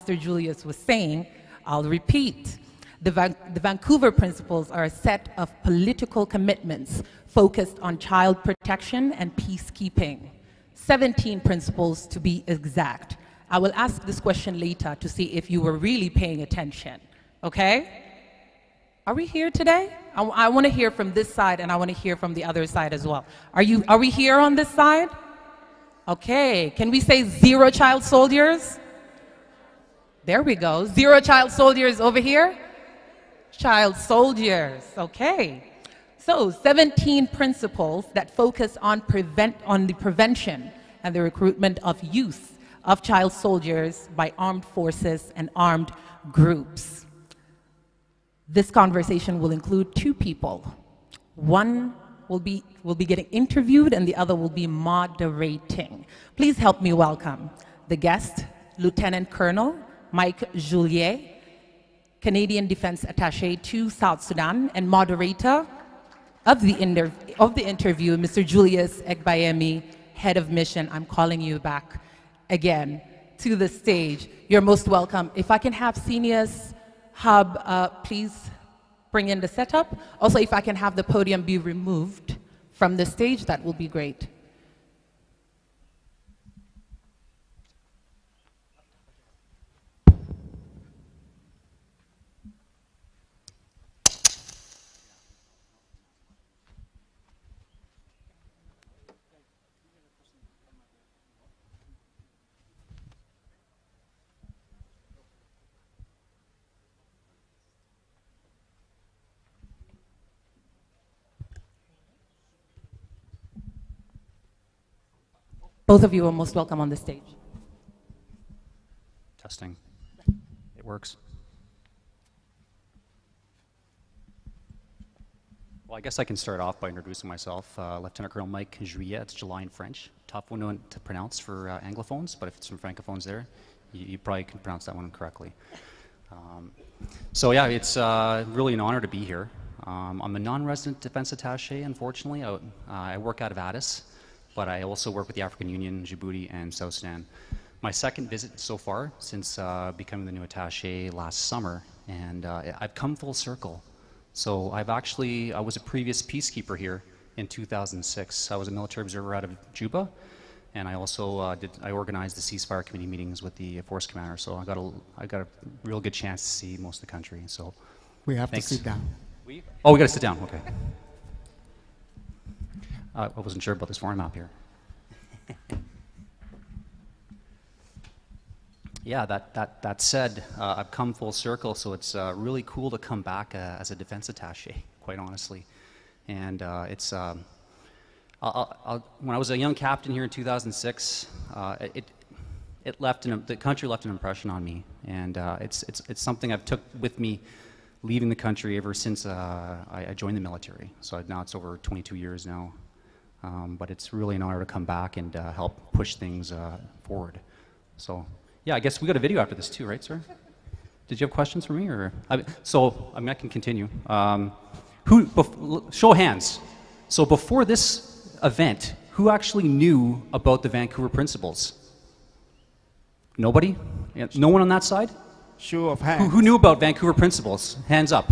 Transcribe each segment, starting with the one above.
Mr. Julius was saying, I'll repeat. The Vancouver Principles are a set of political commitments focused on child protection and peacekeeping. 17 principles to be exact. I will ask this question later to see if you were really paying attention, okay? Are we here today? I want to hear from this side and I want to hear from the other side as well. Are we here on this side? Okay, can we say 0 child soldiers? There we go, 0 child soldiers over here. Child soldiers, okay. So 17 principles that focus on the prevention and the recruitment of youth of child soldiers by armed forces and armed groups. This conversation will include 2 people. One will be getting interviewed and the other will be moderating. Please help me welcome the guest, Lieutenant Colonel Mike Juliet, Canadian Defense Attaché to South Sudan and moderator of the interview, Mr. Julius Egbayemi, Head of Mission. I'm calling you back again to the stage. You're most welcome. If I can have Scenius Hub, please bring in the setup. Also, if I can have the podium be removed from the stage, that will be great. Both of you are most welcome on the stage. Testing. It works. Well, I guess I can start off by introducing myself. Lieutenant Colonel Mike Juillet, it's July in French. Tough one to pronounce for Anglophones, but if it's some Francophones there, you probably can pronounce that one correctly. So yeah, it's really an honor to be here. I'm a non-resident defense attaché, unfortunately. I work out of Addis, but I also work with the African Union, Djibouti, and South Sudan. My second visit so far since becoming the new attaché last summer, and I've come full circle. So I was a previous peacekeeper here in 2006. I was a military observer out of Juba, and I also I organized the ceasefire committee meetings with the force commander. So I got a real good chance to see most of the country. So we have thanks. to sit down. Oh, we got to sit down. Okay. I wasn't sure about this format here. Yeah, that said, I've come full circle, so it's really cool to come back as a defense attaché, quite honestly. And it's when I was a young captain here in 2006, the country left an impression on me, and it's something I've took with me, leaving the country ever since I joined the military. So now it's over 22 years now. But it's really an honor to come back and help push things forward. So, yeah, I guess we got a video after this too, right, sir? Did you have questions for me, or I can continue. Show of hands. So before this event, who actually knew about the Vancouver Principles? Nobody? No one on that side? Show of hands. Who knew about Vancouver Principles? Hands up.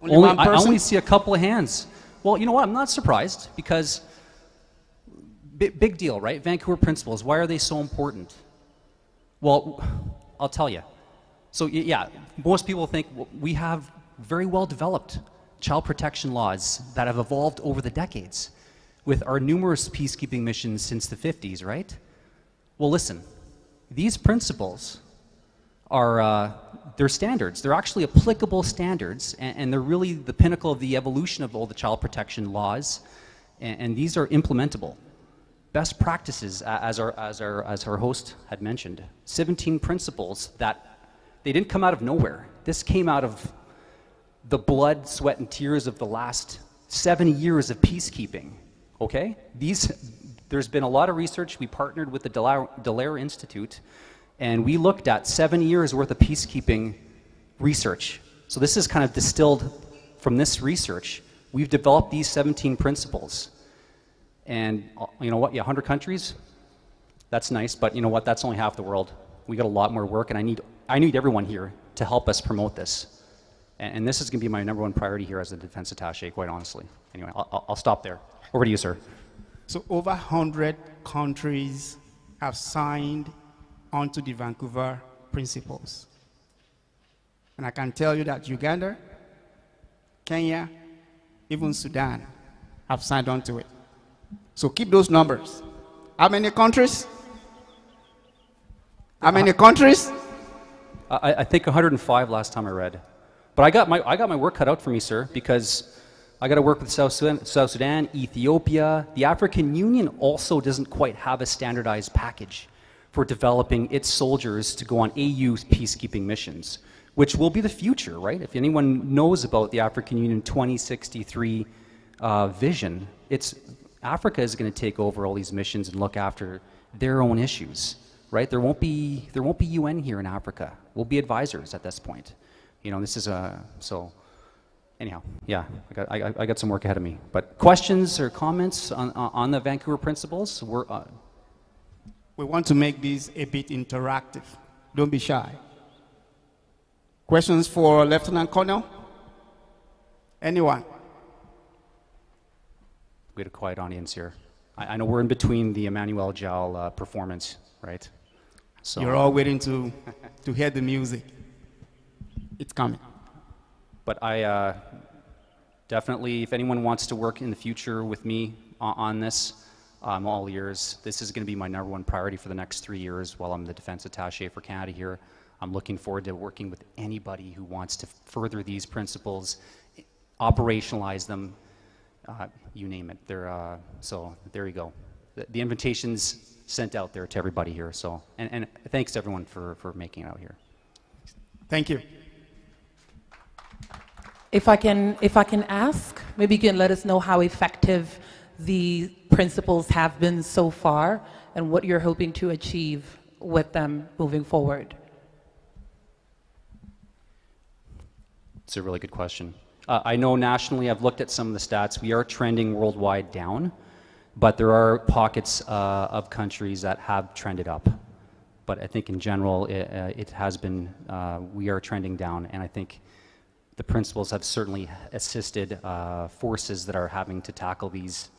I only see a couple of hands. Well, you know what? I'm not surprised, because big deal, right? Vancouver Principles, why are they so important? Well, I'll tell you. So yeah, most people think we have very well developed child protection laws that have evolved over the decades with our numerous peacekeeping missions since the 50s, right? Well, listen, these principles are they're standards. They're actually applicable standards, and they're really the pinnacle of the evolution of all the child protection laws, and these are implementable. Best practices, as our host had mentioned, 17 principles that they didn't come out of nowhere. This came out of the blood, sweat, and tears of the last 7 years of peacekeeping, okay? There's been a lot of research. We partnered with the Dallaire Institute, and we looked at 7 years worth of peacekeeping research. So this is kind of distilled from this research. We've developed these 17 principles. And you know what, yeah, 100 countries, that's nice, but you know what, that's only half the world. We got a lot more work, and I need everyone here to help us promote this. And this is going to be my #1 priority here as a defense attaché, quite honestly. Anyway, I'll stop there. Over to you, sir. So over 100 countries have signed onto the Vancouver Principles. And I can tell you that Uganda, Kenya, even Sudan have signed on to it. So keep those numbers. How many countries? How many countries? I think 105 last time I read. But I got my work cut out for me, sir, because I got to work with South Sudan, Ethiopia. The African Union also doesn't quite have a standardized package for developing its soldiers to go on AU peacekeeping missions, which will be the future, right? If anyone knows about the African Union 2063 vision, Africa is going to take over all these missions and look after their own issues, right? There won't be UN here in Africa. We'll be advisors at this point. You know, this is so. Anyhow, yeah, I got some work ahead of me. But questions or comments on the Vancouver Principles? We want to make this a bit interactive. Don't be shy. Questions for Lieutenant Colonel? Anyone? We had a quiet audience here. I know we're in between the Emmanuel Jal performance, right? So you're all waiting to hear the music. It's coming. But I definitely, if anyone wants to work in the future with me on this, I'm all ears. This is going to be my #1 priority for the next 3 years while I'm the defense attaché for Canada here. I'm looking forward to working with anybody who wants to further these principles, operationalize them, you name it. So there you go. The invitation's sent out there to everybody here. So and thanks to everyone for making it out here. Thank you. If I can ask, maybe you can let us know how effective the principles have been so far and what you're hoping to achieve with them moving forward. It's a really good question. I know nationally, I've looked at some of the stats. We are trending worldwide down, but there are pockets of countries that have trended up. But I think in general, it has been, we are trending down, and I think the principles have certainly assisted forces that are having to tackle these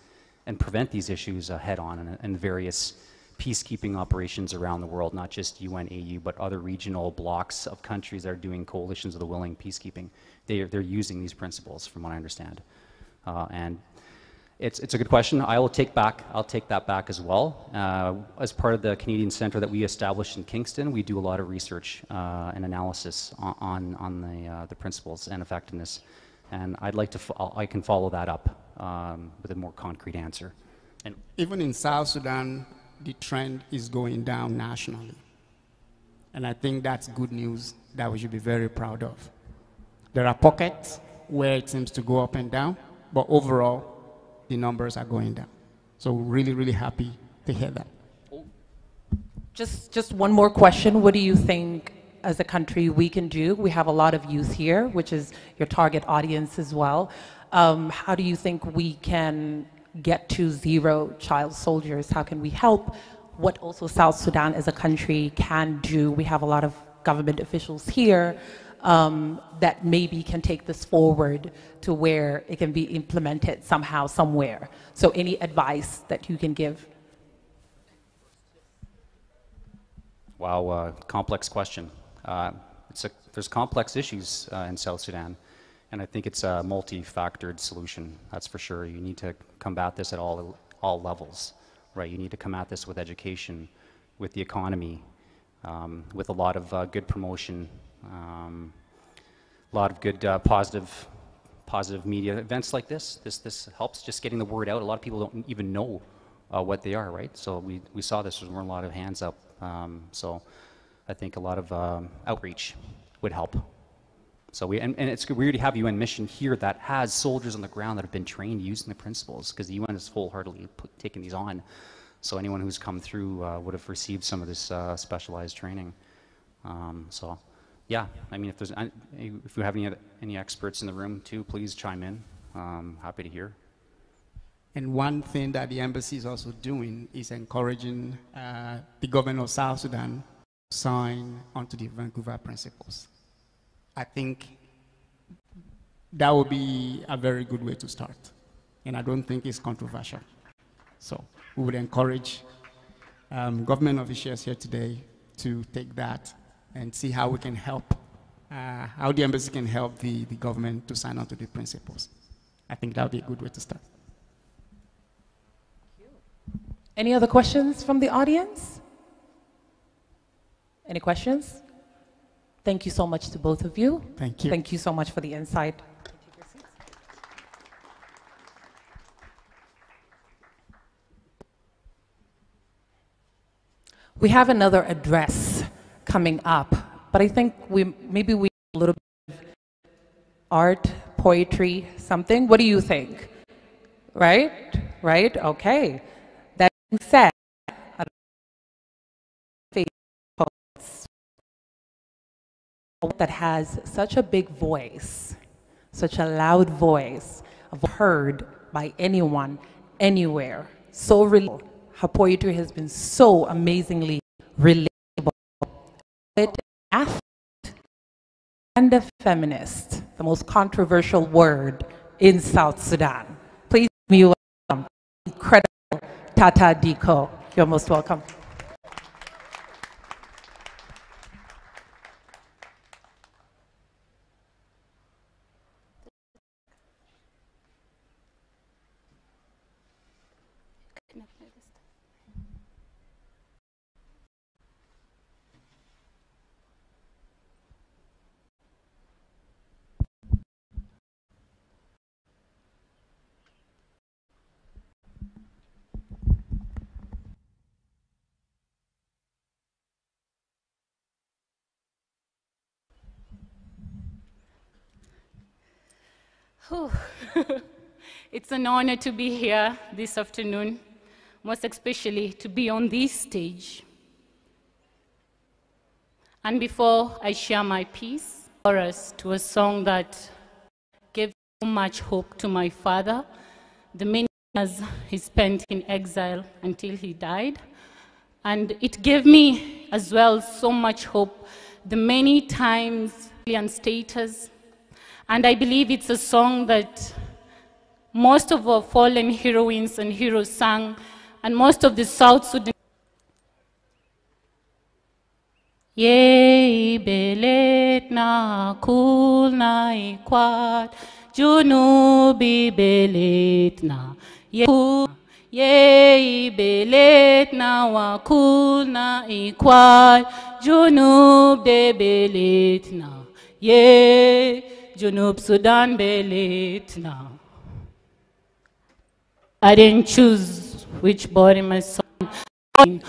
and prevent these issues head on in various peacekeeping operations around the world, not just UN, AU, but other regional blocks of countries that are doing coalitions of the willing peacekeeping. They're using these principles, from what I understand. And it's a good question. I'll take that back as well. As part of the Canadian Centre that we established in Kingston, we do a lot of research and analysis on the principles and effectiveness. And I can follow that up with a more concrete answer. And even in South Sudan, the trend is going down nationally. And I think that's good news that we should be very proud of. There are pockets where it seems to go up and down, but overall, the numbers are going down. So really, really happy to hear that. Just one more question. What do you think as a country we can do? We have a lot of youth here, which is your target audience as well. How do you think we can get to 0 child soldiers? How can we help? What also South Sudan as a country can do? We have a lot of government officials here that maybe can take this forward to where it can be implemented somehow, somewhere. So any advice that you can give? Wow, complex question. There's complex issues in South Sudan, and I think it's a multi-factored solution, that's for sure. You need to combat this at all levels, right? You need to come at this with education, with the economy, with a lot of good promotion, a lot of good positive media events like this. This helps just getting the word out. A lot of people don't even know what they are, right? So we saw this, there were a lot of hands up. So I think a lot of outreach would help. So and it's good, we already have UN mission here that has soldiers on the ground that have been trained using the principles, because the UN is wholeheartedly taking these on. So anyone who's come through would have received some of this specialized training. So yeah, I mean, if you have any experts in the room too, please chime in. Happy to hear. And one thing that the embassy is also doing is encouraging the government of South Sudan sign onto the Vancouver Principles. I think that would be a very good way to start. And I don't think it's controversial. So we would encourage government officials here today to take that and see how we can help, how the embassy can help the government to sign on to the principles. I think that would be a good way to start. Any other questions from the audience? Any questions? Thank you so much to both of you. Thank you. Thank you so much for the insight. We have another address coming up, but I think maybe we a little bit of art, poetry, something. What do you think? Right? Right? Okay. That being said, that has such a big voice, such a loud voice, heard by anyone, anywhere, so relatable. Her poetry has been so amazingly relatable. An athlete and a feminist, the most controversial word in South Sudan. Please give me welcome, incredible Tata Diko. You're most welcome. It's an honor to be here this afternoon, most especially to be on this stage. And before I share my piece, chorus to a song that gave so much hope to my father, the many years he spent in exile until he died. And it gave me as well so much hope, the many times and status. And I believe it's a song that most of our fallen heroines and heroes sang, and most of the South Sudanese. Yei belet na kul na ikwat, junubi belet na yei belet na wakul na ikwat, junub de belet na yei junub Sudan belet na. I didn't choose which body my son.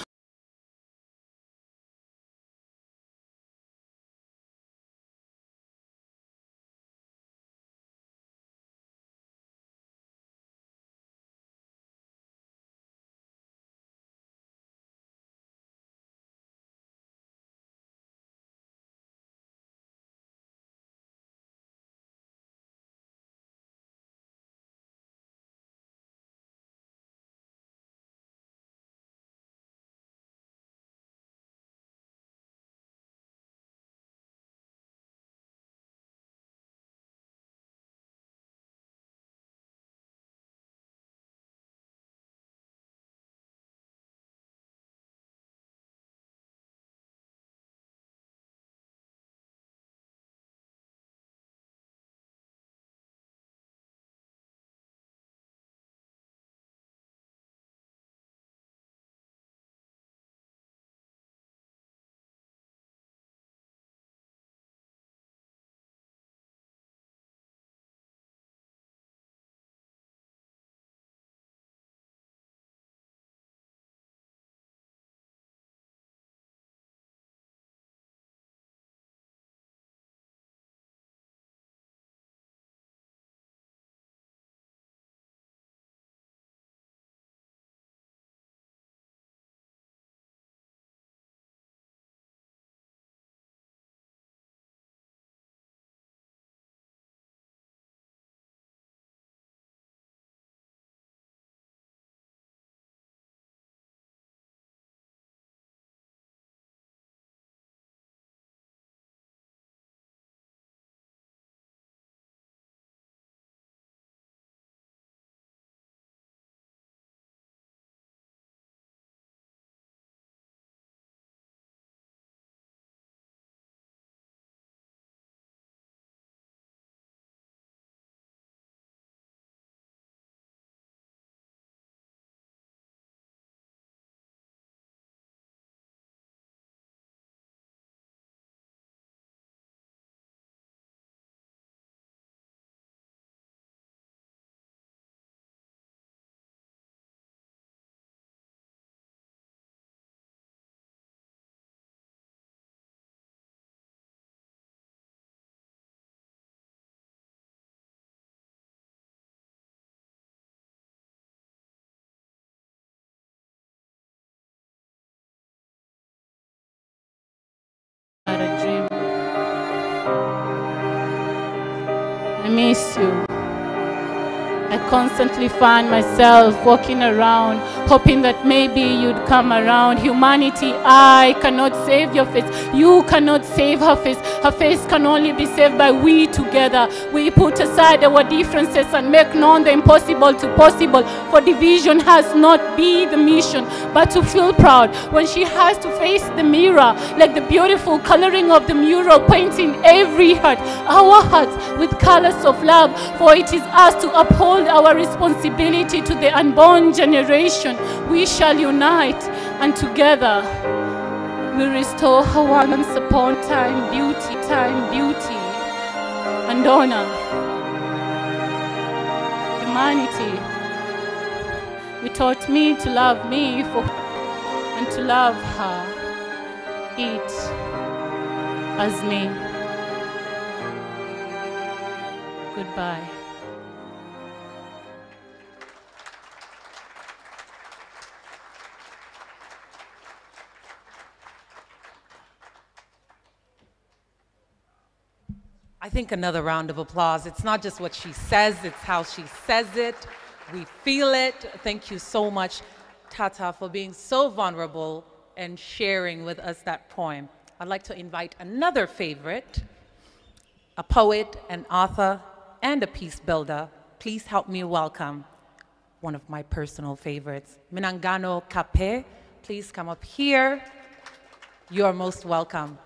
miss you. I constantly find myself walking around, hoping that maybe you'd come around. Humanity, I cannot save your face. You cannot save her face. Her face can only be saved by we together. We put aside our differences and make known the impossible to possible. For division has not been the mission, but to feel proud when she has to face the mirror, like the beautiful coloring of the mural painting every heart, our hearts with colors of love. For it is us to uphold our responsibility to the unborn generation. We shall unite, and together we restore her once upon time beauty, and honor. Humanity, you taught me to love me and to love her, it as me. Goodbye. I think another round of applause. It's not just what she says, it's how she says it. We feel it. Thank you so much, Tata, for being so vulnerable and sharing with us that poem. I'd like to invite another favorite, a poet, an author, and a peace builder. Please help me welcome one of my personal favorites, Minangano Kape. Please come up here. You are most welcome.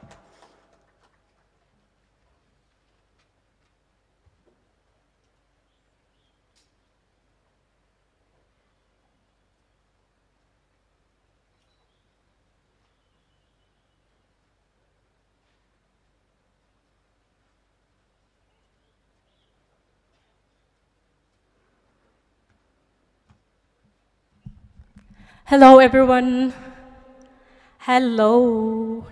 Hello, everyone. Hello.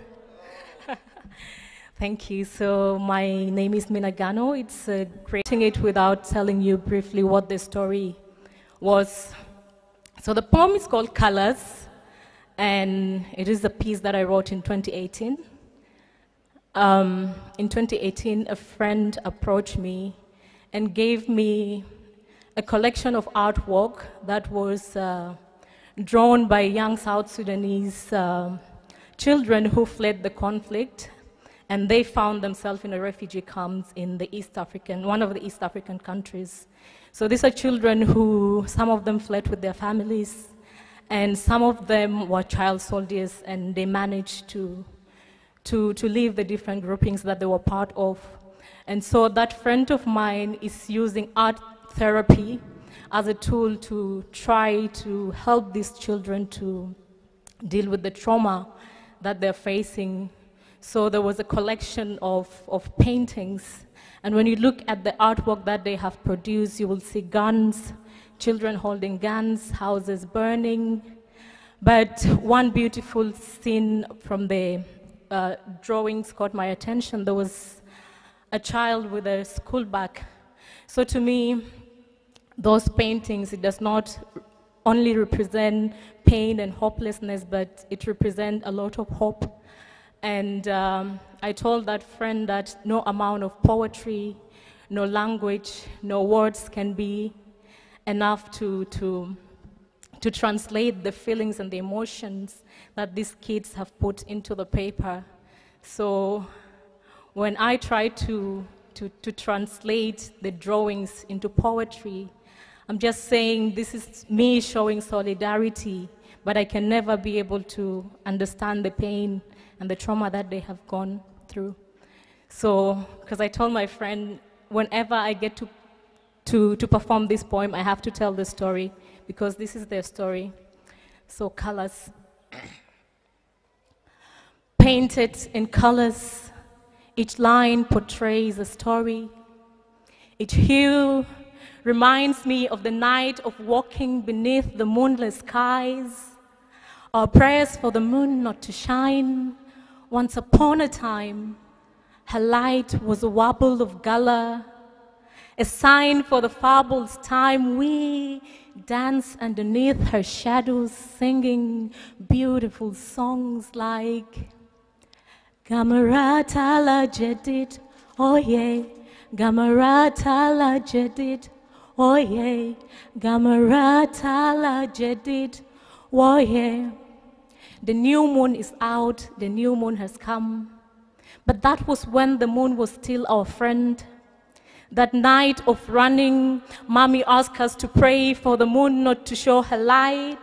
Thank you. So my name is Minagano. It's great to it without telling you briefly what the story was. So the poem is called Colors, and it is a piece that I wrote in 2018. In 2018, a friend approached me and gave me a collection of artwork that was drawn by young South Sudanese children who fled the conflict, and they found themselves in a refugee camps in the one of the East African countries. So these are children who, some of them fled with their families, and some of them were child soldiers, and they managed to leave the different groupings that they were part of. And so that friend of mine is using art therapy as a tool to try to help these children to deal with the trauma that they're facing. So there was a collection of paintings, and when you look at the artwork that they have produced, you will see guns, children holding guns, houses burning. But one beautiful scene from the drawings caught my attention. There was a child with a school bag. So to me, those paintings, it does not only represent pain and hopelessness, but it represents a lot of hope. And I told that friend that no amount of poetry, no language, no words can be enough to translate the feelings and the emotions that these kids have put into the paper. So when I try to translate the drawings into poetry, I'm just saying this is me showing solidarity, but I can never be able to understand the pain and the trauma that they have gone through. So, because I told my friend, whenever I get to perform this poem, I have to tell the story, because this is their story. So, colors. Painted in colors, each line portrays a story. Each hue reminds me of the night of walking beneath the moonless skies. Our prayers for the moon not to shine. Once upon a time, her light was a wobble of gala, a sign for the fable's time. We dance underneath her shadows, singing beautiful songs like Gamarata la Jedid, oh yeah, Gamarata la jadid, oye, Gamarata la jadid, oye. The new moon is out, the new moon has come. But that was when the moon was still our friend. That night of running, Mommy asked us to pray for the moon not to show her light.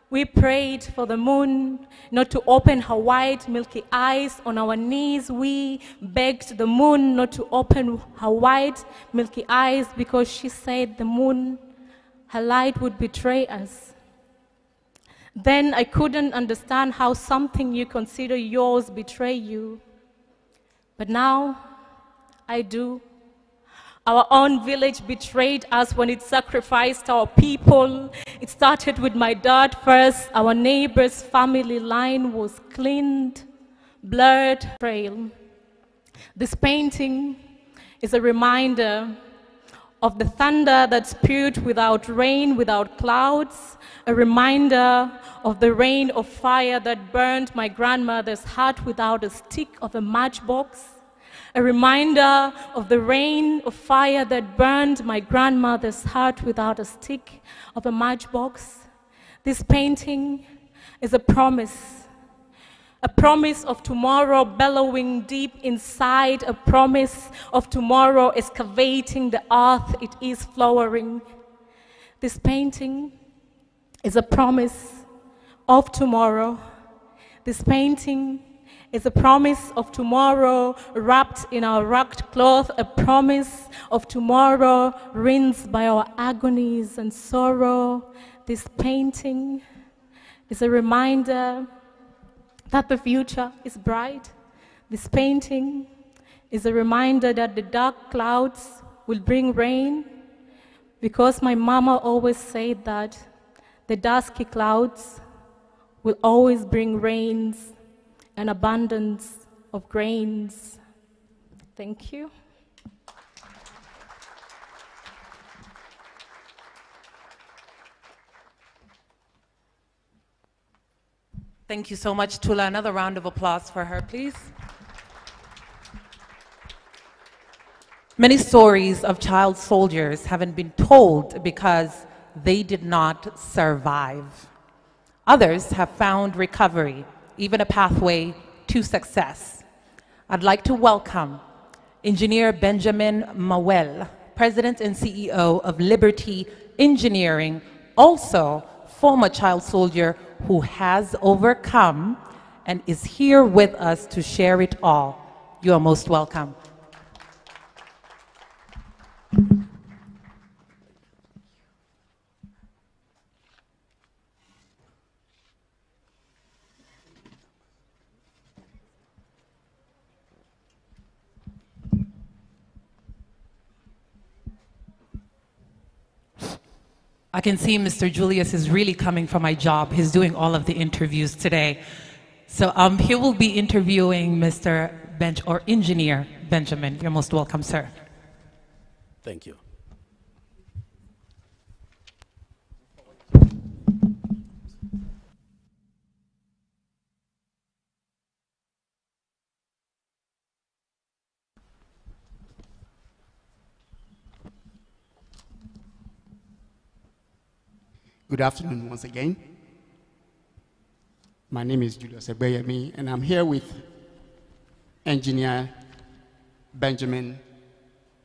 We prayed for the moon not to open her white, milky eyes. On our knees, we begged the moon not to open her white, milky eyes because she said the moon, her light would betray us. Then I couldn't understand how something you consider yours betray you. But now I do. Our own village betrayed us when it sacrificed our people. It started with my dad first. Our neighbor's family line was cleaned, blurred, frail. This painting is a reminder of the thunder that spewed without rain, without clouds, a reminder of the rain of fire that burned my grandmother's heart without a stick of a matchbox, a reminder of the rain of fire that burned my grandmother's heart without a stick of a matchbox. This painting is a promise of tomorrow bellowing deep inside, a promise of tomorrow excavating the earth it is flowering. This painting is a promise of tomorrow. This painting is a promise of tomorrow wrapped in our rugged cloth, a promise of tomorrow rinsed by our agonies and sorrow. This painting is a reminder that the future is bright. This painting is a reminder that the dark clouds will bring rain, because my mama always said that the dusky clouds will always bring rains and abundance of grains. Thank you. Thank you so much, Tula. Another round of applause for her, please. Many stories of child soldiers haven't been told because they did not survive. Others have found recovery, even a pathway to success. I'd like to welcome Engineer Benjamin Mawel, President and CEO of Liberty Engineering, also former child soldier who has overcome and is here with us to share it all. You are most welcome. I can see Mr. Julius is really coming for my job. He's doing all of the interviews today. So he will be interviewing Mr. Engineer Benjamin. You're most welcome, sir. Thank you. Good afternoon once again. My name is Julius Egbeyemi, and I'm here with Engineer Benjamin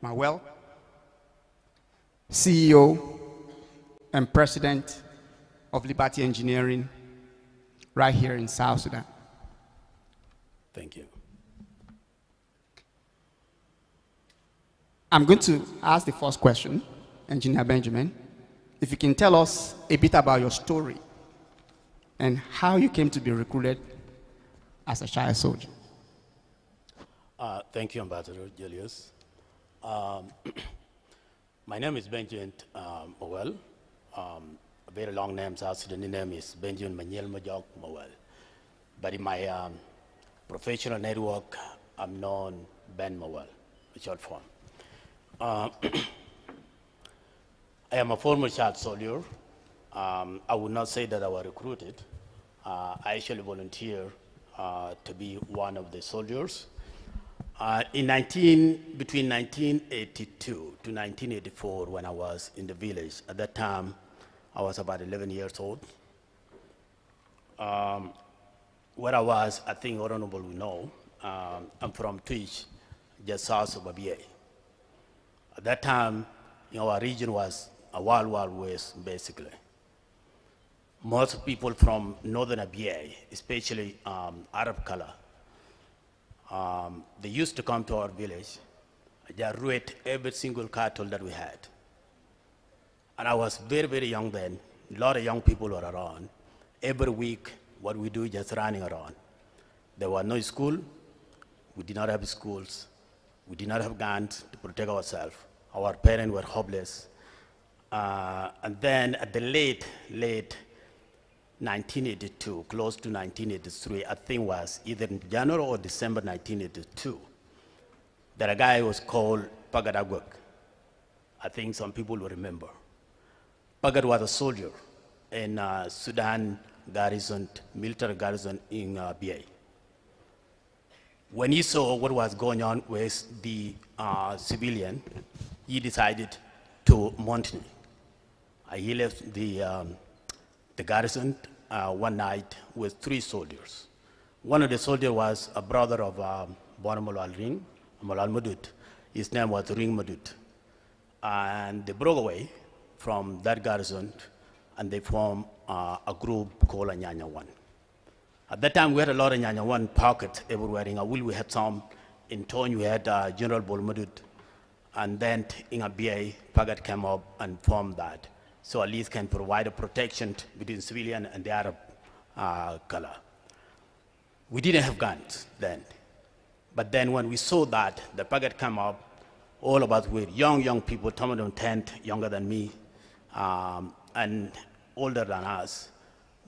Mawel, CEO and President of Liberty Engineering right here in South Sudan. Thank you. I'm going to ask the first question, Engineer Benjamin. If you can tell us a bit about your story and how you came to be recruited as a child soldier. Thank you, Ambassador Julius. My name is Benjamin Mawel. A very long name, South Sudanese name is Benjamin Mawel. But in my professional network, I'm known Ben Mawel, a short form. I am a former child soldier. I would not say that I was recruited. I actually volunteered to be one of the soldiers. Between 1982 to 1984, when I was in the village, at that time, I was about 11 years old. Where I was, I think Honorable will know, I'm from Twitch, just south of Abia. At that time, our region was a wild, wild west, basically. Most people from northern Abia, especially Arab color, they used to come to our village. They raid every single cattle that we had. And I was very, very young then. A lot of young people were around. Every week, what we do is just running around. There was no school. We did not have schools. We did not have guns to protect ourselves. Our parents were hopeless. And then at the late 1982, close to 1983, I think was either in January or December 1982, that a guy was called Pagat Agwek. I think some people will remember. Pagat was a soldier in Sudan garrison, military garrison in BA. When he saw what was going on with the civilian, he decided to mount me. He left the garrison one night with 3 soldiers. One of the soldiers was a brother of Bonamol Ring, Malal Madut. His name was Ring Madut. And they broke away from that garrison and they formed a group called Anyanya 1. At that time, we had a lot of Anyanya 1 pockets everywhere. In Awil, we had some. In Tony, we had General Bolmadut. And then in Abia, Pagat came up and formed that. So at least can provide a protection between civilian and the Arab color. We didn't have guns then. But then when we saw that, the Pagat came up, all of us were young people, some of them 10, younger than me, and older than us.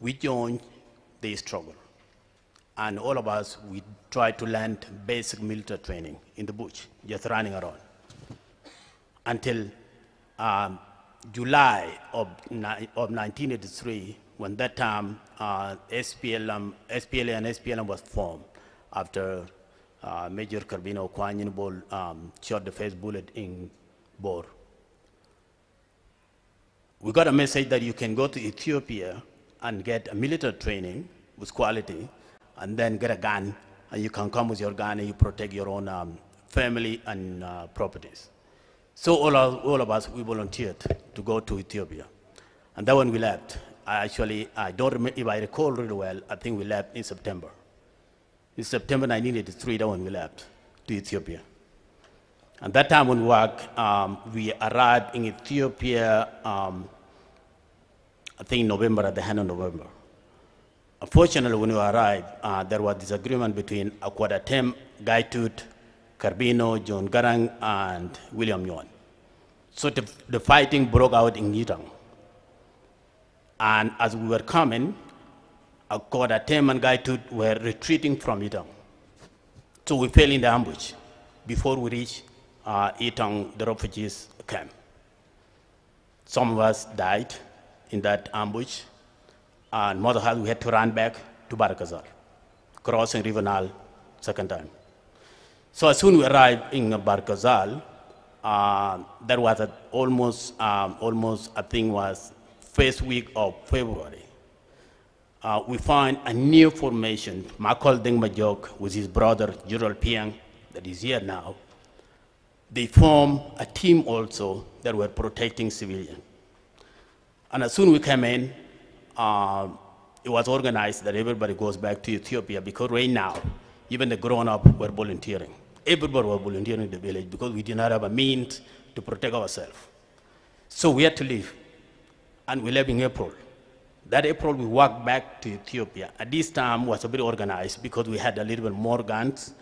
We joined the struggle. And all of us, we tried to learn basic military training in the bush, just running around. Until July of 1983, when that time SPLA and SPLM was formed after Major Carbino Kwanyin shot the first bullet in Bor. We got a message that you can go to Ethiopia and get a military training with quality, and then get a gun, and you can come with your gun and you protect your own family and properties. So all of us, we volunteered to go to Ethiopia. And then when we left, I don't remember, if I recall really well, I think we left in September. In September 1983, that's when we left to Ethiopia. And that time when we arrived in Ethiopia, I think November, at the end of November. Unfortunately, when we arrived, there was disagreement between Akwadatem, Gaitut, Carbino, John Garang, and William Yuan. So the fighting broke out in Yitang. And as we were coming, Akwadatem and Gaitut were retreating from Yitang. So we fell in the ambush before we reached Yitang, the refugees camp. Some of us died in that ambush, and most of us, we had to run back to Barakazar, crossing River Nile second time. So as soon as we arrived in Barakazal, that was almost, I think was first week of February. We find a new formation. Makol Deng Majok with his brother, General Piang, that is here now. They formed a team also that were protecting civilians. And as soon as we came in, it was organized that everybody goes back to Ethiopia, because right now, even the grown-up were volunteering. Everybody was volunteering in the village because we did not have a means to protect ourselves. So we had to leave, and we left in April. That April, we walked back to Ethiopia. At this time, was a bit organized because we had a little bit more guns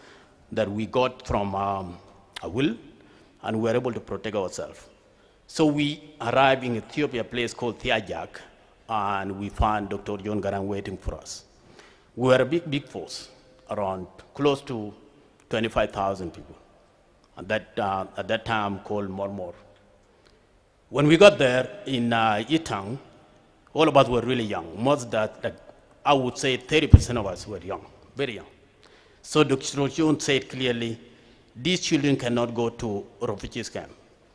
that we got from Awil, and we were able to protect ourselves. So we arrived in Ethiopia, a place called Thiajak, and we found Dr. John Garang waiting for us. We were a big force, around close to 25,000 people. At that time, called Mormor. When we got there in Yitang, all of us were really young. Most that I would say 30% of us were young, very young. So Dr. John said clearly, these children cannot go to refugees camp.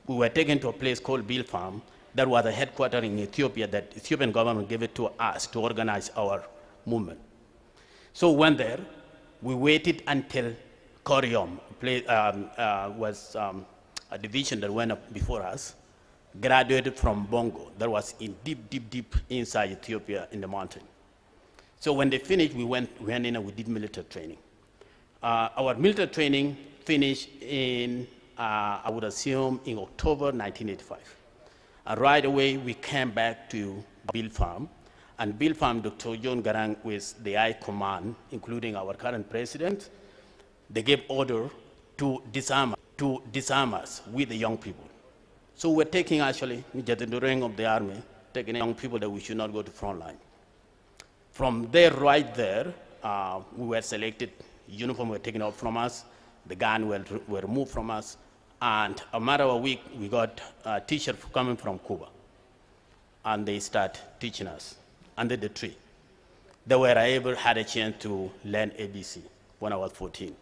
We were taken to a place called Bill Farm that was a headquarters in Ethiopia that the Ethiopian government gave it to us to organize our movement. So we went there. We waited until Corium was a division that went up before us, graduated from Bongo, that was in deep inside Ethiopia in the mountain. So when they finished, we went in and we did military training. Our military training finished in, I would assume, in October 1985. And right away, we came back to Bill Farm. And Bill Farm, Dr. John Garang, with the High Command, including our current president, they gave order to disarm us with the young people. So we're taking, actually, the rank of the army, taking young people that we should not go to front line. From there, right there, we were selected, uniform were taken off from us, the gun were removed from us, and a matter of a week, we got a teacher coming from Cuba, and they start teaching us under the tree. They were able, had a chance to learn ABC when I was 14.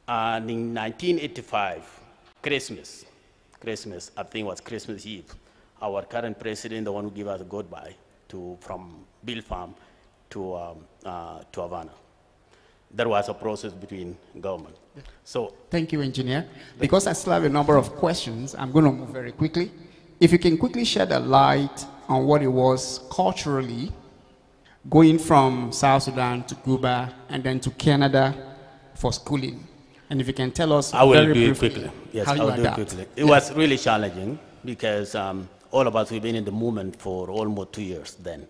And in 1985, Christmas, I think it was Christmas Eve, our current president, the one who gave us a goodbye from Bill Farm to Havana. There was a process between government. So, thank you, engineer. Because I still have a number of questions, I'm going to move very quickly. If you can quickly shed a light on what it was culturally, going from South Sudan to Cuba and then to Canada for schooling. And if you can tell us very briefly quickly. Yes, how you I'll do it adapt. quickly. It was really challenging because all of us, we've been in the movement for almost 2 years then.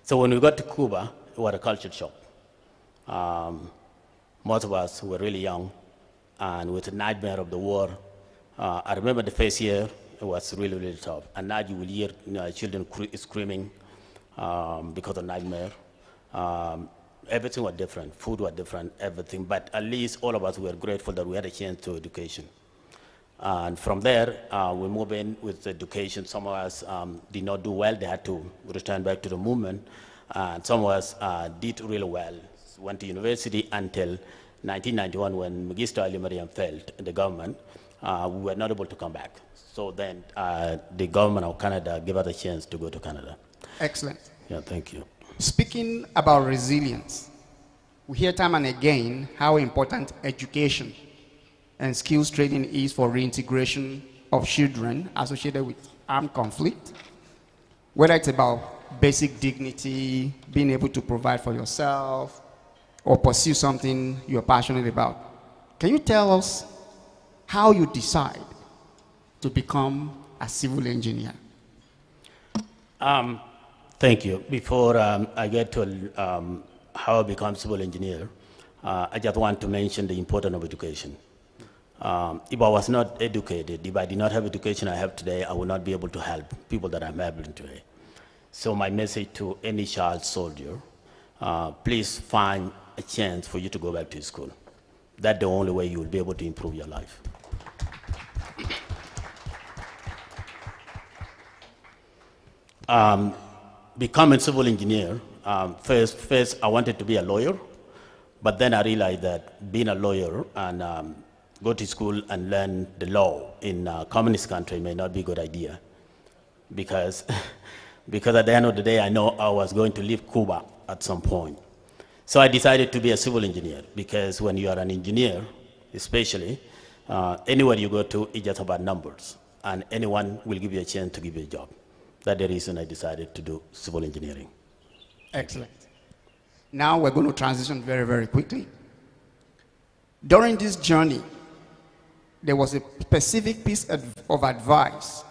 So when we got to Cuba, it was a culture shock. Most of us were really young, and with the nightmare of the war, I remember the first year, it was really tough. And now you will hear children screaming because of nightmare. Everything was different, food was different, everything, but at least all of us were grateful that we had a chance to education. And from there, we moved in with education. Some of us did not do well, they had to return back to the movement. And some of us did really well, went to university until 1991 when Magister Ali Mariam failed in the government. We were not able to come back. So then the government of Canada gave us a chance to go to Canada. Excellent. Yeah, thank you. Speaking about resilience, we hear time and again how important education and skills training is for reintegration of children associated with armed conflict, whether it's about basic dignity, being able to provide for yourself, or pursue something you're passionate about. Can you tell us how you decide to become a civil engineer? Thank you. Before I get to how I become civil engineer, I just want to mention the importance of education. If I was not educated, if I did not have education I have today, I would not be able to help people that I'm helping today. So my message to any child soldier, please find a chance for you to go back to school. That's the only way you will be able to improve your life. Becoming a civil engineer, first I wanted to be a lawyer, but then I realized that being a lawyer and go to school and learn the law in a communist country may not be a good idea, because at the end of the day, I know I was going to leave Cuba at some point. So I decided to be a civil engineer, because when you are an engineer, especially, anywhere you go to, it's just about numbers, and anyone will give you a chance to give you a job. That's the reason I decided to do civil engineering. Excellent. Now we're going to transition very, very quickly. During this journey, there was a specific piece of advice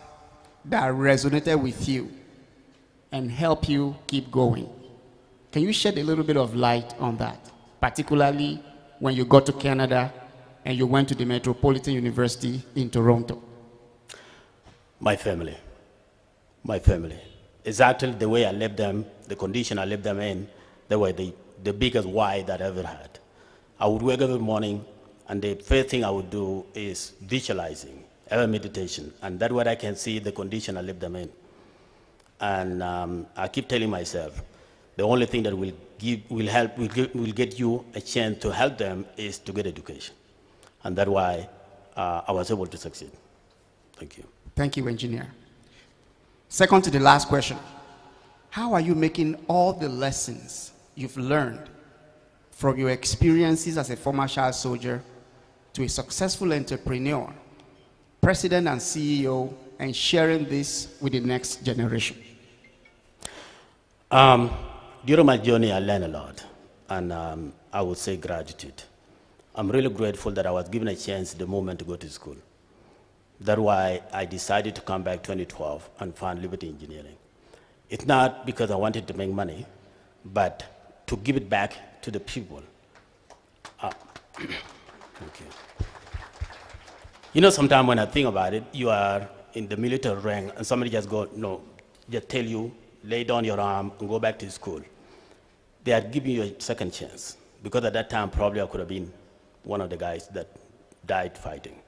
that resonated with you and helped you keep going. Can you shed a little bit of light on that, particularly when you got to Canada and you went to the Metropolitan University in Toronto? My family. My family. Exactly the way I left them, the condition I left them in, they were the biggest why that I ever had. I would wake up every morning, and the first thing I would do is visualizing, ever meditation, and that's what I can see the condition I left them in. And I keep telling myself, the only thing that will get you a chance to help them is to get education. And that's why I was able to succeed. Thank you. Thank you, engineer. Second to the last question. How are you making all the lessons you've learned from your experiences as a former child soldier to a successful entrepreneur, president and CEO, and sharing this with the next generation? During my journey, I learned a lot, and I would say gratitude. I'm really grateful that I was given a chance the moment to go to school. That's why I decided to come back 2012 and found Liberty Engineering. It's not because I wanted to make money, but to give it back to the people. Thank you. You know, sometimes when I think about it, you are in the military rank and somebody just go, no, just tell you, lay down your arm and go back to school. They are giving you a second chance, because at that time probably I could have been one of the guys that died fighting.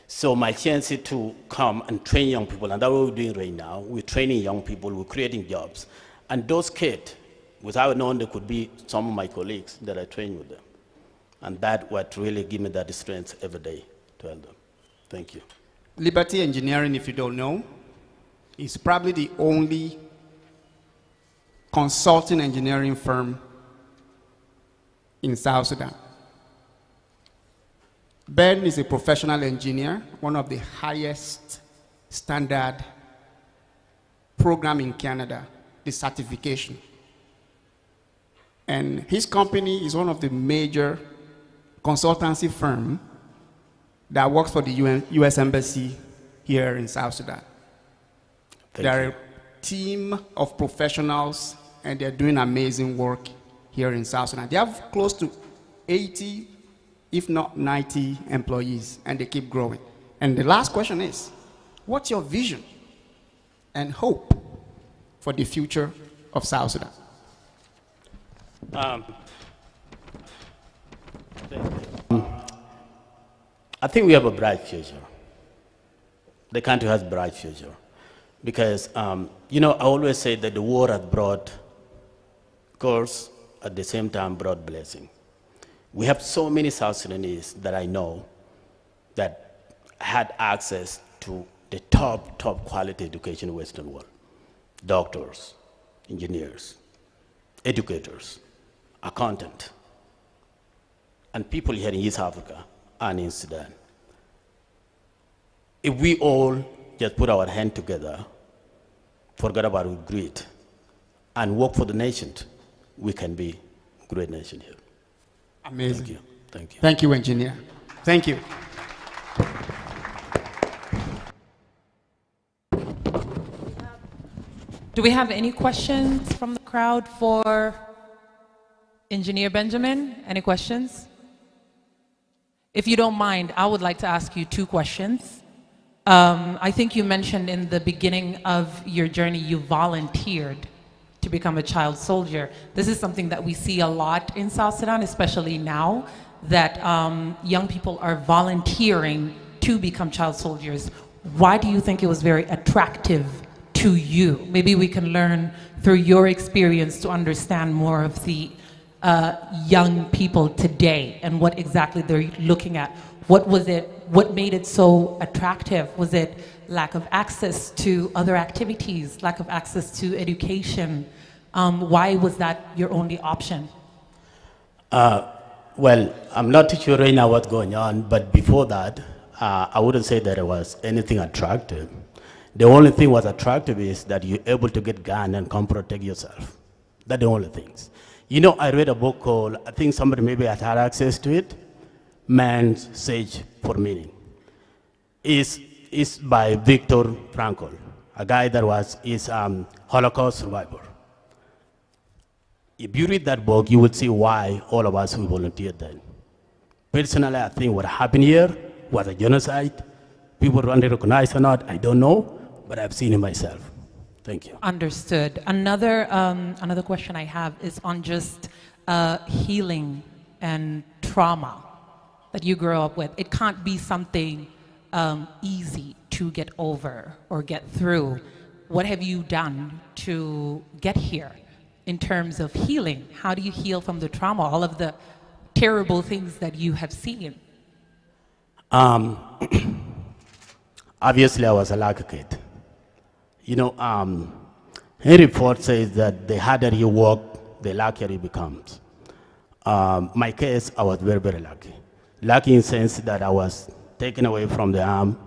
So my chance is to come and train young people, and that's what we're doing right now. We're training young people, we're creating jobs. And those kids, without knowing, they could be some of my colleagues that I train with them. And that's what really gives me that strength every day to help them. Thank you. Liberty Engineering, if you don't know, is probably the only consulting engineering firm in South Sudan. Ben is a professional engineer, one of the highest standard program in Canada, the certification. And his company is one of the major consultancy firms that works for the US Embassy here in South Sudan. They're a team of professionals, and they're doing amazing work here in South Sudan. They have close to 80, if not 90 employees, and they keep growing. And the last question is, what's your vision and hope for the future of South Sudan? I think we have a bright future. The country has a bright future. Because, you know, I always say that the war has brought curse, at the same time brought blessing. We have so many South Sudanese that I know that had access to the top quality education in the Western world. Doctors, engineers, educators, accountants, and people here in East Africa and in Sudan. If we all just put our hand together, forget about greed, and work for the nation, we can be a great nation here. Amazing. Thank you. Thank you. Thank you, engineer. Thank you. Do we have any questions from the crowd for Engineer Benjamin? Any questions? If you don't mind, I would like to ask you two questions. I think you mentioned in the beginning of your journey you volunteered to become a child soldier. This is something that we see a lot in South Sudan, especially now that young people are volunteering to become child soldiers. Why do you think it was very attractive to you? Maybe we can learn through your experience to understand more of the young people today and what exactly they're looking at. What was it? What made it so attractive? Was it lack of access to other activities, lack of access to education? Why was that your only option? Well, I'm not too sure right now what's going on, but before that, I wouldn't say that it was anything attractive. The only thing was attractive is that you're able to get gun and come protect yourself. That's the only things. You know, I read a book called, I think somebody maybe has had access to it, Man's Search for Meaning. It's by Viktor Frankl, a guy that is Holocaust survivor. If you read that book, you will see why all of us we volunteered then. Personally, I think what happened here was a genocide. People don't recognize or not, I don't know, but I've seen it myself. Thank you. Understood. Another question I have is on just healing and trauma that you grow up with. It can't be something easy to get over or get through. What have you done to get here in terms of healing? How do you heal from the trauma, all of the terrible things that you have seen? Um, obviously, I was a lucky kid. You know, Henry Ford says that the harder you work, the luckier you become. My case, I was very, very lucky. Lucky in the sense that I was taken away from the arm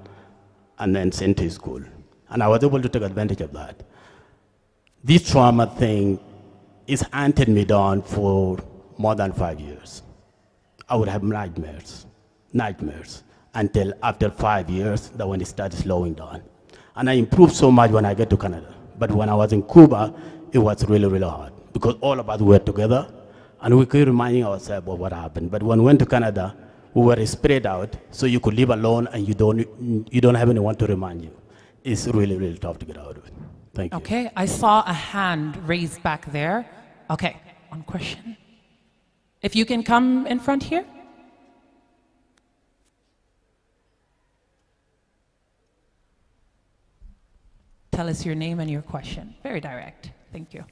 and then sent to school. And I was able to take advantage of that. This trauma thing is hunted me down for more than 5 years. I would have nightmares, until after 5 years, that when it started slowing down. And I improved so much when I get to Canada. But when I was in Cuba, it was really, really hard because all of us were together and we keep reminding ourselves of what happened. But when we went to Canada, we were spread out, so you could live alone and you don't have anyone to remind you. It's really, really tough to get out of it. Thank you. Okay, I saw a hand raised back there. Okay, one question. If you can come in front here. Tell us your name and your question. Very direct. Thank you.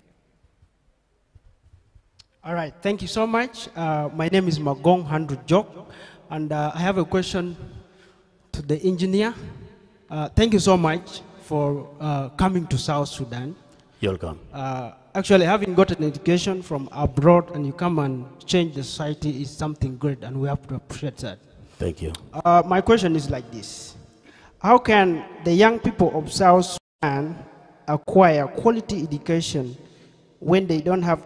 All right, thank you so much. My name is Magong Handru Jok, and I have a question to the engineer. Thank you so much for coming to South Sudan. You're welcome. Actually, having got an education from abroad and you come and change the society is something great, and we have to appreciate that. Thank you. My question is like this. How can the young people of South Sudan acquire quality education when they don't have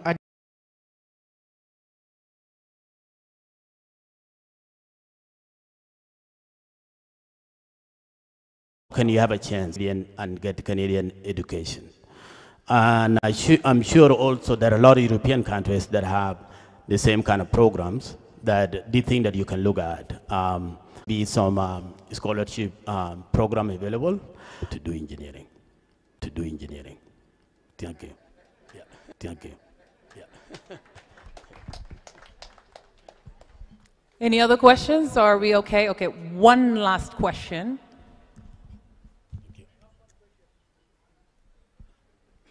Can you have a chance and get Canadian education? And I'm sure also there are a lot of European countries that have the same kind of programs that they think that you can look at. Be some scholarship program available to do engineering. Thank you. Yeah. Thank you. Yeah. Any other questions, or are we okay? Okay, one last question.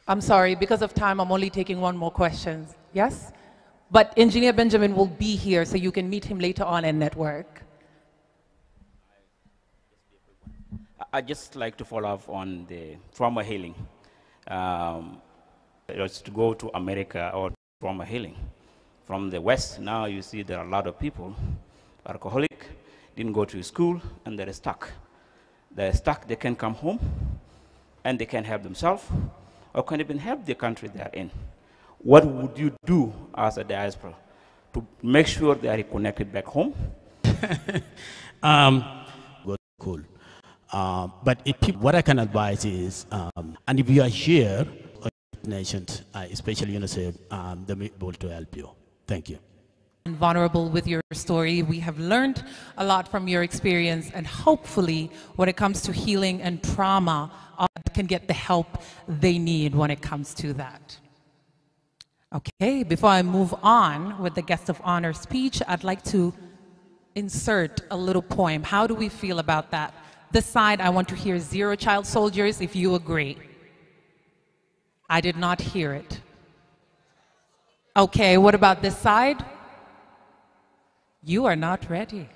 I'm sorry, because of time, I'm only taking one more question. Yes? But Engineer Benjamin will be here, so you can meet him later on and network. I'd just like to follow up on the trauma healing. Just to go to America or trauma healing. From the West, now you see there are a lot of people, alcoholic, didn't go to school, and they're stuck. They're stuck, they can come home, and they can help themselves, or can even help the country they're in. What would you do as a diaspora to make sure they are reconnected back home? Cool. But what I can advise is, and if you are here, nations, especially UNICEF, they may be able to help you. Thank you. And vulnerable with your story. We have learned a lot from your experience, and hopefully when it comes to healing and trauma, can get the help they need when it comes to that. Okay, before I move on with the guest of honor speech, I'd like to insert a little poem. How do we feel about that? This side, I want to hear Zero Child Soldiers, if you agree. I did not hear it. Okay, what about this side? You are not ready.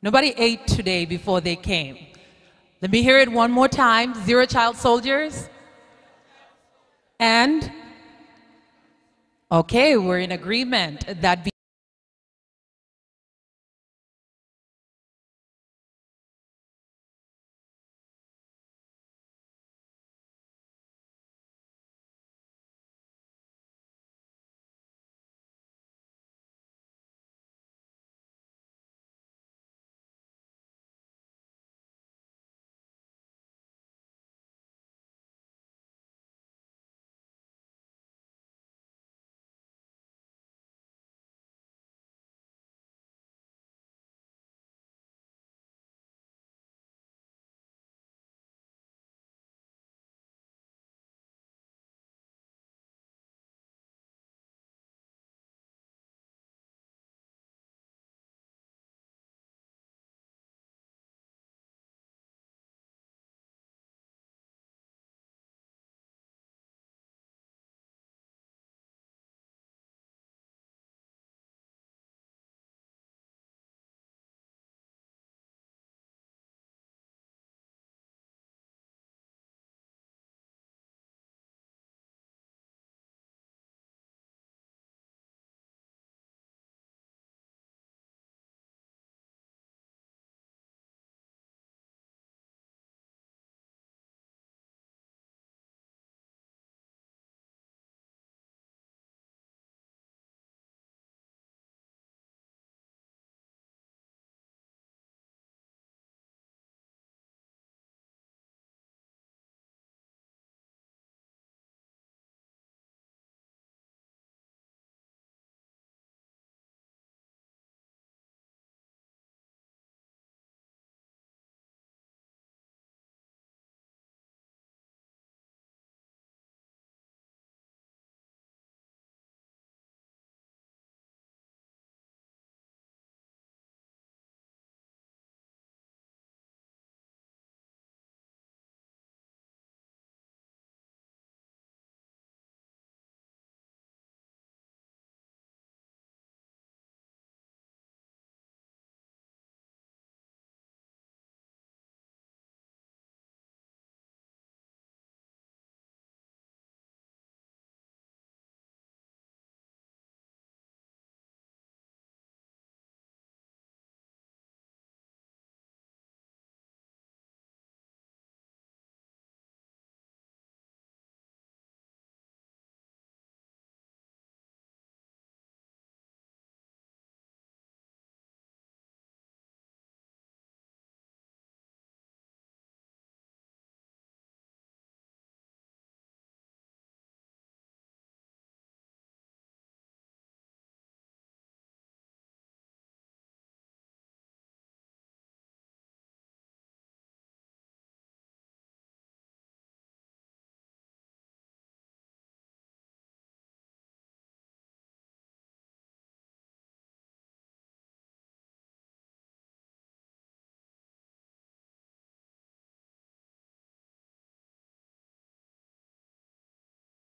Nobody ate today before they came. Let me hear it one more time. Zero Child Soldiers. And, okay, we're in agreement that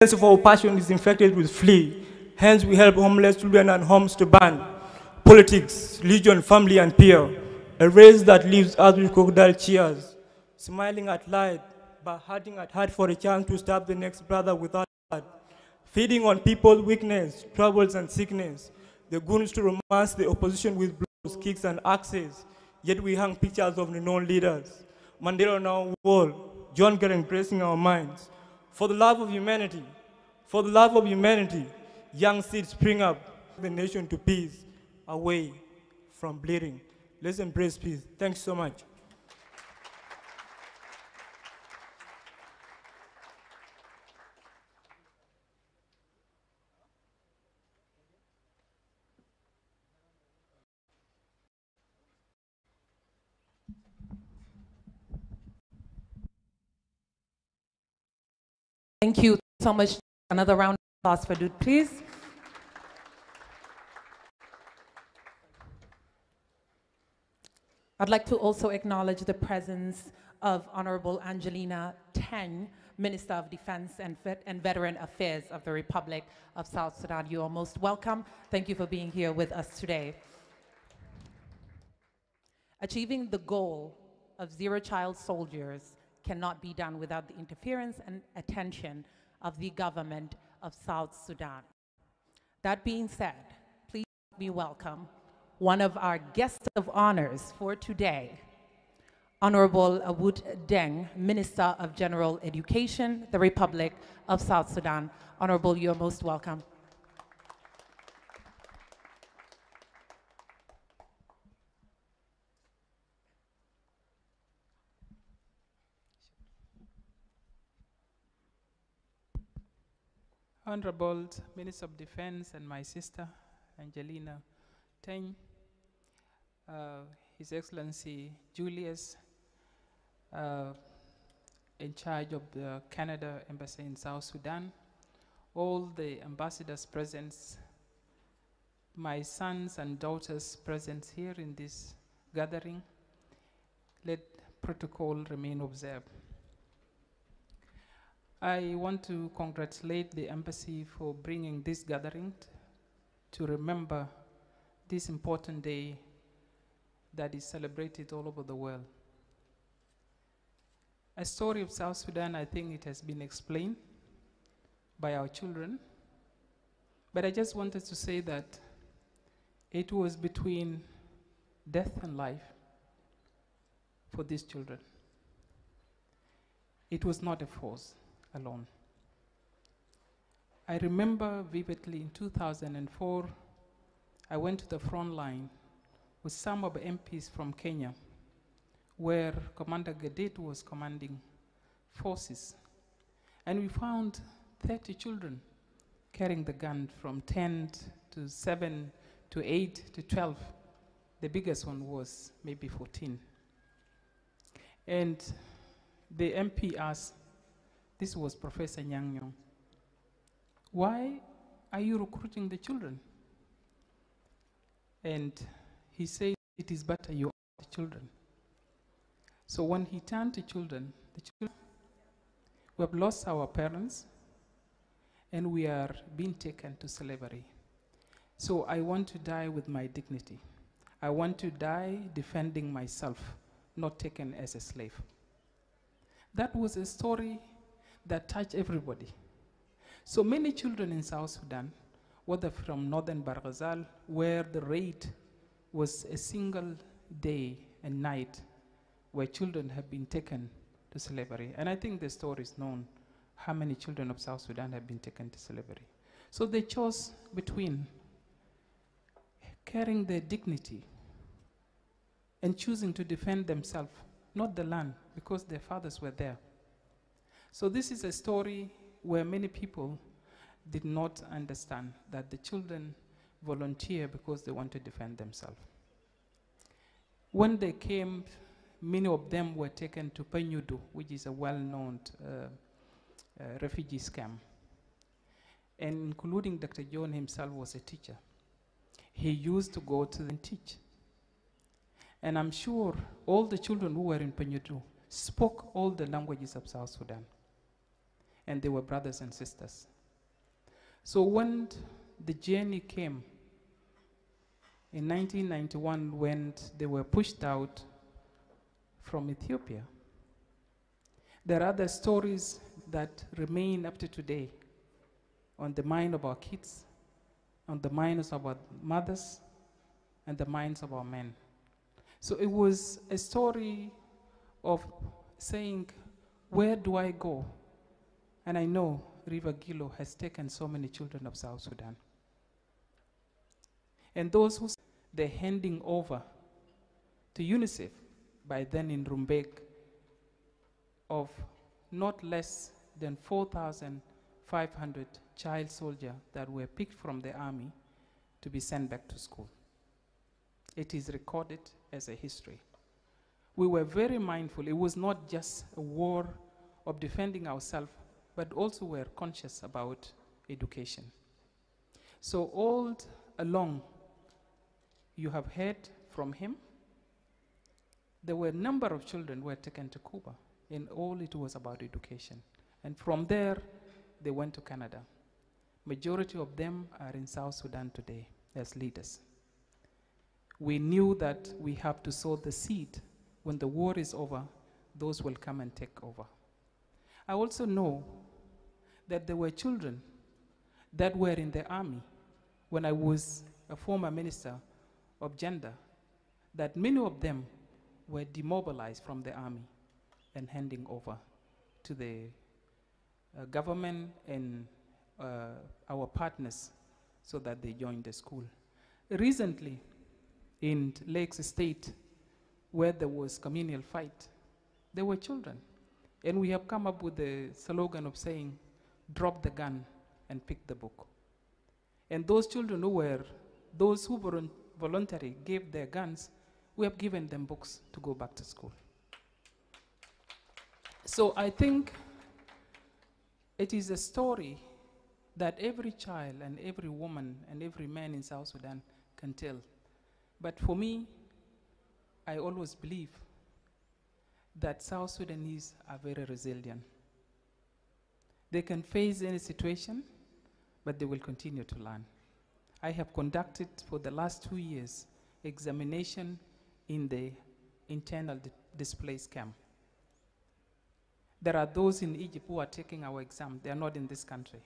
sense of our passion is infected with flea. Hence, we help homeless children and homes to ban politics, religion, family, and peer. A race that leaves us with crocodile tears, smiling at light, but hurting at heart for a chance to stab the next brother without blood. Feeding on people's weakness, troubles, and sickness. The goons to romance the opposition with blows, kicks, and axes. Yet we hang pictures of the known leaders. Mandela on our wall, John Garen gracing our minds. For the love of humanity, young seeds spring up, the nation to peace, away from bleeding. Let's embrace peace. Thanks so much. Thank you so much. Another round of applause for Dude, please. I'd like to also acknowledge the presence of Honorable Angelina Teng, Minister of Defense and Veteran Affairs of the Republic of South Sudan. You are most welcome. Thank you for being here with us today. Achieving the goal of zero child soldiers cannot be done without the interference and attention of the government of South Sudan. That being said, please help me welcome one of our guests of honors for today, Honorable Awud Deng, Minister of General Education, the Republic of South Sudan. Honorable, you're most welcome. Honorable Minister of Defense and my sister, Angelina Teng, His Excellency Julius, in charge of the Canada Embassy in South Sudan, all the ambassadors present, my sons and daughters present here in this gathering, let protocol remain observed. I want to congratulate the embassy for bringing this gathering to remember this important day that is celebrated all over the world. A story of South Sudan, I think it has been explained by our children, but I just wanted to say that it was between death and life for these children. It was not a force alone. I remember vividly in 2004, I went to the front line with some of the MPs from Kenya, where Commander Gadet was commanding forces. And we found 30 children carrying the gun from 10 to 7 to 8 to 12. The biggest one was maybe 14. And the MP asked, this was Professor Nyang Nyong, why are you recruiting the children? And he said, it is better you are the children. So when he turned to children, we have lost our parents and we are being taken to slavery. So I want to die with my dignity. I want to die defending myself, not taken as a slave. That was a story that touched everybody. So many children in South Sudan, whether from northern Bahr Ghazal, where the raid was a single day and night, where children have been taken to slavery. And I think the story is known, how many children of South Sudan have been taken to slavery. So they chose between carrying their dignity and choosing to defend themselves, not the land, because their fathers were there. So this is a story where many people did not understand that the children volunteer because they want to defend themselves. When they came, many of them were taken to Penyudu, which is a well-known refugee camp. And including Dr. John himself was a teacher. He used to go to and teach. And I'm sure all the children who were in Penyudu spoke all the languages of South Sudan. And they were brothers and sisters. So when the journey came in 1991, when they were pushed out from Ethiopia, there are other stories that remain up to today on the mind of our kids, on the minds of our mothers, and the minds of our men. So it was a story of saying, where do I go? And I know River Gilo has taken so many children of South Sudan. And those who they're handing over to UNICEF by then in Rumbek of not less than 4,500 child soldiers that were picked from the army to be sent back to school. It is recorded as a history. We were very mindful. It was not just a war of defending ourselves, but also were conscious about education. So all along, you have heard from him. There were a number of children who were taken to Cuba, and all it was about education. And from there, they went to Canada. Majority of them are in South Sudan today as leaders. We knew that we have to sow the seed. When the war is over, those will come and take over. I also know that there were children that were in the army when I was a former minister of gender, that many of them were demobilized from the army and handing over to the government and our partners so that they joined the school. Recently, in Lakes State, where there was communal fight, there were children. And we have come up with the slogan of saying, drop the gun and pick the book. And those children who were, those who voluntarily gave their guns, we have given them books to go back to school. So I think it is a story that every child and every woman and every man in South Sudan can tell. But for me, I always believe that South Sudanese are very resilient. They can face any situation, but they will continue to learn. I have conducted for the last 2 years examination in the internal displaced camp. There are those in Egypt who are taking our exam. They are not in this country.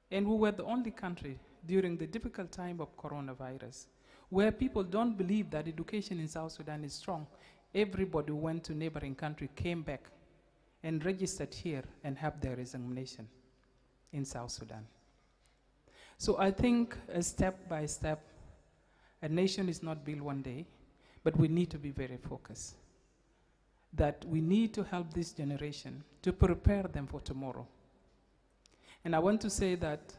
And we were the only country during the difficult time of coronavirus where people don't believe that education in South Sudan is strong. Everybody who went to neighboring country, came back and registered here and have their examination in South Sudan. So I think step by step, a nation is not built one day, but we need to be very focused. That we need to help this generation to prepare them for tomorrow. And I want to say that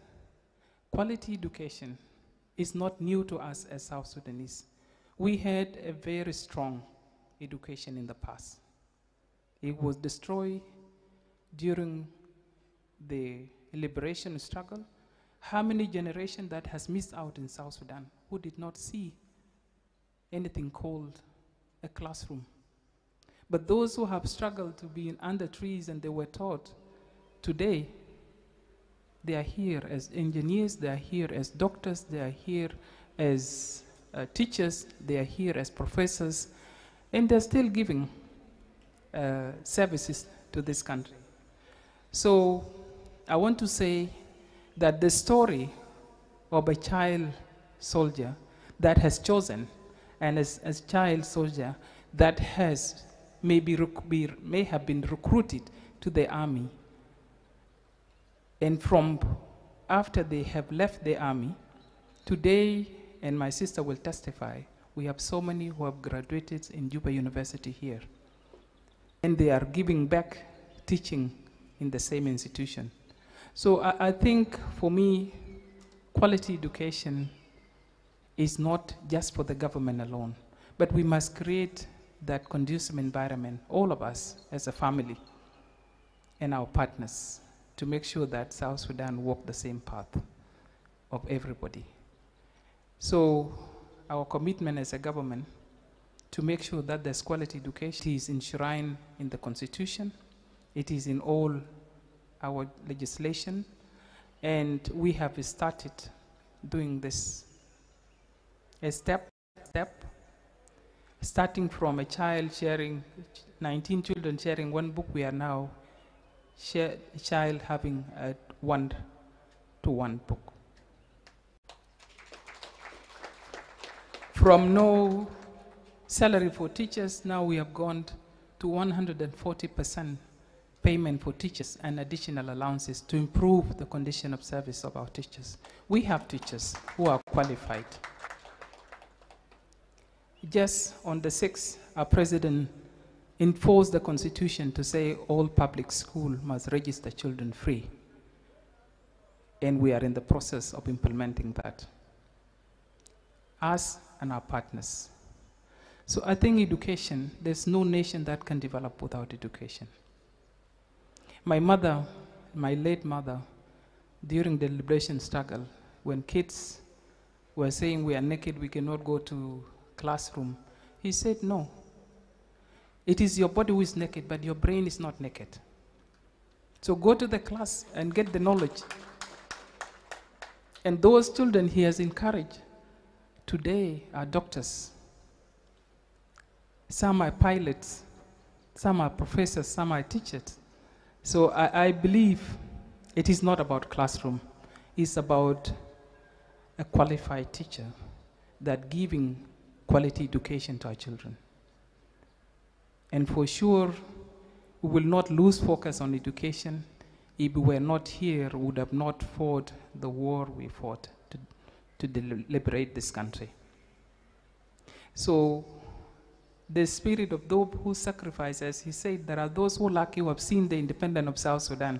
quality education is not new to us as South Sudanese. We had a very strong education in the past. It was destroyed during the liberation struggle. How many generations that has missed out in South Sudan who did not see anything called a classroom? But those who have struggled to be under trees and they were taught, today they are here as engineers, they are here as doctors, they are here as teachers, they are here as professors, and they're still giving services to this country. So I want to say that the story of a child soldier that has chosen, and as a child soldier that has may have been recruited to the army, and from after they have left the army, today, and my sister will testify, we have so many who have graduated in Juba University here. And they are giving back teaching in the same institution. So I think for me, quality education is not just for the government alone, but we must create that conducive environment, all of us as a family and our partners, to make sure that South Sudan walk the same path of everybody. So our commitment as a government to make sure that there's quality education is enshrined in the Constitution, it is in all our legislation, And we have started doing this a step, starting from a child sharing, 19 children sharing one book. We are now a child having a one-to-one book. From no salary for teachers, now we have gone to 140% payment for teachers and additional allowances to improve the condition of service of our teachers. We have teachers who are qualified. Just on the 6th, our president enforced the constitution to say all public schools must register children free. And we are in the process of implementing that, us and our partners. So I think education, there's no nation that can develop without education. My mother, my late mother, during the liberation struggle, when kids were saying we are naked, we cannot go to classroom, he said, no. It is your body who is naked, but your brain is not naked. So go to the class and get the knowledge. And those children he has encouraged today are doctors. Some are pilots, some are professors, some are teachers. So I believe it is not about classroom. It's about a qualified teacher that giving quality education to our children. And for sure, we will not lose focus on education. If we were not here, we would have not fought the war we fought to liberate this country. So the spirit of those who sacrifice, as he said, there are those who are lucky who have seen the independence of South Sudan.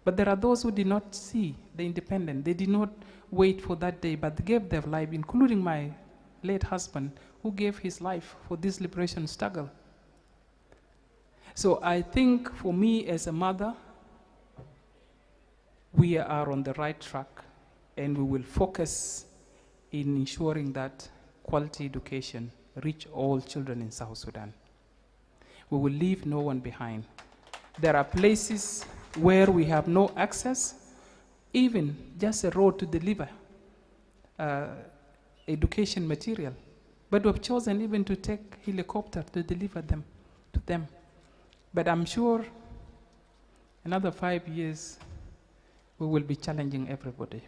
But there are those who did not see the independence. They did not wait for that day, but gave their life, including my late husband, who gave his life for this liberation struggle. So I think for me as a mother, we are on the right track, and we will focus in ensuring that quality education reach all children in South Sudan. We will leave no one behind. There are places where we have no access, even just a road to deliver education material. But we've chosen even to take helicopter to deliver them to them. But I'm sure another 5 years, we will be challenging everybody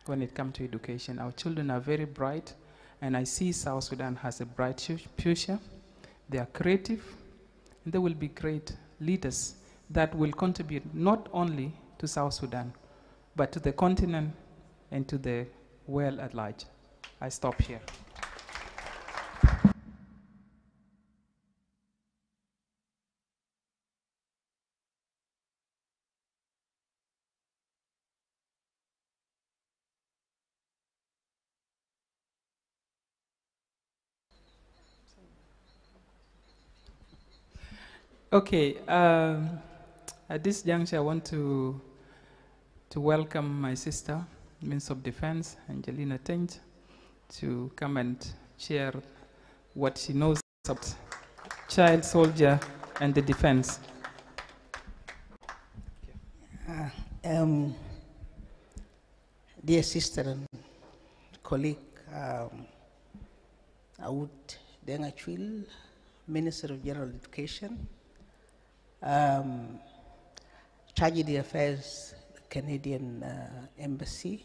when it comes to education. Our children are very bright, and I see South Sudan has a bright future. They are creative, and they will be great leaders that will contribute not only to South Sudan, but to the continent and to the world at large. I stop here. Okay, at this juncture, I want to welcome my sister, Minister of Defense, Angelina Tench, to come and share what she knows about child soldier and the defense. Dear sister and colleague, Aoud Dengachwil, Minister of General Education, Tragedy Affairs, Canadian Embassy,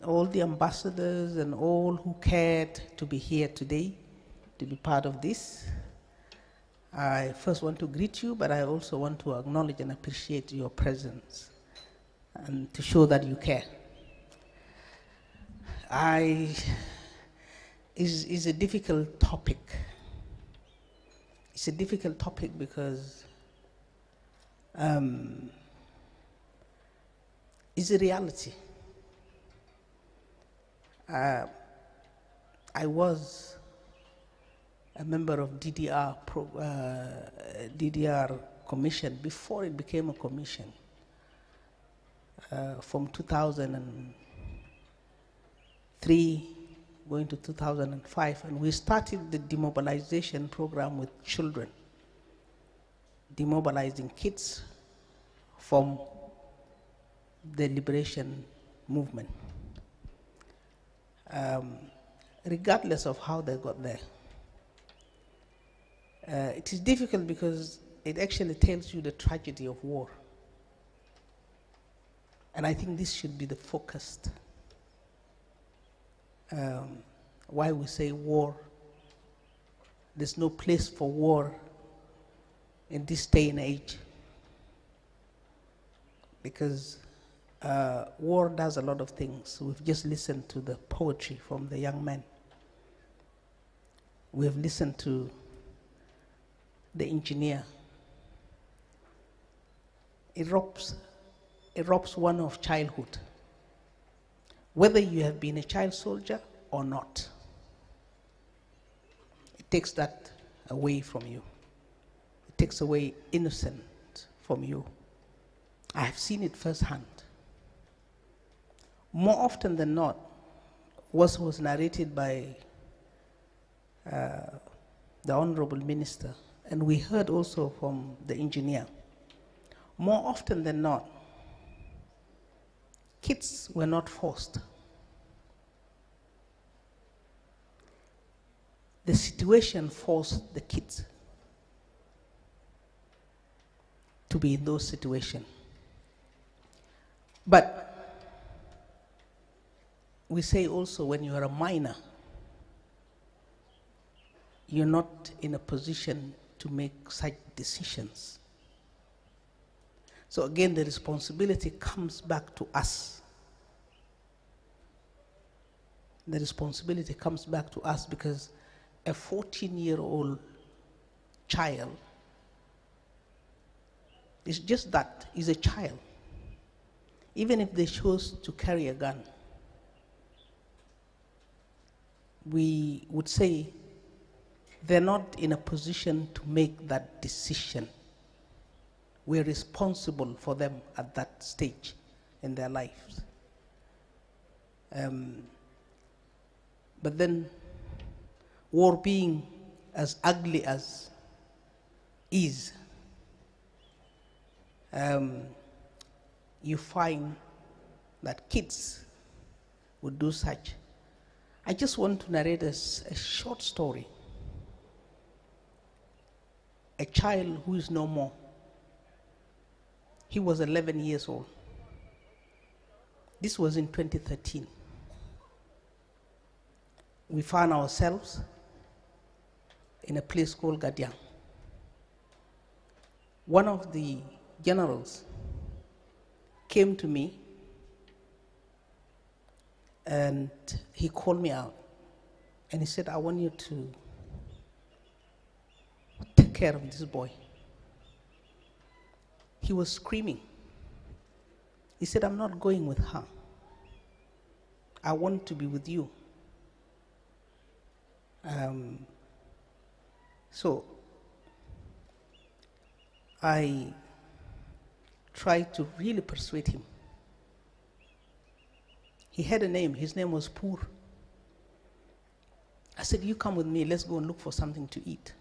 all the ambassadors and all who cared to be here today, to be part of this. I first want to greet you, but I also want to acknowledge and appreciate your presence and to show that you care. It's a difficult topic. It's a difficult topic because it's a reality. I was a member of DDR Commission before it became a commission, from 2003 going to 2005, and we started the demobilization program with children, demobilizing kids from the liberation movement, regardless of how they got there. It is difficult because it actually tells you the tragedy of war. And I think this should be the focus. Why we say war, there's no place for war in this day and age. Because war does a lot of things. We've just listened to the poetry from the young men. We have listened to the engineer. It robs one of childhood, whether you have been a child soldier or not. It takes that away from you. It takes away innocence from you. I have seen it firsthand. More often than not, what was narrated by the Honorable Minister, and we heard also from the engineer, more often than not, kids were not forced. The situation forced the kids to be in those situations. But we say also when you are a minor, you're not in a position to make such decisions. So again, the responsibility comes back to us. The responsibility comes back to us because a 14-year-old child is just that, is a child. Even if they chose to carry a gun, we would say they're not in a position to make that decision. We're responsible for them at that stage in their lives. But then, war being as ugly as is, you find that kids would do such. I just want to narrate a short story. A child who is no more. He was 11 years old. This was in 2013. We found ourselves in a place called Gadiang. One of the generals came to me and he called me out and he said, I want you to take care of this boy. He was screaming. He said, I'm not going with her. I want to be with you. So I tried to really persuade him. He had a name. His name was Poor. I said, you come with me. Let's go and look for something to eat.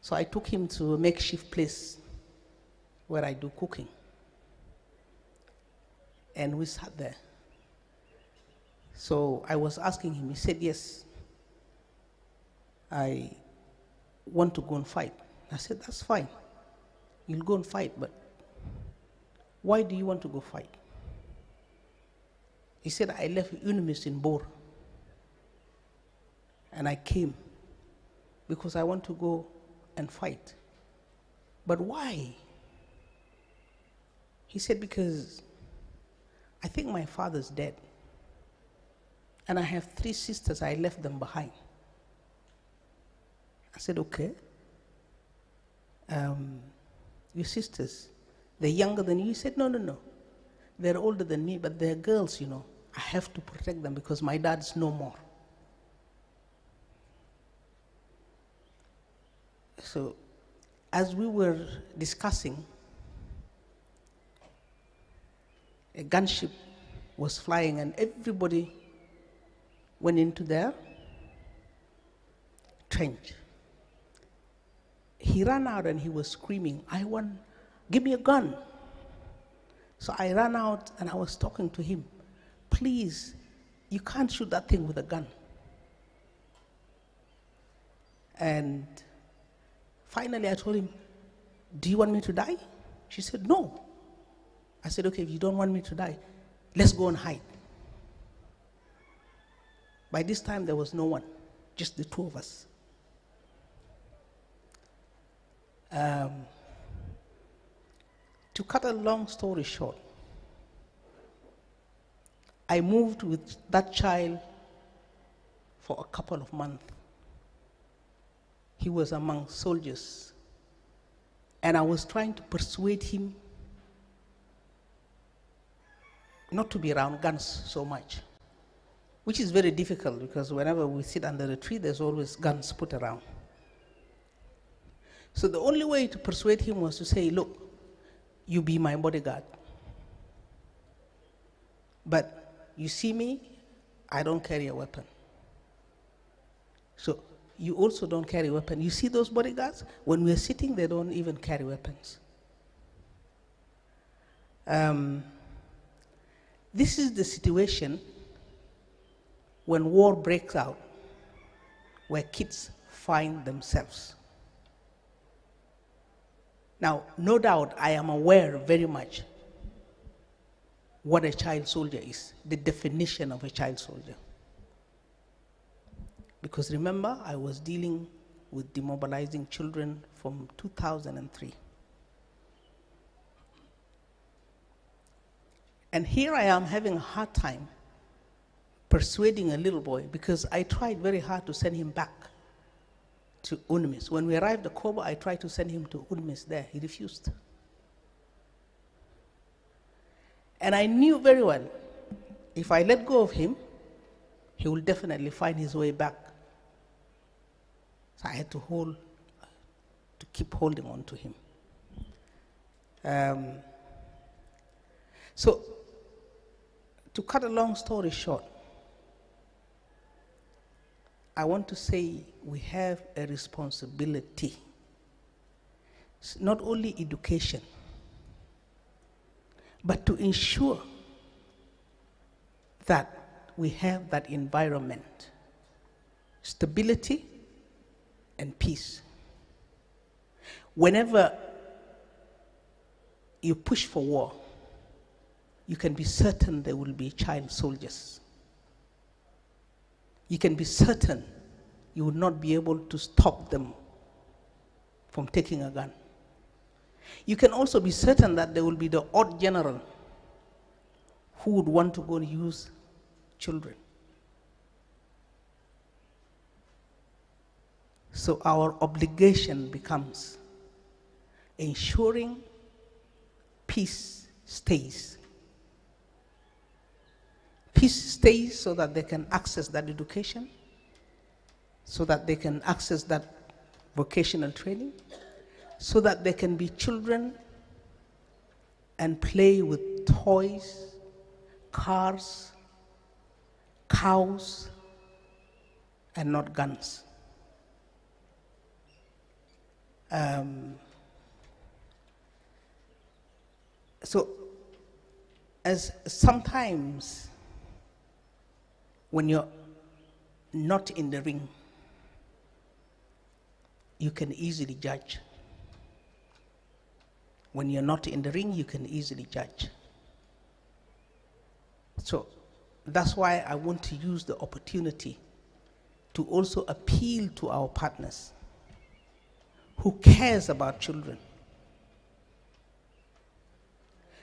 So I took him to a makeshift place where I do cooking. And we sat there. So I was asking him. He said, yes, I want to go and fight. I said, that's fine. You'll go and fight, but why do you want to go fight? He said, I left UNIMIS in Bor. And I came because I want to go and fight. But why? He said, because I think my father's dead. And I have 3 sisters, I left them behind. I said, okay. Your sisters, they're younger than you? He said, no, no, no. They're older than me, but they're girls, you know. I have to protect them because my dad's no more. So, as we were discussing, a gunship was flying and everybody went into their trench. He ran out and he was screaming, give me a gun. So I ran out and I was talking to him. Please, you can't shoot that thing with a gun. And finally I told him, do you want me to die? She said, no. I said, okay, if you don't want me to die, let's go and hide. By this time there was no one, just the two of us. To cut a long story short, I moved with that child for a couple of months. He was among soldiers. And I was trying to persuade him not to be around guns so much, which is very difficult because whenever we sit under a tree, there's always guns put around. So the only way to persuade him was to say, look, you be my bodyguard. But you see me, I don't carry a weapon. So you also don't carry a weapon. You see those bodyguards? When we're sitting, they don't even carry weapons. This is the situation when war breaks out, where kids find themselves. Now, no doubt, I am aware very much what a child soldier is, the definition of a child soldier. Because remember, I was dealing with demobilizing children from 2003. And here I am having a hard time persuading a little boy because I tried very hard to send him back to UNMIS. When we arrived at Kobo, I tried to send him to UNMIS there. He refused. And I knew very well, if I let go of him, he will definitely find his way back. So I had to keep holding on to him. So, to cut a long story short, I want to say we have a responsibility. It's not only education, but to ensure that we have that environment, stability and peace. Whenever you push for war, you can be certain there will be child soldiers. You can be certain you will not be able to stop them from taking a gun. You can also be certain that there will be the odd general who would want to go and use children. So our obligation becomes ensuring peace stays. Peace stays so that they can access that education, so that they can access that vocational training, so that they can be children and play with toys, cars, cows, and not guns. So, as sometimes when you're not in the ring, you can easily judge. When you're not in the ring, you can easily judge. So that's why I want to use the opportunity to also appeal to our partners who cares about children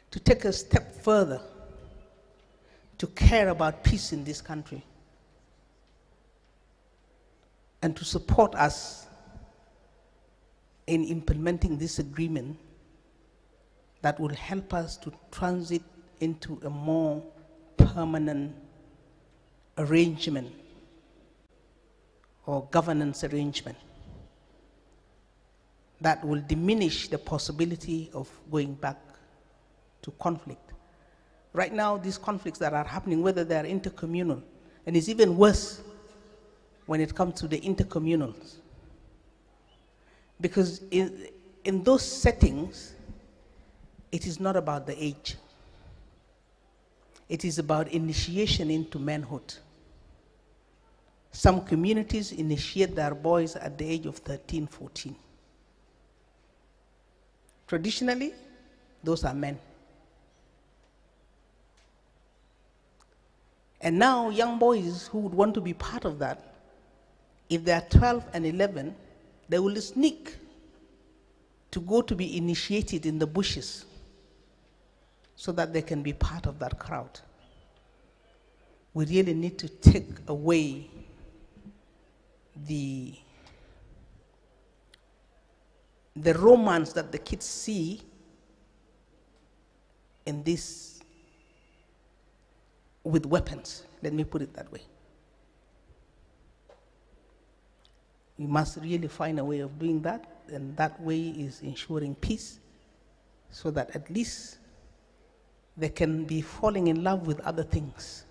to take a step further to care about peace in this country and to support us in implementing this agreement that will help us to transit into a more permanent arrangement or governance arrangement that will diminish the possibility of going back to conflict. Right now, these conflicts that are happening, whether they are intercommunal, and it's even worse when it comes to the intercommunals. Because in those settings, it is not about the age. It is about initiation into manhood. Some communities initiate their boys at the age of 13, 14. Traditionally, those are men. And now young boys who would want to be part of that, if they are 12 and 11, they will sneak to go to be initiated in the bushes so that they can be part of that crowd. We really need to take away the romance that the kids see in this with weapons. Let me put it that way. We must really find a way of doing that, and that way is ensuring peace so that at least they can be falling in love with other things.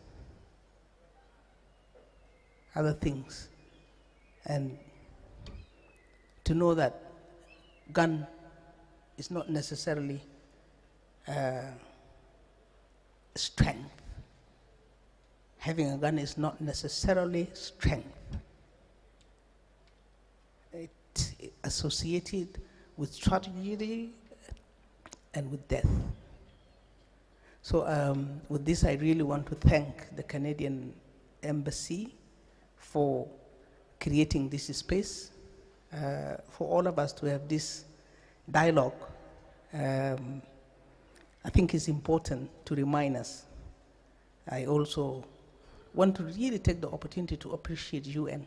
Other things. And to know that gun is not necessarily strength. Having a gun is not necessarily strength. It's associated with tragedy and with death. So with this, I really want to thank the Canadian Embassy for creating this space, for all of us to have this dialogue. I think it's important to remind us. I also want to really take the opportunity to appreciate UN,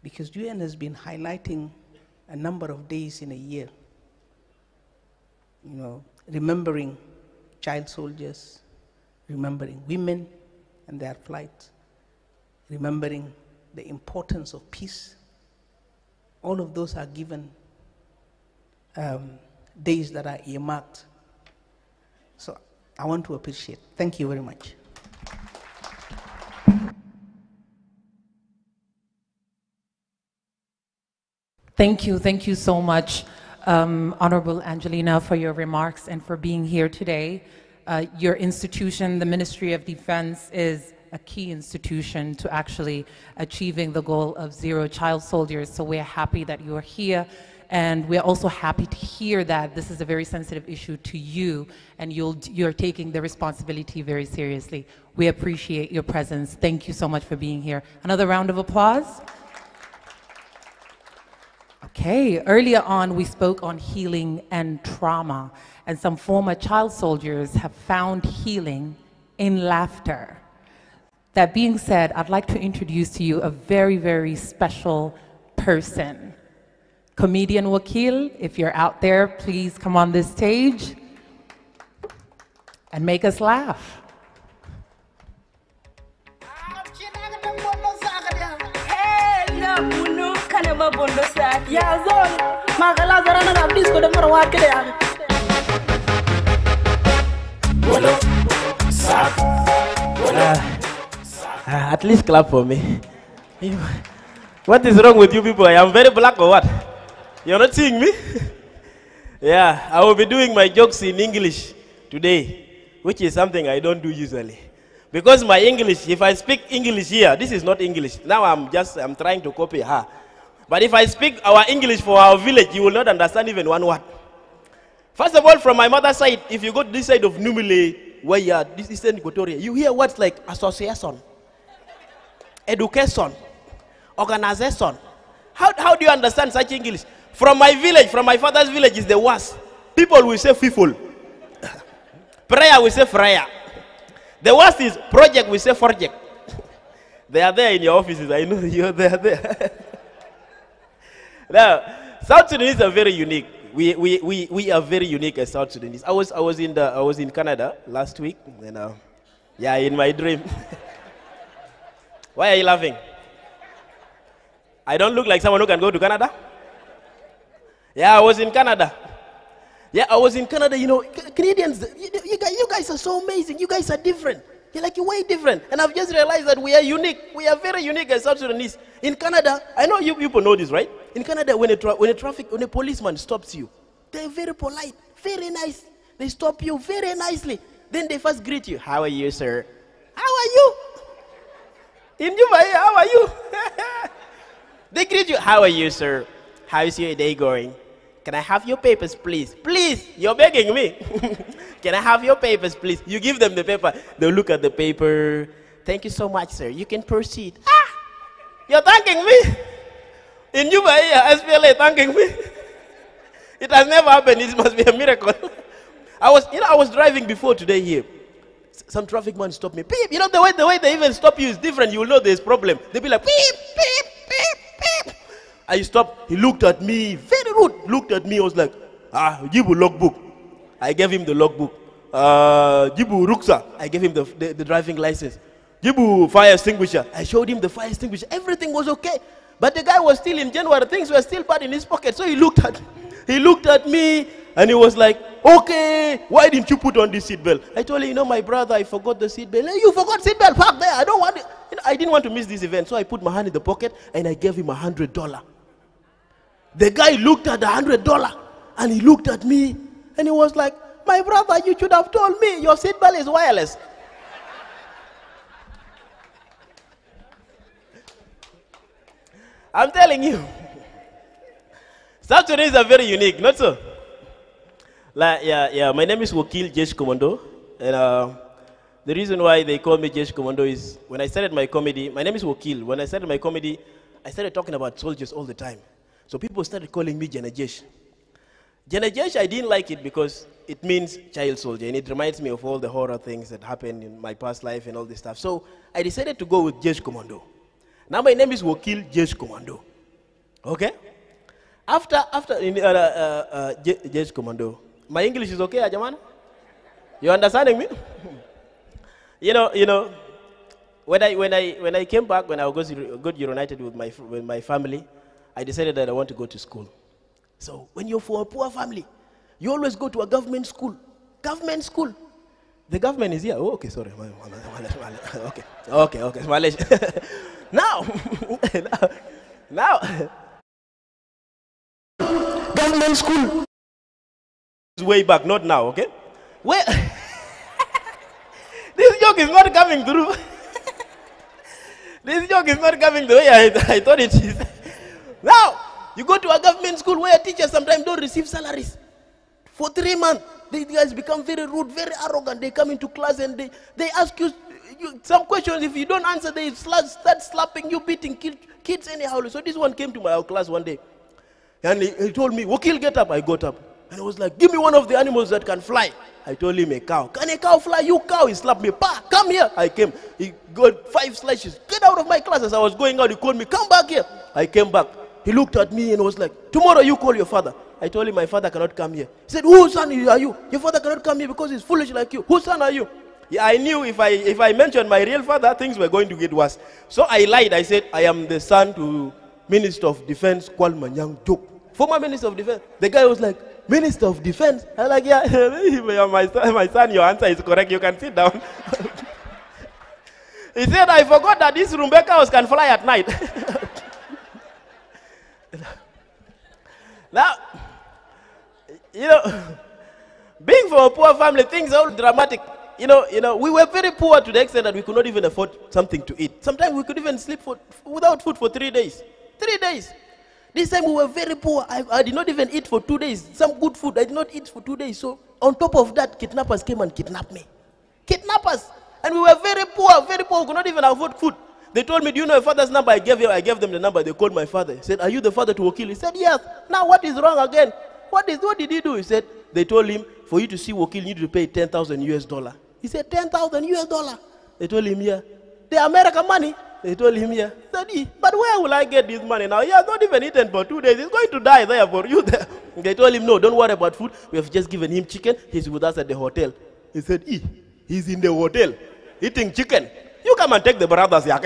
because UN has been highlighting a number of days in a year, you know, remembering child soldiers, remembering women and their plight, remembering the importance of peace. All of those are given days that are earmarked. So I want to appreciate. Thank you very much. Thank you so much, Honorable Angelina, for your remarks and for being here today. Your institution, the Ministry of Defense, is a key institution to actually achieving the goal of 0 child soldiers. So we're happy that you are here, and we're also happy to hear that this is a very sensitive issue to you, and you're taking the responsibility very seriously. We appreciate your presence. Thank you so much for being here. Another round of applause. Okay, earlier on we spoke on healing and trauma, and some former child soldiers have found healing in laughter. That being said, I'd like to introduce to you a very, very special person. Comedian Wakil, if you're out there, please come on this stage and make us laugh. At least clap for me. What is wrong with you people? I am very black or what? You're not seeing me? Yeah, I will be doing my jokes in English today, which is something I don't do usually. Because my English, if I speak English here, this is not English. Now I'm trying to copy her. But if I speak our English for our village, you will not understand even one word. First of all, from my mother's side, if you go to this side of Numile, where you are, this Eastern Equatoria, you hear words like association, education, organization. How do you understand such English? From my village, from my father's village is the worst. People will say fiful. Prayer will say prayer. The worst is project will say project. They are there in your offices. I know they are there. Now, South Sudanese are very unique. We are very unique as South Sudanese. I was in Canada last week, and yeah, in my dream. Why are you laughing? I don't look like someone who can go to Canada? Yeah, I was in Canada. Yeah, I was in Canada. You know, Canadians, you guys are so amazing. You guys are different. You're way different. And I've just realized that we are unique. We are very unique as South Sudanese. In Canada, I know you people know this, right? In Canada, when a policeman stops you, they're very polite, very nice. They stop you very nicely. Then they first greet you. How are you, sir? How are you? In Juba, how are you? They greet you. How are you, sir? How is your day going? Can I have your papers, please? Please, you're begging me. Can I have your papers, please? You give them the paper. They'll look at the paper. Thank you so much, sir. You can proceed. Ah, you're thanking me? In Juba, SPLA thanking me? It has never happened. It must be a miracle. I was driving before today here. Some traffic man stopped me. Beep. The way they even stop you is different. You will know there's problem. They'll be like, beep, beep, beep, beep. I stopped. He looked at me, very rude. Looked at me. I was like, Jibu logbook. I gave him the logbook. Jibu ruksa. I gave him the driving license. Jibu fire extinguisher. I showed him the fire extinguisher. Everything was okay. But the guy was still in January. Things were still bad in his pocket. So he looked at me and he was like, okay, why didn't you put on this seatbelt? I told him, my brother, I forgot the seatbelt. Hey, you forgot seatbelt, park there. I don't want it. I didn't want to miss this event. So I put my hand in the pocket and I gave him $100. The guy looked at the $100 and he looked at me and he was like, my brother, you should have told me your seatbelt is wireless. I'm telling you, South Sudanese are very unique, not so? Like, my name is Wakil Jesh Commando, and the reason why they call me Jesh Commando is when I started my comedy, my name is Wakil. When I started my comedy, I started talking about soldiers all the time. So people started calling me Jenajesh. Jenajesh, I didn't like it because it means child soldier, and it reminds me of all the horror things that happened in my past life and all this stuff. So I decided to go with Jesh Commando. Now my name is Wakil Jesh Commando. Okay? After Jesh Commando, my English is okay, Ajaman? You understanding me? When I came back, when I got reunited with my family, I decided that I want to go to school. So when you're from a poor family, you always go to a government school. Government school. The government is here. Oh, okay, sorry. Okay. Now, government school. Way back, not now, okay? Where? This joke is not coming through. This joke is not coming the way I thought it is. Now, you go to a government school where teachers sometimes don't receive salaries. For 3 months, these guys become very rude, very arrogant. They come into class and they ask you some questions. If you don't answer, they start slapping you, beating kids anyhow. So this one came to my class one day. And he told me, Wakil, get up. I got up. And I was like, give me one of the animals that can fly. I told him a cow. Can a cow fly? You cow. He slapped me. Pa, come here. I came. He got 5 slashes. Get out of my class. As I was going out, he called me, come back here. I came back. He looked at me and was like, tomorrow you call your father. I told him my father cannot come here. He said, whose son are you? Your father cannot come here because he's foolish like you. Whose son are you? Yeah, I knew if I mentioned my real father, things were going to get worse. So I lied. I said, I am the son to Minister of Defense, Kwal Manyang Juk. Former Minister of Defense. The guy was like, Minister of Defense? I was like, yeah, my son, your answer is correct. You can sit down. He said, I forgot that these Rumbeka cows can fly at night. Now, being from a poor family, things are all dramatic. We were very poor to the extent that we could not even afford something to eat. Sometimes we could even sleep without food for 3 days. 3 days. This time we were very poor. I did not even eat for 2 days. Some good food, I did not eat for 2 days. So on top of that, kidnappers came and kidnapped me. Kidnappers. And we were very poor, we could not even afford food. They told me, do you know your father's number? I gave them the number. They called my father. He said, are you the father to Wakil? He said, yes. Now what is wrong again? What did he do? He said, they told him, for you to see Wakil, you need to pay $10,000 US. He said, $10,000 US. They told him, yeah. The American money? They told him, yeah. He said, but where will I get this money now? He has not even eaten for 2 days. He's going to die there for you there. They told him, no, don't worry about food. We have just given him chicken. He's with us at the hotel. He said, he's in the hotel eating chicken. You come and take the brothers, yak.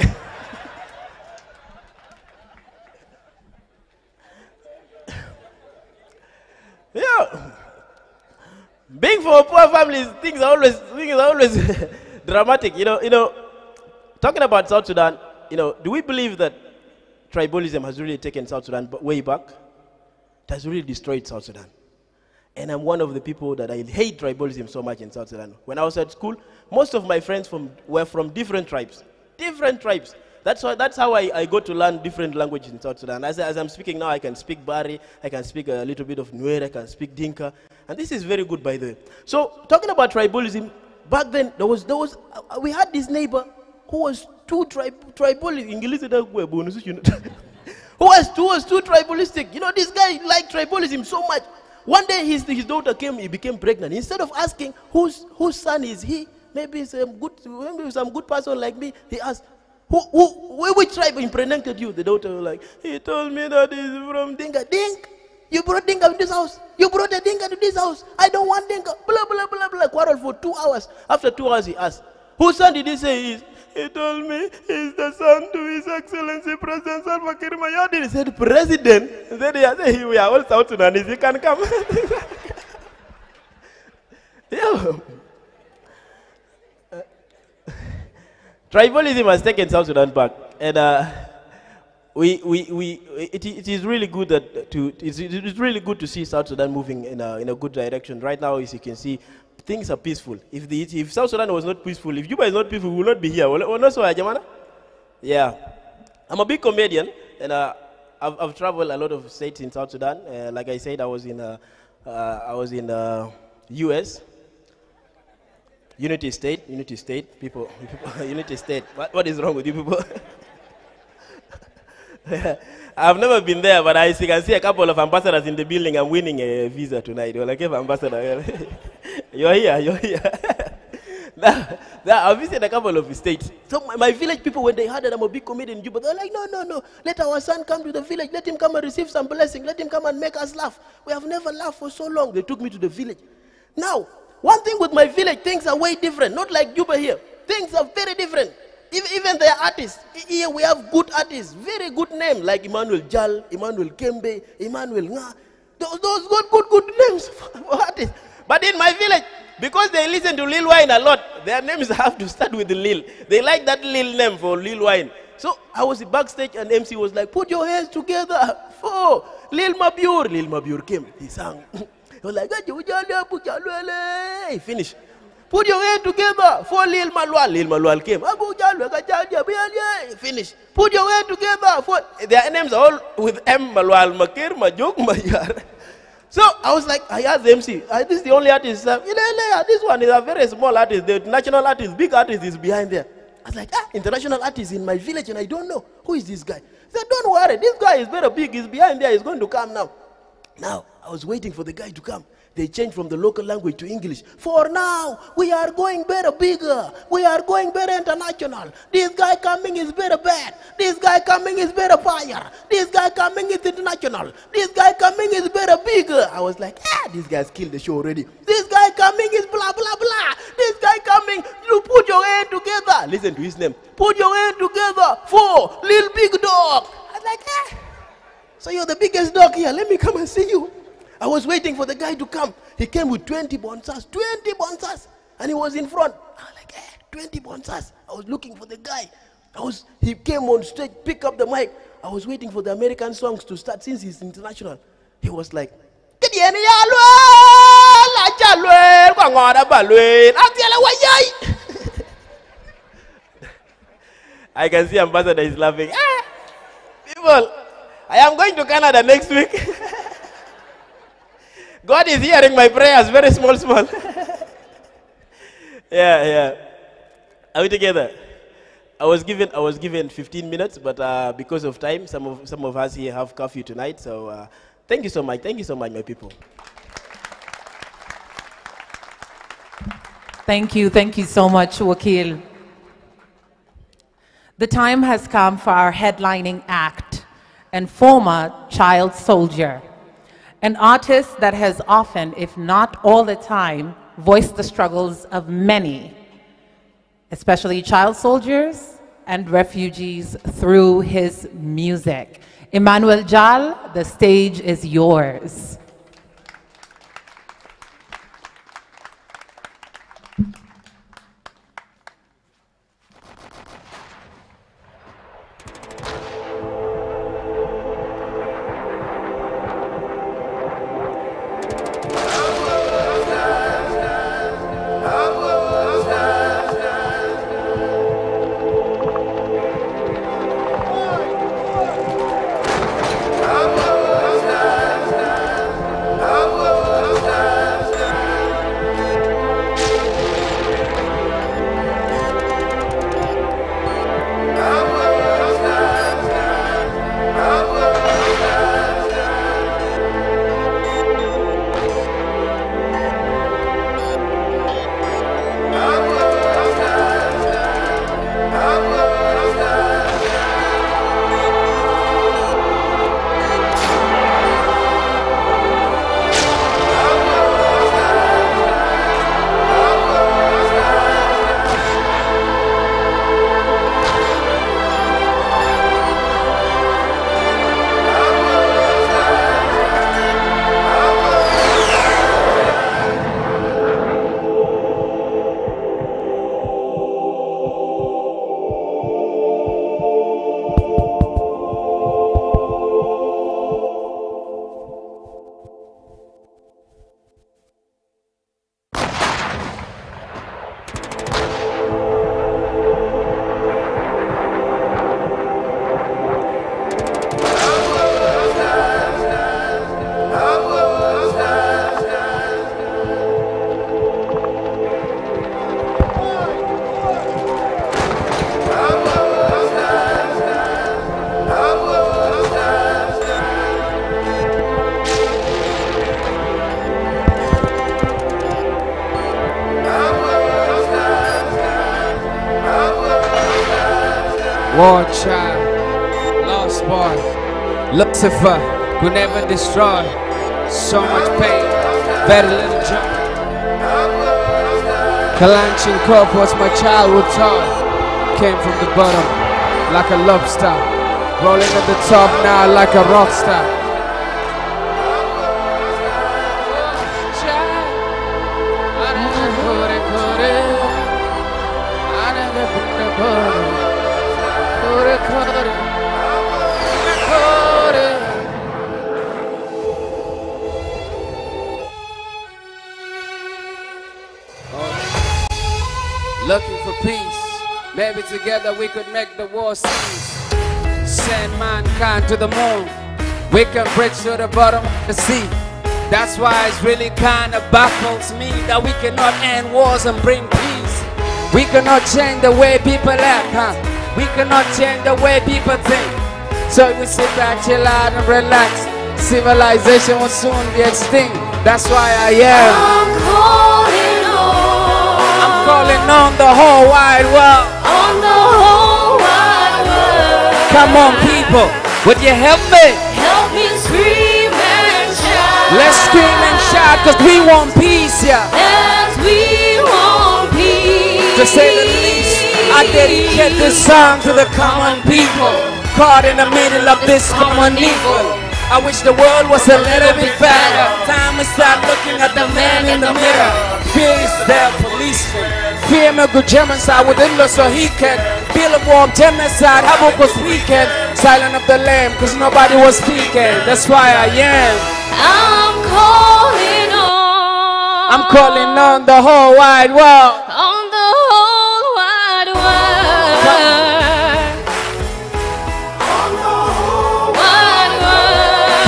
Yeah. Being from a poor family, things are always dramatic. Talking about South Sudan, do we believe that tribalism has really taken South Sudan way back? It has really destroyed South Sudan. And I'm one of the people that I hate tribalism so much in South Sudan. When I was at school, most of my friends were from different tribes. Different tribes. That's how I got to learn different languages in South Sudan. As I'm speaking now, I can speak Bari, I can speak a little bit of Nuer, I can speak Dinka. And this is very good, by the way. So, talking about tribalism, back then, we had this neighbor who was too tribalistic. who was too tribalistic. You know, this guy liked tribalism so much. One day his daughter came, he became pregnant. Instead of asking whose son is he, maybe some good person like me, he asked, which tribe impregnated you? The daughter was like, he told me that he's from Dinka. Dinka? You brought Dinka in this house. You brought a Dinka to this house. I don't want Dinka. Blah, blah, blah, blah. Quarrel for 2 hours. After 2 hours, he asked, whose son did he say he is? He told me he's the son to His Excellency President Salva Kiir Mayardit. He said, President? He said, yeah, we are all South Sudanese. He can come. Yeah. Tribalism has taken South Sudan back. And it is really good it's really good to see South Sudan moving in a good direction. Right now, as you can see, things are peaceful. If South Sudan was not peaceful, if Juba is not peaceful, we will not be here. Yeah. I'm a big comedian, and I've traveled a lot of states in South Sudan. Like I said, I was in U.S. Unity State, people, Unity State. What is wrong with you people? I've never been there, but I can see a couple of ambassadors in the building. I'm winning a visa tonight. You're like, ambassador, you're here. Now, I've visited a couple of states. So my village people, when they heard that I'm a big comedian in Juba, they're like, no, let our son come to the village. Let him come and receive some blessing. Let him come and make us laugh. We have never laughed for so long. They took me to the village. Now, one thing with my village, things are way different. Not like Juba here. Things are very different. Even the artists. Here we have good artists. Very good names like Emmanuel Jal, Emmanuel Kembe, Emmanuel Nga. Those good names for artists. But in my village, because they listen to Lil Wayne a lot, their names have to start with the Lil. They like that Lil name for Lil Wayne. So I was backstage and MC was like, put your hands together for Lil Mabur. Lil Mabur came. He sang. He was like, he finished. Put your hand together for Lil Malwal. Lil Malwal came. Finish. Put your hand together for... Their names are all with M. Malwal, Makir, Majuk, Mayar. So I was like, I asked the MC, this is the only artist. This one is a very small artist. The national artist, big artist is behind there. I was like, international artist in my village and I don't know. Who is this guy? He said, don't worry. This guy is very big. He's behind there. He's going to come now. Now, I was waiting for the guy to come. They changed from the local language to English. For now, we are going better bigger. We are going better international. This guy coming is better bad. This guy coming is better fire. This guy coming is international. This guy coming is better bigger. I was like, this guy's killed the show already. This guy coming is blah, blah, blah. This guy coming, you put your hand together. Listen to his name. Put your hand together for Lil Big Dog. I was like, so you're the biggest dog here. Let me come and see you. I was waiting for the guy to come. He came with 20 bonsas. 20 bonsas. And he was in front. I was like, 20 bonsas. I was looking for the guy. He came on stage, pick up the mic. I was waiting for the American songs to start since he's international. He was like, I can see Ambassador is laughing. People, I am going to Canada next week. God is hearing my prayers, very small. Yeah. Are we together? I was given 15 minutes, but because of time, some of us here have curfew tonight. So thank you so much. Thank you so much, my people. Thank you so much, Wakil. The time has come for our headlining act and former child soldier, an artist that has often, if not all the time, voiced the struggles of many, especially child soldiers and refugees, through his music. Emmanuel Jal, the stage is yours. War child, lost boy, Lucifer, who never destroy. So much pain, very little joy. Kalanchin was my childhood toy. Came from the bottom, like a lobster. Rolling at the top now like a rock star. Looking for peace, maybe together we could make the war cease. Send mankind to the moon, we can bridge to the bottom of the sea. That's why it's really kinda baffles me that we cannot end wars and bring peace. We cannot change the way people act, huh? We cannot change the way people think. So we sit back, chill out and relax. Civilization will soon be extinct. That's why I am. Calling on the whole wide world. On the whole wide world. Come on, people, would you help me? Help me scream and shout. Let's scream and shout, cause we want peace, yeah. Yes, we want peace. To say the least, I dedicate this song to the common people, caught in the middle of this common evil. I wish the world was a little bit better. Time to start looking at the man in the mirror. Fear is their policeman. Fear me good genocide with him so he can feel a warm genocide. How about cause we can silent up the lamb cause nobody was speaking. That's why I am. I'm calling on. I'm calling on the whole wide world. On the whole wide world.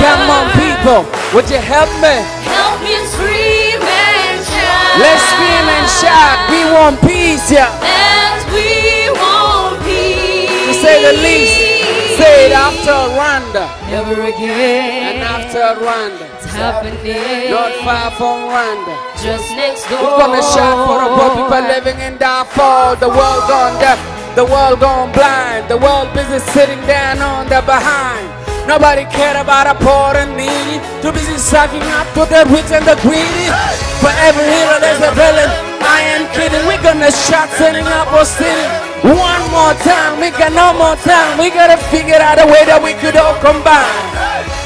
Come on, people, would you help me? Help me scream and shout. Let's scream and shout. We want peace, yeah. Yes, we want peace. To say the least, say it after Rwanda. Never again. And after Rwanda. It's happening. Not far from Rwanda. Just next door. We're gonna shout for the poor people living in Darfur. The world gone deaf, the world gone blind. The world busy sitting down on the behind. Nobody cared about a poor and needy. Too busy sucking up to the rich and the greedy. For every hero there's a villain. I ain't kidding. We're gonna shot setting up our city. One more time, we got no more time. We gotta figure out a way that we could all combine.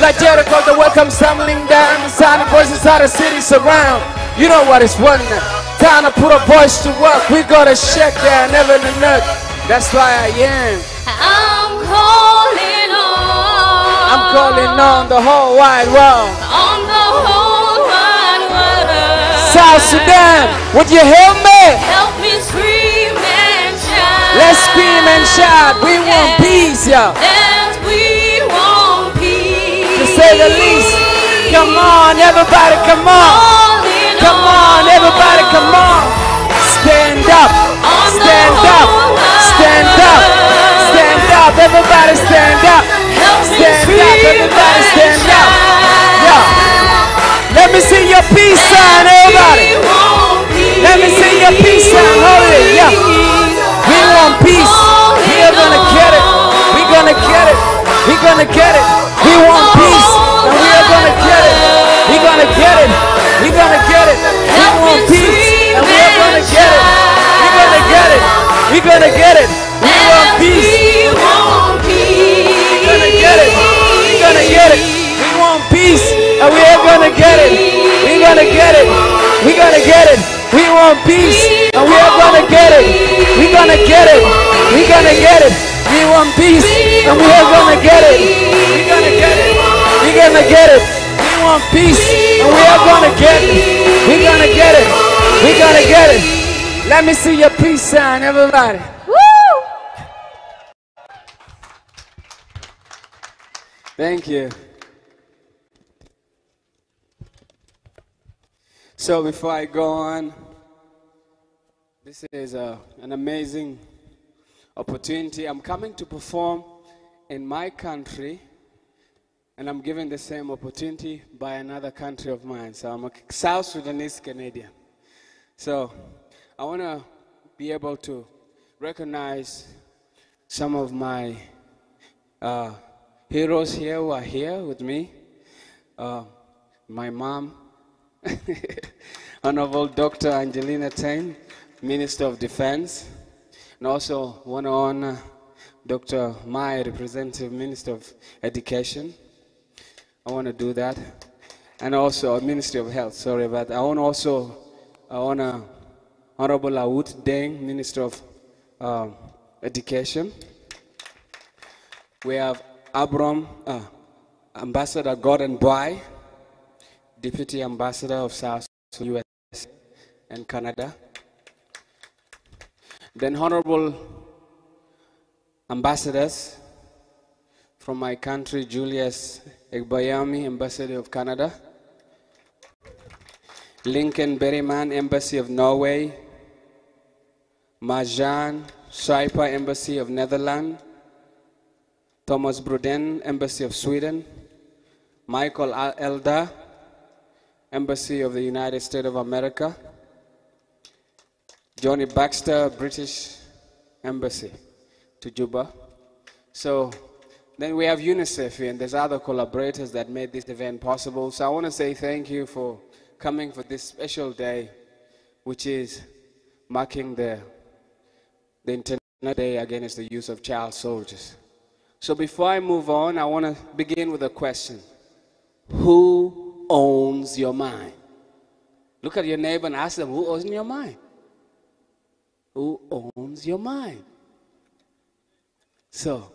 Like Jericho, the world comes tumbling down. The sound of voices out of city surround. You know what it's one now. Time to put a voice to work. We gotta shake down heaven and earth. That's why I am. I'm calling on. I'm calling on the whole wide world. On the whole wide world. South Sudan, would you help me? Help me scream and shout. Let's scream and shout. We want peace, yeah. Yes, we want peace. To say the least. Come on, everybody, come on. Come on, everybody, come on. Stand up. Stand up. Stand up. Stand up. Everybody stand up. Stand up, everybody stand up. Yeah. Let me see your peace sign, everybody. Let me see your peace sign. Hold it, yeah. We want peace. We are gonna get it. We're gonna get it. We're gonna get it. We want peace, and we are gonna get it. We're gonna get it. We're gonna get it. We want peace, and we are gonna get it. We're gonna get it. We're gonna get it. We want peace. We're gonna get it. We're gonna get it. We want peace, and we are gonna get it. We're gonna get it. We're gonna get it. We want peace, and we are gonna get it. We're gonna get it. We're gonna get it. We want peace, and we are gonna get it. We're gonna get it. We're gonna get it. We want peace, and we are gonna get it. We're gonna get it. We're gonna get it. Let me see your peace sign, everybody. Thank you. So before I go on, this is an amazing opportunity. I'm coming to perform in my country, and I'm given the same opportunity by another country of mine. So I'm a South Sudanese Canadian. So I want to be able to recognize some of my heroes here who are here with me. My mom, Honorable Dr. Angelina Tain, Minister of Defense, and also want to honor Dr. Mai, Representative Minister of Education. I want to do that. And also Ministry of Health, sorry about that. I want to also honor Honorable Awut Deng, Minister of Education. We have Abram, Ambassador Gordon Boy, Deputy Ambassador of South Sudanese, US and Canada. Then Honorable Ambassadors from my country, Julius Egbayami, Ambassador of Canada. Lincoln Berryman, Embassy of Norway. Marjan Schreiber, Embassy of Netherlands. Thomas Bruden, Embassy of Sweden. Michael Elder, Embassy of the United States of America. Johnny Baxter, British Embassy to Juba. So then we have UNICEF here, and there's other collaborators that made this event possible. So I want to say thank you for coming for this special day, which is marking the International Day Against the Use of Child Soldiers. So before I move on, I want to begin with a question. Who owns your mind? Look at your neighbor and ask them, who owns your mind? Who owns your mind? So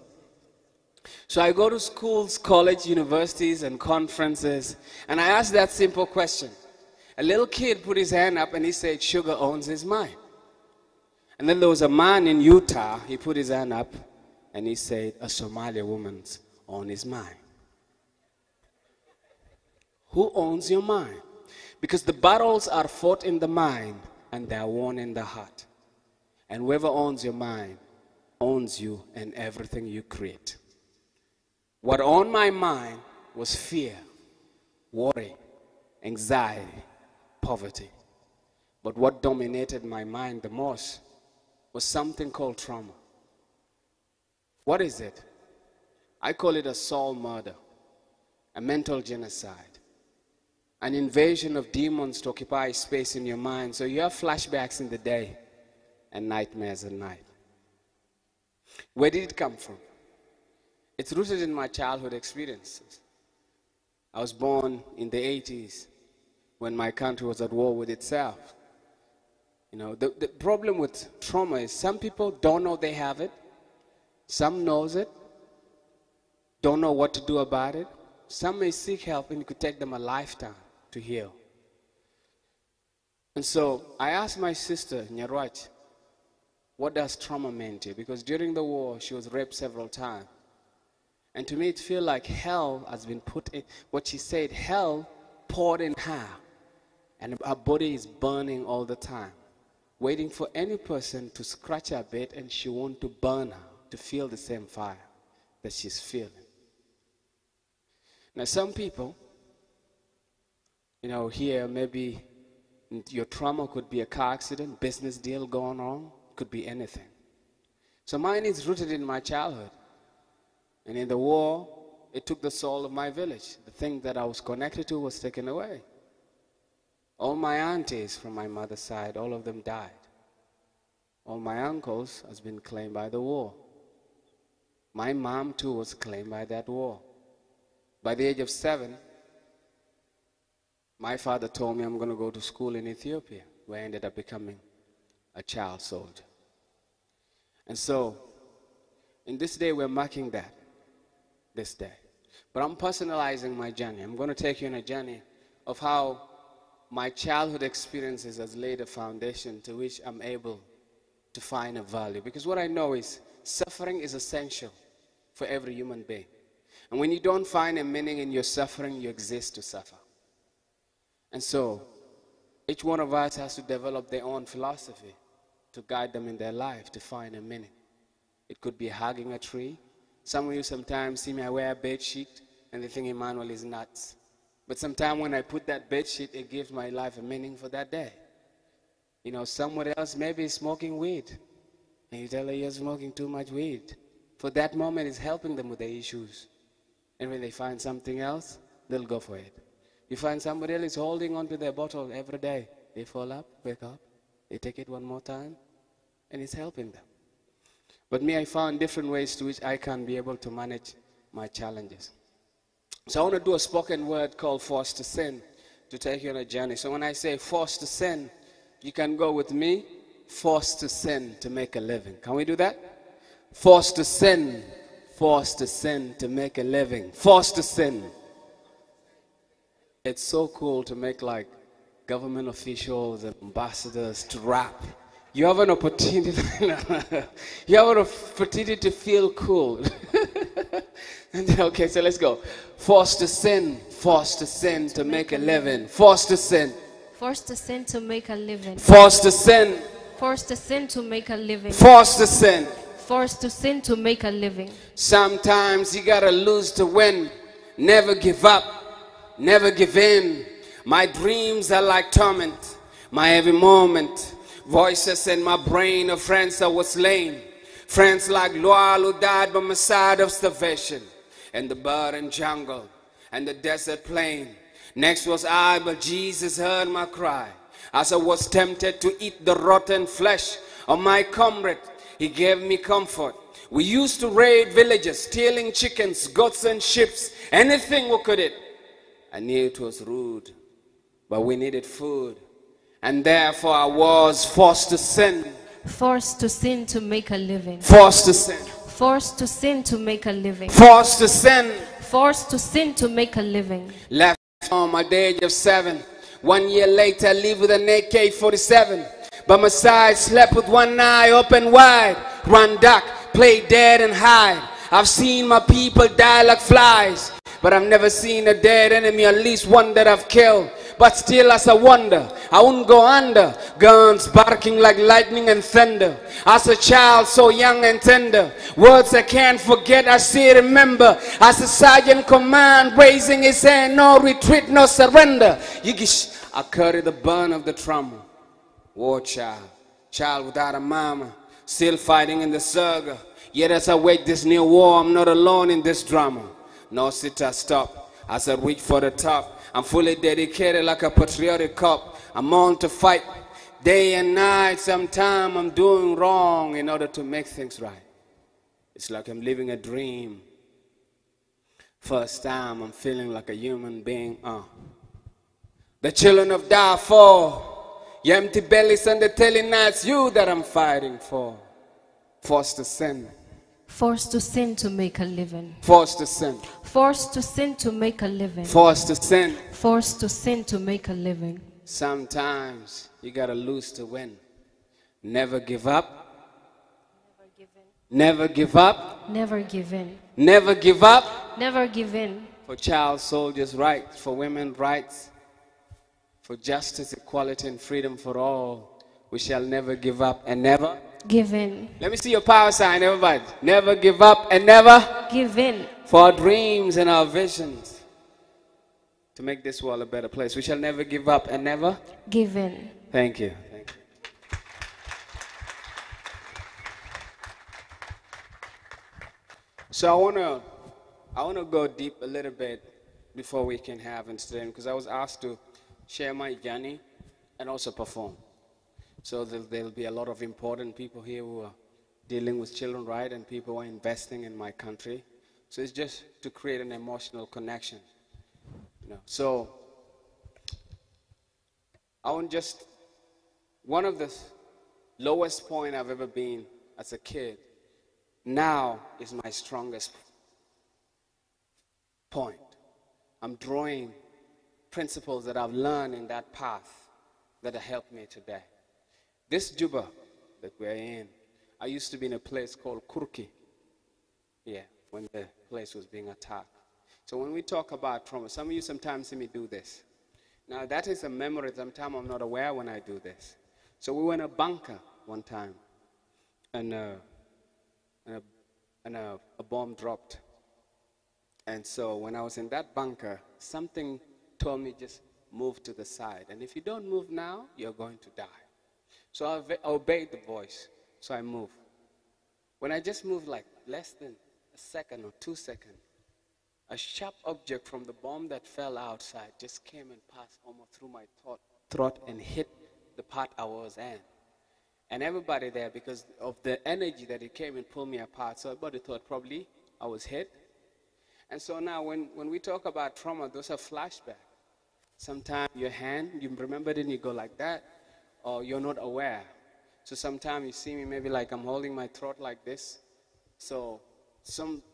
I go to schools, college, universities, and conferences, and I ask that simple question. A little kid put his hand up and he said, sugar owns his mind. And then there was a man in Utah, he put his hand up and he said, a Somali woman's on his mind. Who owns your mind? Because the battles are fought in the mind and they are won in the heart. And whoever owns your mind owns you and everything you create. What owned my mind was fear, worry, anxiety, poverty. But what dominated my mind the most was something called trauma. What is it? I call it a soul murder, a mental genocide, an invasion of demons to occupy space in your mind. So you have flashbacks in the day and nightmares at night. Where did it come from? It's rooted in my childhood experiences. I was born in the 80s when my country was at war with itself. You know, the problem with trauma is some people don't know they have it. Some knows it, don't know what to do about it. Some may seek help and it could take them a lifetime to heal. And so I asked my sister, Nyarwach, what does trauma mean to you? Because during the war, she was raped several times. And to me, it feels like hell has been put in. What she said, hell poured in her. And her body is burning all the time. Waiting for any person to scratch her bit and she wants to burn her, to feel the same fire that she's feeling. Now some people, you know, here maybe your trauma could be a car accident, business deal going wrong, could be anything. So mine is rooted in my childhood. And in the war, it took the soul of my village. The thing that I was connected to was taken away. All my aunties from my mother's side, all of them died. All my uncles has been claimed by the war. My mom too was claimed by that war. By the age of 7, my father told me I'm going to go to school in Ethiopia, where I ended up becoming a child soldier. And so, in this day, we're marking that, this day. But I'm personalizing my journey. I'm going to take you on a journey of how my childhood experiences has laid a foundation to which I'm able to find a value. Because what I know is suffering is essential for every human being. And when you don't find a meaning in your suffering, you exist to suffer. And so, each one of us has to develop their own philosophy to guide them in their life to find a meaning. It could be hugging a tree. Some of you sometimes see me, I wear a bed sheet and they think Emmanuel is nuts. But sometimes when I put that bed sheet, it gives my life a meaning for that day. You know, someone else maybe is smoking weed. And you tell her you're smoking too much weed. for that moment is helping them with their issues. And when they find something else, they'll go for it. You find somebody else is holding on to their bottle every day. They fall up, wake up, they take it one more time, and it's helping them. But me, I found different ways to which I can be able to manage my challenges. So I want to do a spoken word called forced to sin to take you on a journey. So when I say forced to sin, you can go with me, forced to sin to make a living. Can we do that? Forced to sin to make a living. Forced to sin. It's so cool to make like government officials and ambassadors to rap. You have an opportunity. You have an opportunity to feel cool. Okay, so let's go. Forced to sin to make a living. Forced to sin. Forced to sin to make a living. Forced to sin. Forced to sin to make a living. Forced to sin. Forced to sin to make a living. Sometimes you gotta lose to win. Never give up. Never give in. My dreams are like torment. My every moment. Voices in my brain of friends I was slain. Friends like Loal who died by my side of starvation. In the barren jungle and the desert plain. Next was I, but Jesus heard my cry. As I was tempted to eat the rotten flesh of my comrade, he gave me comfort. We used to raid villages, stealing chickens, goats and sheep, anything we could eat. I knew it was rude, but we needed food. And therefore I was forced to sin. Forced to sin to make a living. Forced to sin. Forced to sin to make a living. Forced to sin. Forced to sin to make a living. Left home at the age of 7. 1 year later, I lived with an AK-47. By my side, slept with one eye open wide. Run duck, play dead and hide. I've seen my people die like flies. But I've never seen a dead enemy, at least one that I've killed. But still as I wonder, I wouldn't go under. Guns barking like lightning and thunder. As a child so young and tender, words I can't forget, I still remember. As a sergeant command, raising his hand, no retreat, no surrender. Yigish, I carry the burn of the trauma. War child, child without a mama, still fighting in the saga. Yet as I wage this new war, I'm not alone in this drama. No sit or stop, as I reach for the top. I'm fully dedicated like a patriotic cop. I'm on to fight day and night. Sometimes I'm doing wrong in order to make things right. It's like I'm living a dream. First time I'm feeling like a human being. The children of Darfur, your empty bellies and the telling nights, you that I'm fighting for. Forced to sin. Forced to sin to make a living. Forced to sin. Forced to sin to make a living. Forced to sin. Forced to sin to make a living. Sometimes you gotta lose to win. Never give up. Never give up. Never give in. Never give up. Never give in. For child soldiers' rights, for women's rights, for justice, equality, and freedom for all, we shall never give up and never give in. Let me see your power sign, everybody. Never give up and never give in. For our dreams and our visions to make this world a better place. We shall never give up and never give in. Thank you. Thank you. So I wanna go deep a little bit before we can have instead, because I was asked to share my journey and also perform. So there'll be a lot of important people here who are dealing with children, right? And people who are investing in my country. So it's just to create an emotional connection. So I want one of the lowest point I've ever been as a kid, now is my strongest point. I'm drawing principles that I've learned in that path that have helped me today. This Juba that we're in, I used to be in a place called Kurki, when the place was being attacked. So when we talk about trauma, some of you sometimes see me do this. Now that is a memory, sometimes I'm not aware when I do this. So we were in a bunker one time, and a bomb dropped. And so when I was in that bunker, something told me just move to the side. And if you don't move now, you're going to die. So I obeyed the voice, so I moved. When I just moved like less than a second or 2 seconds, a sharp object from the bomb that fell outside just came and passed almost through my throat and hit the part I was in. And everybody there, because of the energy that it came and pulled me apart, so everybody thought probably I was hit. And so now when we talk about trauma, those are flashbacks. Sometimes your hand, you remember it and you go like that, or you're not aware. So sometimes you see me maybe like I'm holding my throat like this. So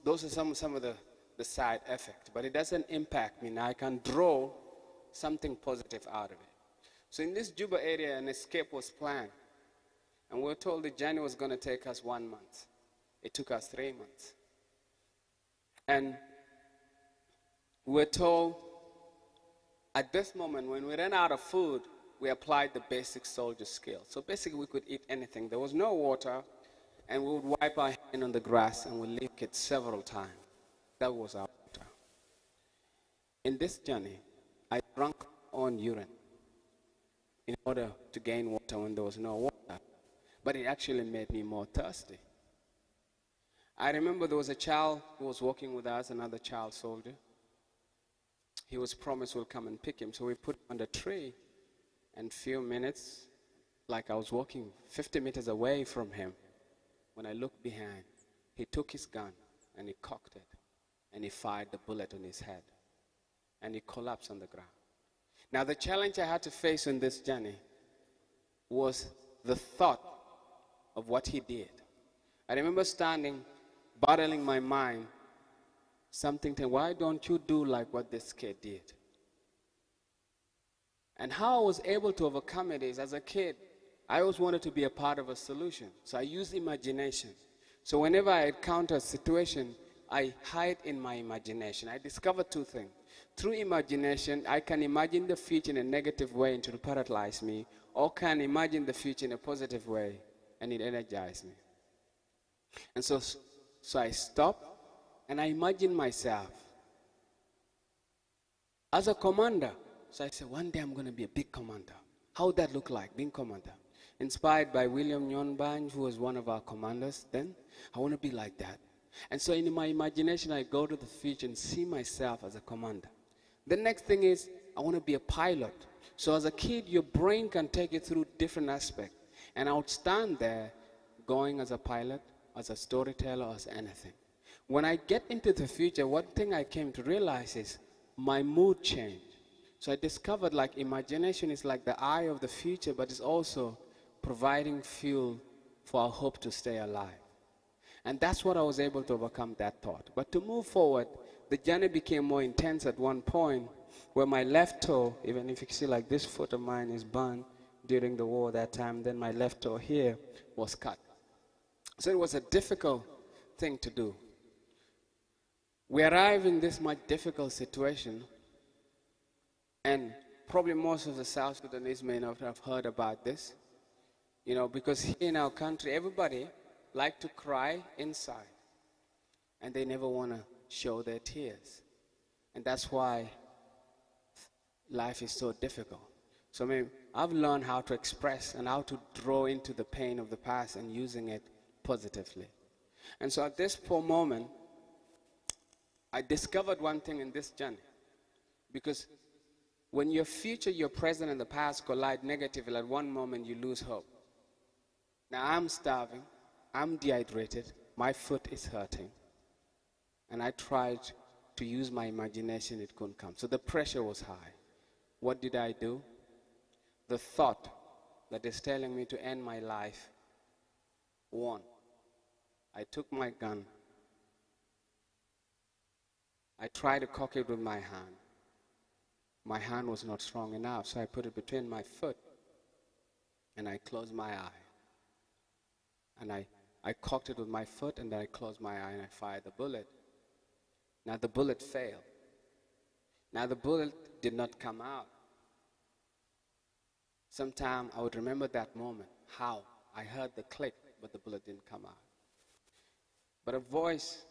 those are some of the side effects, but it doesn't impact me. Now I can draw something positive out of it. So in this Juba area, an escape was planned. And we were told the journey was going to take us 1 month. It took us 3 months. And we were told at this moment, when we ran out of food, we applied the basic soldier skill. So basically, we could eat anything. There was no water, and we would wipe our hand on the grass, and we'd lick it several times. That was our water. In this journey, I drank on urine in order to gain water when there was no water. But it actually made me more thirsty. I remember there was a child who was walking with us, another child soldier. He was promised we'll come and pick him. So we put him on the tree, and few minutes, like I was walking 50 meters away from him, when I looked behind, he took his gun and he cocked it, and he fired the bullet on his head, and he collapsed on the ground. Now the challenge I had to face in this journey was the thought of what he did. I remember standing, battling my mind, something saying, why don't you do like what this kid did? And how I was able to overcome it is, as a kid, I always wanted to be a part of a solution. So I used imagination. So whenever I encounter a situation, I hide in my imagination. I discovered two things. Through imagination, I can imagine the future in a negative way and to paralyze me, or can imagine the future in a positive way and it energizes me. And so I stopped and I imagined myself as a commander. So I said, one day I'm going to be a big commander. How would that look like, being commander? Inspired by William Nyonbany, who was one of our commanders then. I want to be like that. And so in my imagination, I go to the future and see myself as a commander. The next thing is, I want to be a pilot. So as a kid, your brain can take you through different aspects. And I would stand there going as a pilot, as a storyteller, as anything. When I get into the future, one thing I came to realize is my mood changed. So I discovered like imagination is like the eye of the future, but it's also providing fuel for our hope to stay alive. And that's what I was able to overcome that thought. But to move forward, the journey became more intense at one point where my left toe, even if you see like this foot of mine is burned during the war that time, then my left toe here was cut. So it was a difficult thing to do. We arrived in this much difficult situation, and probably most of the South Sudanese may not have heard about this, you know, because here in our country, everybody like to cry inside, and they never want to show their tears. And that's why life is so difficult. So I mean, I've learned how to express and how to draw into the pain of the past and using it positively. And so at this poor moment, I discovered one thing in this journey. Because when your future, your present, and the past collide negatively, at one moment you lose hope. Now I'm starving, I'm dehydrated, my foot is hurting. And I tried to use my imagination, it couldn't come. So the pressure was high. What did I do? The thought that is telling me to end my life won. I took my gun. I tried to cock it with my hand. My hand was not strong enough, so I put it between my foot and I closed my eye. And I cocked it with my foot, and then I closed my eye and I fired the bullet. Now the bullet failed. Now the bullet did not come out. Sometime I would remember that moment, how I heard the click, but the bullet didn't come out. But a voice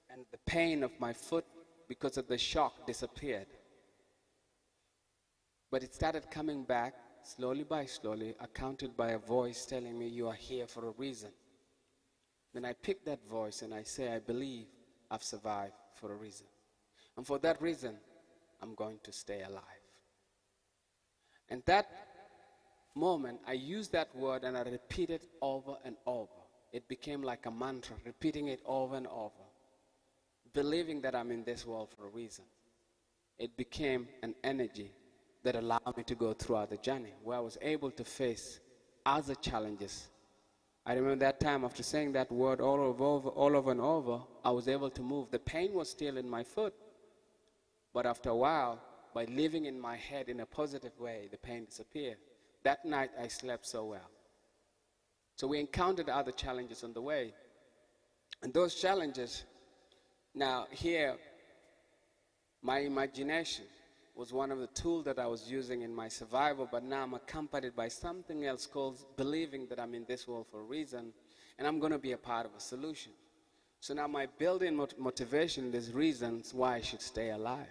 and the pain of my foot because of the shock disappeared. But it started coming back slowly by slowly, accounted by a voice telling me, you are here for a reason. then I pick that voice and I say, I believe I've survived for a reason. And for that reason, I'm going to stay alive. And that moment, I used that word and I repeat it over and over. It became like a mantra, repeating it over and over, believing that I'm in this world for a reason. It became an energy that allowed me to go throughout the journey, where I was able to face other challenges. I remember that time after saying that word all over and over, I was able to move. The pain was still in my foot, but after a while, by living in my head in a positive way, the pain disappeared. That night, I slept so well. So we encountered other challenges on the way. And those challenges, now here, my imagination was one of the tools that I was using in my survival, but now I'm accompanied by something else called believing that I'm in this world for a reason, and I'm going to be a part of a solution. So now my building motivation is reasons why I should stay alive.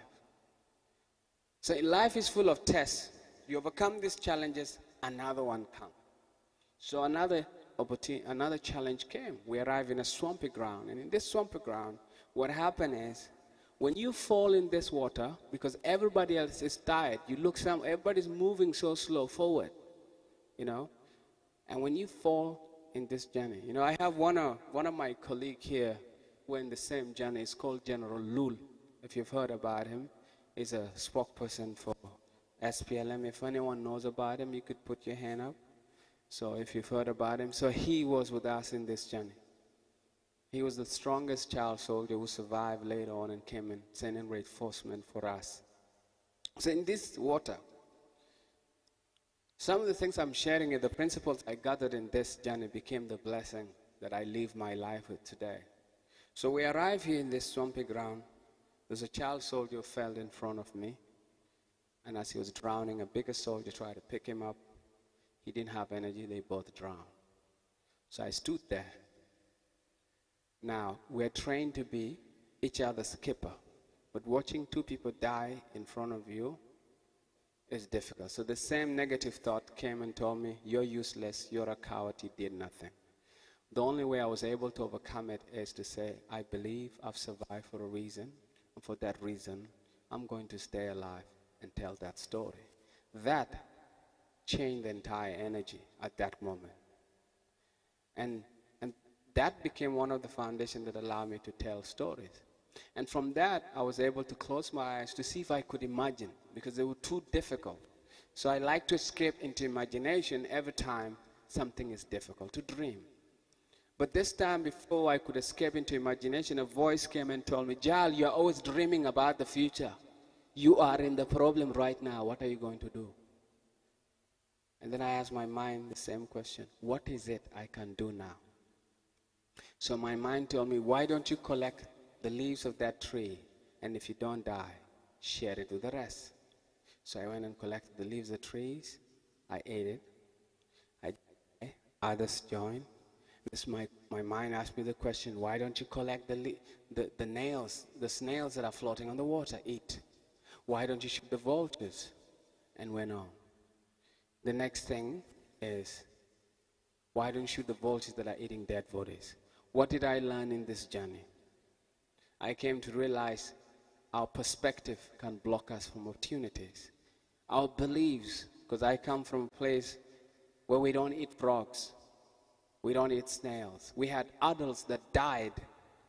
So life is full of tests. You overcome these challenges, another one comes. So another challenge came. We arrived in a swampy ground, and in this swampy ground, what happened is, when you fall in this water, because everybody else is tired, you look everybody's moving so slow forward, and when you fall in this journey, I have one of my colleagues here who are in the same journey. It's called General Lul. If you've heard about him, he's a spokesperson for SPLM. If anyone knows about him, you could put your hand up. So if you've heard about him, so he was with us in this journey. He was the strongest child soldier who survived later on and came and sent in reinforcement for us. So in this water, some of the things I'm sharing are the principles I gathered in this journey became the blessing that I live my life with today. So we arrived here in this swampy ground. There's a child soldier who fell in front of me. And as he was drowning, a bigger soldier tried to pick him up. He didn't have energy. They both drowned. So I stood there. Now, we're trained to be each other's skipper, but watching two people die in front of you is difficult. So the same negative thought came and told me, you're useless, you're a coward, you did nothing. The only way I was able to overcome it is to say, I believe I've survived for a reason, and for that reason, I'm going to stay alive and tell that story. That changed the entire energy at that moment. And that became one of the foundations that allowed me to tell stories. And from that, I was able to close my eyes to see if I could imagine, because they were too difficult. So I like to escape into imagination every time something is difficult, to dream. But this time, before I could escape into imagination, a voice came and told me, Jal, you're always dreaming about the future. You are in the problem right now. What are you going to do? And then I asked my mind the same question. What is it I can do now? So my mind told me, why don't you collect the leaves of that tree, and if you don't die, share it with the rest. So I went and collected the leaves of trees. I ate it. Others joined. My mind asked me the question, why don't you collect the nails, the snails that are floating on the water? Eat. Why don't you shoot the vultures? And went on. The next thing is, why don't you shoot the vultures that are eating dead bodies? What did I learn in this journey? I came to realize our perspective can block us from opportunities. Our beliefs, because I come from a place where we don't eat frogs, we don't eat snails. We had adults that died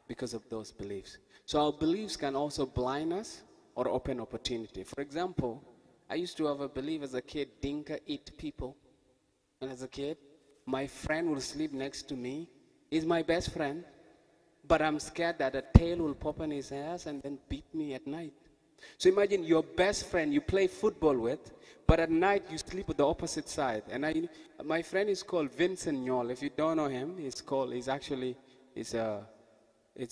because of those beliefs. So our beliefs can also blind us or open opportunity. For example, I used to have a belief as a kid, Dinka eat people. And as a kid, my friend will sleep next to me. He's my best friend, but I'm scared that a tail will pop in his ass and then beat me at night. So imagine your best friend you play football with, but at night you sleep with the opposite side. And my friend is called Vincent Mawel. If you don't know him, it's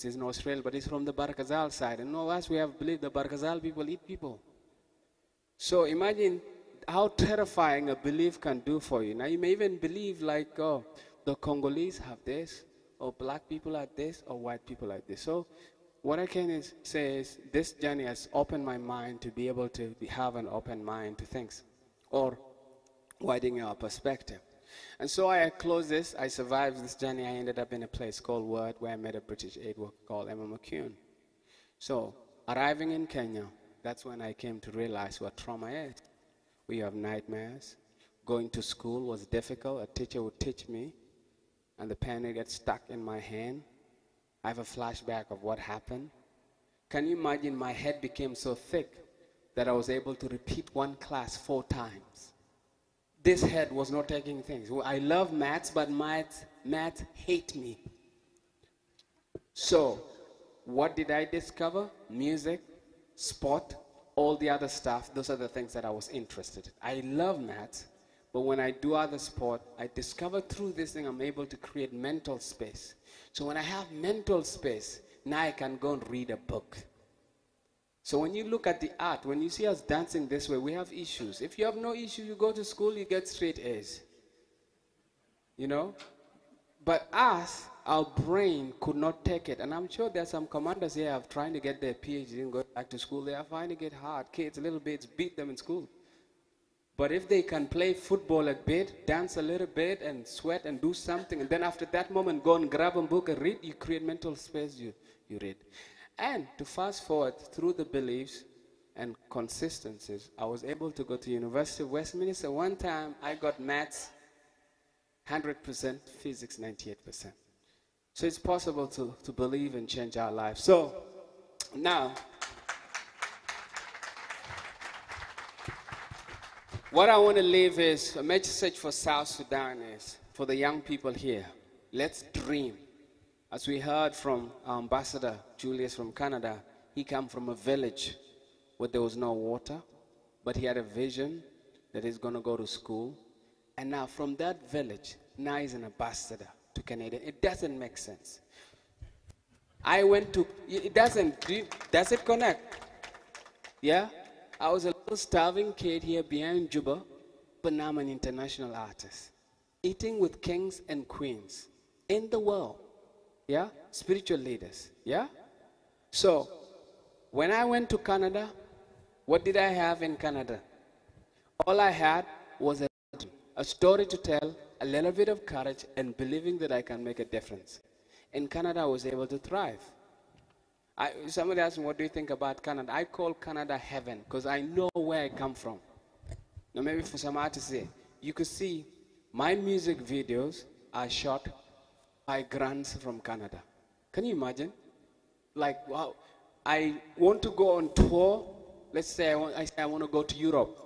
in Australia, but he's from the Barkazal side. And all us, we have believed the Barkazal people eat people. So imagine how terrifying a belief can do for you. Now you may even believe like, oh, the Congolese have this, or black people are this, or white people are this. So what I can say is this journey has opened my mind to be able to have an open mind to things, or widening our perspective. And so I close this. I survived this journey. I ended up in a place called Word, where I met a British aid worker called Emmanuel. So arriving in Kenya, that's when I came to realize what trauma is. We have nightmares. Going to school was difficult. A teacher would teach me, and the pen would get stuck in my hand. I have a flashback of what happened. Can you imagine? My head became so thick that I was able to repeat one class 4 times. This head was not taking things. I love maths, but maths hate me. So, what did I discover? Music, sport, all the other stuff. Those are the things that I was interested in. I love maths, but when I do other sport, I discover through this thing I'm able to create mental space. So when I have mental space, now I can go and read a book. So when you look at the art, when you see us dancing this way, we have issues. If you have no issue, you go to school, you get straight A's. You know? But us, our brain could not take it. And I'm sure there's some commanders here have trying to get their PhD and go back to school. They are finding it hard. Kids, little bits, beat them in school. But if they can play football a bit, dance a little bit, and sweat and do something, and then after that moment go and grab a book and read, you create mental space, you read. And to fast forward through the beliefs and consistencies, I was able to go to University of Westminster. One time I got maths 100%, physics 98%. So it's possible to believe and change our lives. So now, what I want to leave is a message for South Sudan is for the young people here. Let's dream. As we heard from our ambassador, Julius from Canada, he came from a village where there was no water, but he had a vision that he's going to go to school. And now from that village, now he's an ambassador to Canada. It doesn't make sense. I went to, it doesn't, does it connect? Yeah? I was a little starving kid here behind Juba, but now I'm an international artist. Eating with kings and queens in the world. Yeah? Spiritual leaders. Yeah? So, when I went to Canada, what did I have in Canada? All I had was a story to tell, a little bit of courage, and believing that I can make a difference. In Canada, I was able to thrive. Somebody asked me, what do you think about Canada? I call Canada heaven, because I know where I come from. Now, maybe for some artists here, you could see my music videos are shot by grants from Canada. Can you imagine? Like, wow, I want to go on tour. Let's say I want to go to Europe.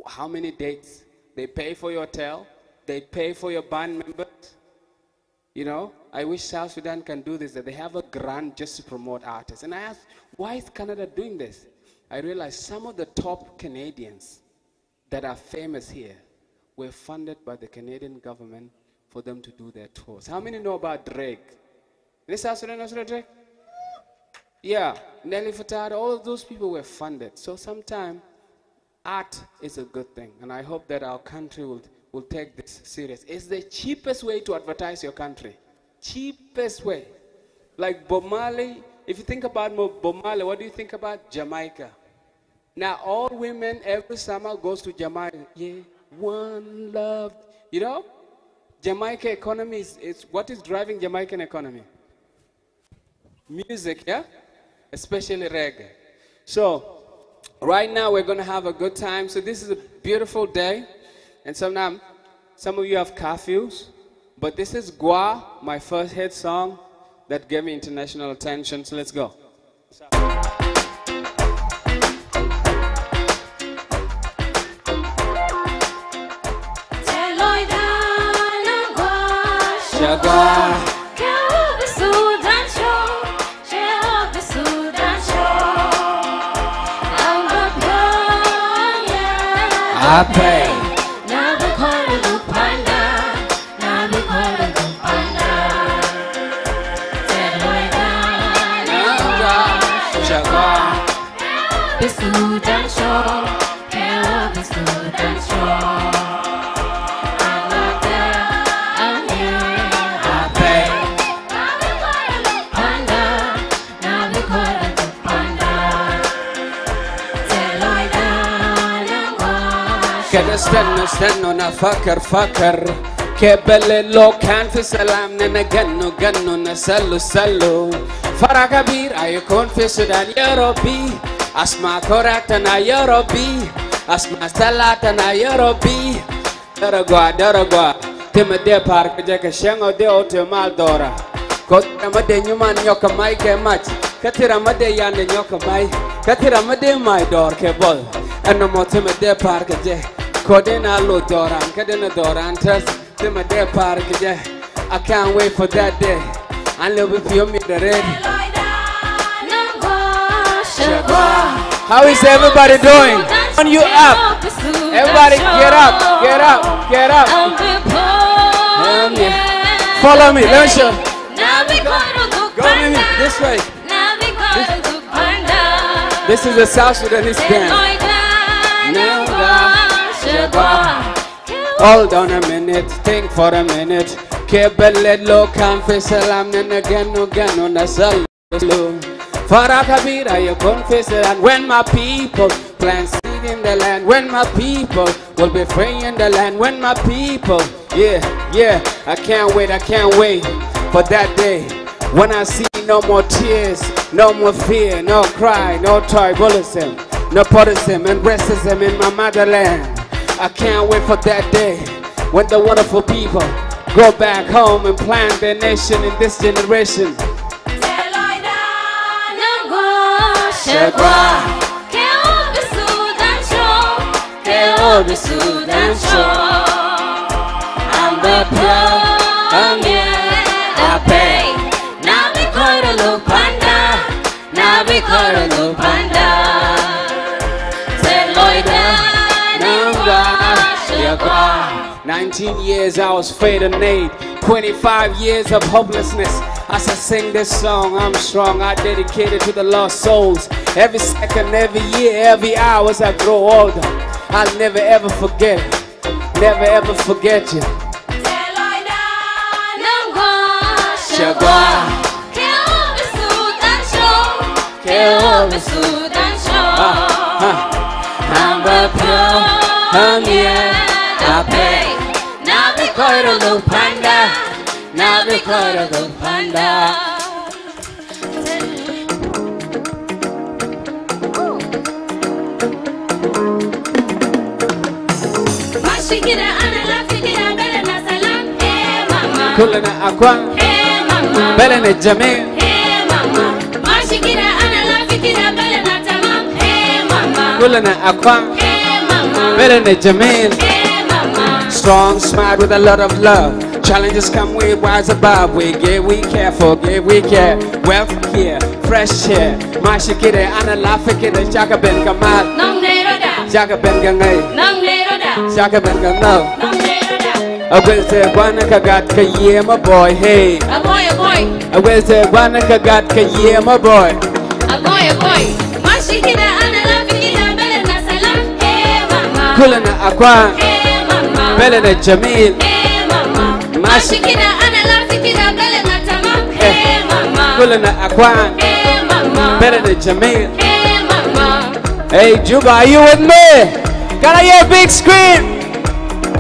How many dates? They pay for your hotel. They pay for your band members. You know, I wish South Sudan can do this, that they have a grant just to promote artists. And I asked, why is Canada doing this? I realized some of the top Canadians that are famous here were funded by the Canadian government for them to do their tours. How many know about Drake? This South Sudan knows about Drake? Yeah, Nelly Furtado, all of those people were funded. So sometimes art is a good thing, and I hope that our country will take this serious. It's the cheapest way to advertise your country. Cheapest way. Like Bob Marley, if you think about Bob Marley, what do you think about? Jamaica. Now all women every summer goes to Jamaica. Yeah, one love. You know? Jamaica economy is what is driving Jamaican economy? Music, yeah? Especially reggae. So, right now we're going to have a good time. So this is a beautiful day. And sometimes, some of you have curfews. But this is Gua, my first hit song that gave me international attention. So let's go. Shagwa. I pay. Kada stanno na fakar Kebele lo kan fi salam na ganno na sallu Farah kabir ayo kon fi Sudan ya Rabbi Asma korata na ya Rabbi Asma salata na ya Rabbi Daragwa Tema de park jaka shengo de otemal dora Kotira made nyuman nyoka mai ke mach Katira made yande nyoka mai Katira made mai dor ke bol Ano mo tema de park je Kodena lo doran kadena doran test Tema de park je I can't wait for that day I love if you meet the red How is everybody doing? On you up Everybody get up, get up, get up Follow me, let me show Go with me, this way This is the South Sudanese dance Hold on a minute, think for a minute Kebele lo kan fi salam nana gano na sallu Farah kabira you confess it and when my people plant seed in the land when my people will be free in the land when my people yeah I can't wait for that day when I see no more tears no more fear no cry no tribalism no partisan and racism in my motherland I can't wait for that day when the wonderful people go back home and plant their nation in this generation Sudan show. I'm the I pay. Now we call a look panda. Now we call a look panda. Say Loida, 19 years I was fading 25 years of hopelessness. As I sing this song, I'm strong. I dedicate it to the lost souls. Every second, every year, every hour as I grow older. I'll never ever forget you. Now we call it a panda. كلنا أكوان بلنا الجميع كلنا أكوان بلنا الجميل Strong, smart with a lot of love. Challenges come, we rise above. We give, we care, forgive, we care. Wealth here, fresh here. Mashikide, Analafikide, Jaka Ben Kamal. Jaka Ben Gangay. Jaka Ben Gangay. I will say, Wanaka got Kaye, my boy, hey. A boy. I will say, Wanaka got Kaye, my boy. A boy. Mashikide, Analafikide, Belena Salam, hey, mama. Kulana Akwan. بلنا الجميل ماشيكنا أنا لافكنا بلنا تمام هي ماما كلنا أكوان بلنا الجميل Hey Juba, are you with me? Can I hear a big scream?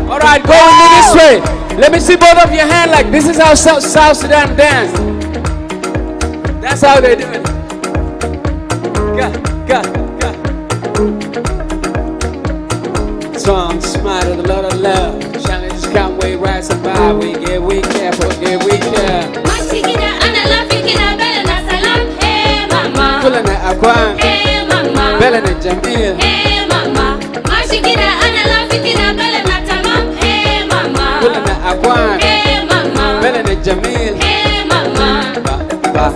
Alright, go with me this way. Let me see both of your hands like this is how South Sudan dance. That's how they do it. Go. Strong, smart with a lot of love. Challenges come, we rise above. We give, we care, forgive, we care. Mashikina, ana lafikina, belena salam, hey mama. Kulana Akwan, hey mama. Belena Jamil, hey mama. Mashikina, ana lafikina, belena tamam, hey mama. Kulana Akwan, hey mama. Belena Jamil, hey mama.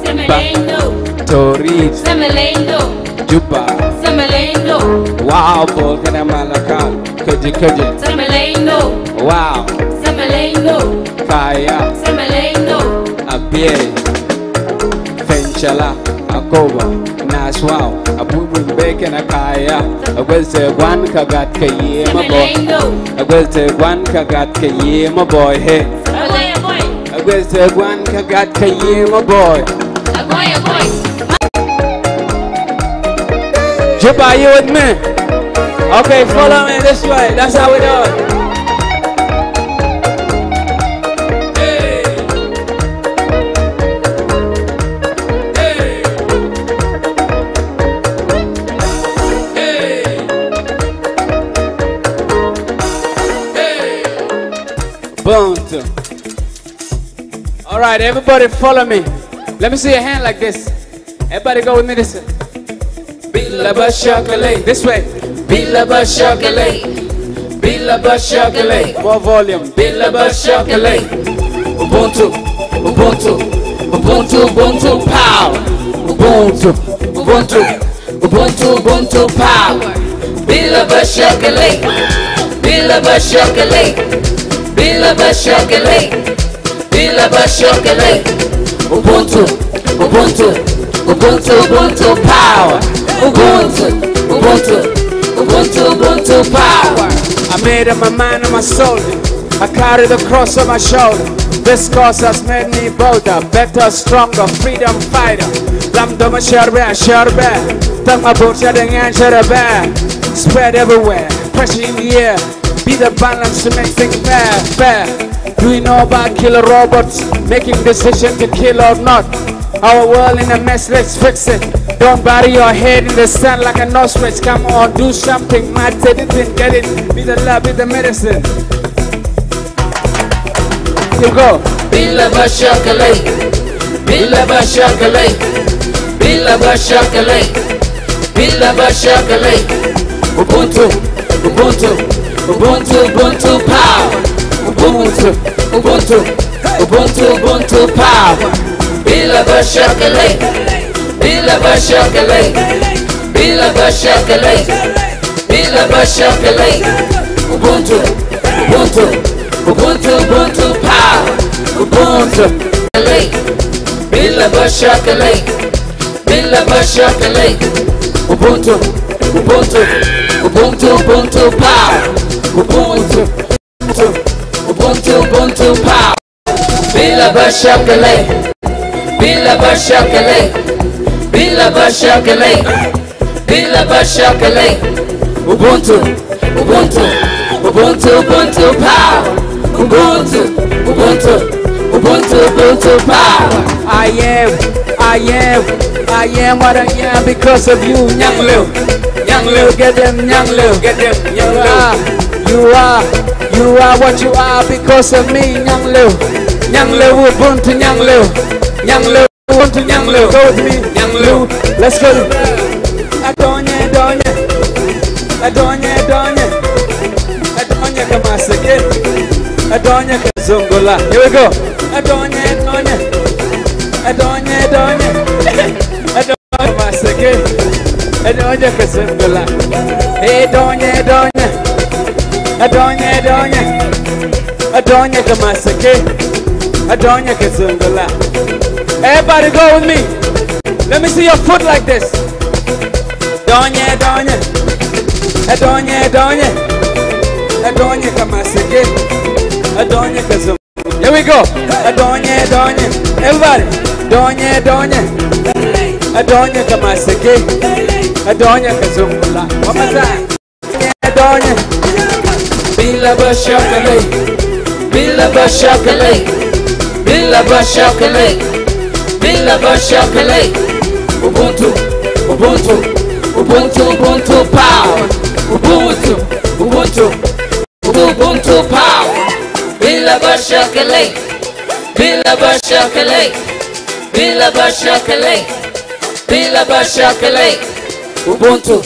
Semelendo, Torit, Semelendo, Juba, Semelendo. Wow, Volcana Malakal. Kaji Semelendo. Wow. Semelendo. Kaya. Semelendo. Abie. Fenchala. Akoba. Naswao. Abubu Bacon Akaya. I will say one kagat kaye my boy. I will say one kagat kaye my boy. Hey. I will say one kagat kaye my boy. A boy. Juba, are you with me? Okay, follow me this way. That's how we do it. Boom. All right, everybody follow me. Let me see your hand like this. Everybody go with me this way. Billaba chocolate. This way. Billaba chocolate. Billaba chocolate. More volume. Billaba chocolate. Ubuntu. Ubuntu. Ubuntu. Ubuntu. Power. Ubuntu. Ubuntu. Ubuntu. Ubuntu. Power. Billaba chocolate. Billaba chocolate. Billaba chocolate. Billaba chocolate. Ubuntu. Ubuntu. Ubuntu. Ubuntu. Power. Ubuntu. Ubuntu. Ubuntu. Ubuntu. Power. I made up my mind and my soul. I carry the cross on my shoulder. This cause has made me bolder, better, stronger, freedom fighter. Lamdoma sharba, sharba. Tama butcha dengan sharba. Spread everywhere, pressure in the air. Be the balance to make things fair, fair. Do you know about killer robots making decisions to kill or not? Our world in a mess, let's fix it. Don't bury your head in the sand like a nose switch. Come on, do something. Might take it and get it. Be the love, be the medicine. You go. Billaba chocolate. Billaba chocolate. Billaba chocolate. Billaba chocolate. Ubuntu. Ubuntu. Ubuntu. Ubuntu. Power. Ubuntu. Ubuntu. Ubuntu. Ubuntu. Power. Billaba chocolate. Billaba chocolate. Billaba chocolate. Billaba chocolate. Ubuntu. Ubuntu. Ubuntu. Ubuntu. Power. Ubuntu. Billaba chocolate. Billaba chocolate. Ubuntu. Ubuntu. Ubuntu. Ubuntu. Power. Ubuntu. Ubuntu. Ubuntu. Power. Billaba chocolate. Billaba chocolate. Billaba chocolate. Billaba chocolate. Ubuntu. Ubuntu. Ubuntu. Ubuntu. Power. Ubuntu. Ubuntu. Ubuntu. Ubuntu. Power. I am what I am because of you, Young Lil. Young Lil, get them, Young Lil. Get them, Young Lil. You are what you are because of me, Young Lil. Young Lil, Ubuntu, Young Lil. Young Lil, Ubuntu, Young Lil. Go with me, Young Lil. Let's go. Adonye, Adonye. Adonye, Adonye. Adonye, Kamasake. Adonye, Kazungola. Here we go. Adonye, Adonye. Adonye, Adonye. Adonye, Kamasake. Adonye, Kazungola. Adonye, Adonye. Adonye, Adonye. Adonye, Kamasake. Adonye, Kazungola. Everybody go with me. Let me see your foot like this. Adonye, Adonye. Adonye, Adonye. Adonye, Kamasake. Adonye, Kazungola. Here we go. Adonye, Adonye. Everybody. Adonye, Adonye. Adonye, Kamasake. Adonye, Kazungola. One more time. Adonye. Billaba chocolate. Billaba chocolate. Billaba chocolate. Billaba chocolate. Ubuntu. Ubuntu. Ubuntu. Ubuntu. Power. Ubuntu. Ubuntu. Ubuntu. Power. Billaba chocolate. Billaba chocolate. Billaba chocolate. Billaba chocolate. Ubuntu.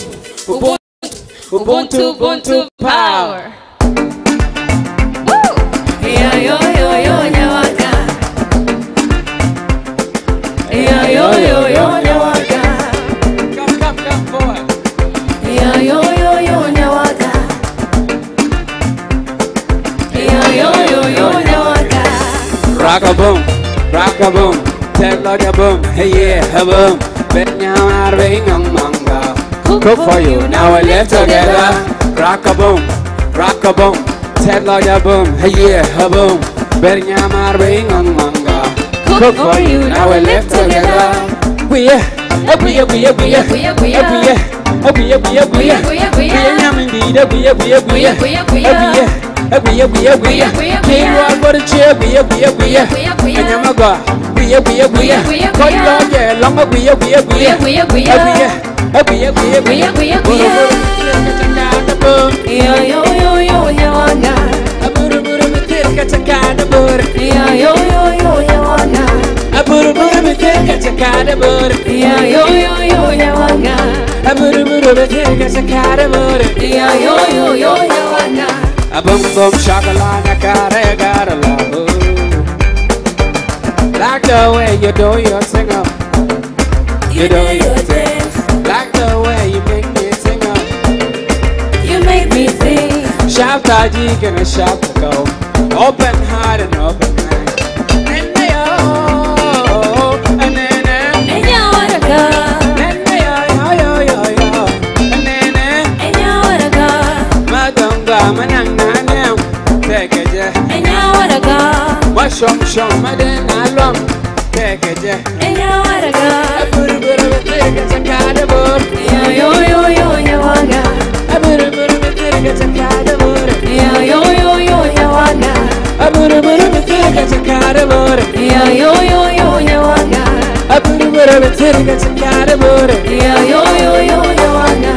Ubuntu. Ubuntu. Ubuntu. Power. Yo yo yo yo nyawaka. Yo yo yo yo nyawaka. Come forward. Yo yo yo yo nyawaka. Yo yo yo yo nyawaka. Rock a boom, tell like a boom, hey yeah, a boom. Bet now I'm ring on manga. Cook for you, now we live together. Rock a boom, tell like a boom, hey yeah, a boom. Bet now I'm ring on manga. Cook for you, now we live together. We yeah, we yeah, we yeah, we yeah, we yeah, we yeah. Aguye, aguye, aguye. Aguye, nyamindi, aguye, aguye, aguye. Aguye, aguye, aguye, aguye. Kiro alborche, aguye, aguye, aguye. Anyamaga, aguye, aguye, aguye. Koyoge, long aguye, aguye, aguye. Aguye, aguye, aguye, aguye. Yo, yo, yo, yo, yo, wana. Aburu, buru, mitir, kachakana, bur. Yo, yo, yo, yo, yo, wana. Aburu, buru, mitir, kachakana, bur. Yo, yo, yo, yo, yo, wana. Aburu, buru, mitir, kachakana, bur. Yo, yo, yo, yo, yo, wana. Abum, bum, shakalaka, kare, gara, love. Like the way you do your sing up. You do your thing. Like the way you make me sing up. You make me sing. Shout Taji, can I shout to go? Open heart and open mind. And they oh, and then and you wanna go. And they yo. And then and you wanna go. Madonga, manang, take it, yeah. And you wanna go. Wash on, my den, I long. Take it, yeah. And you wanna go. I put a bit of a thing, it's a kind of board. Yo, you wanna. I put a bit of a thing, it's a kind of board. Yo, you wanna. I put a bit of a thing, it's a kind of board. Yo, you wanna. I put a bit of a thing, it's a kind of board. Yo, you wanna.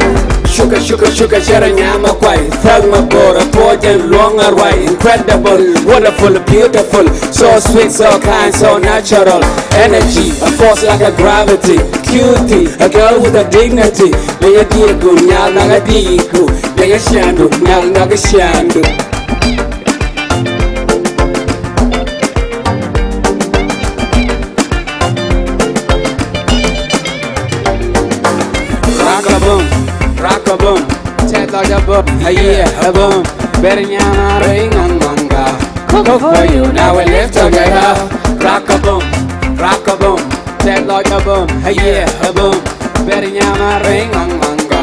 Sugar, nyama kwai. Thelma bora, potent, long array. Incredible, wonderful, beautiful. So sweet, so kind, so natural. Energy, a force like a gravity. Cutie, a girl with a dignity. Laya digu, nyal naga digu. Laya shandu, nyal naga shandu. Rock-a-boom, take like a boom, a boom. Better nyama ring on manga. Cook for you, now we live together. Rock-a-boom, take like a boom, a boom. Better nyama ring on manga.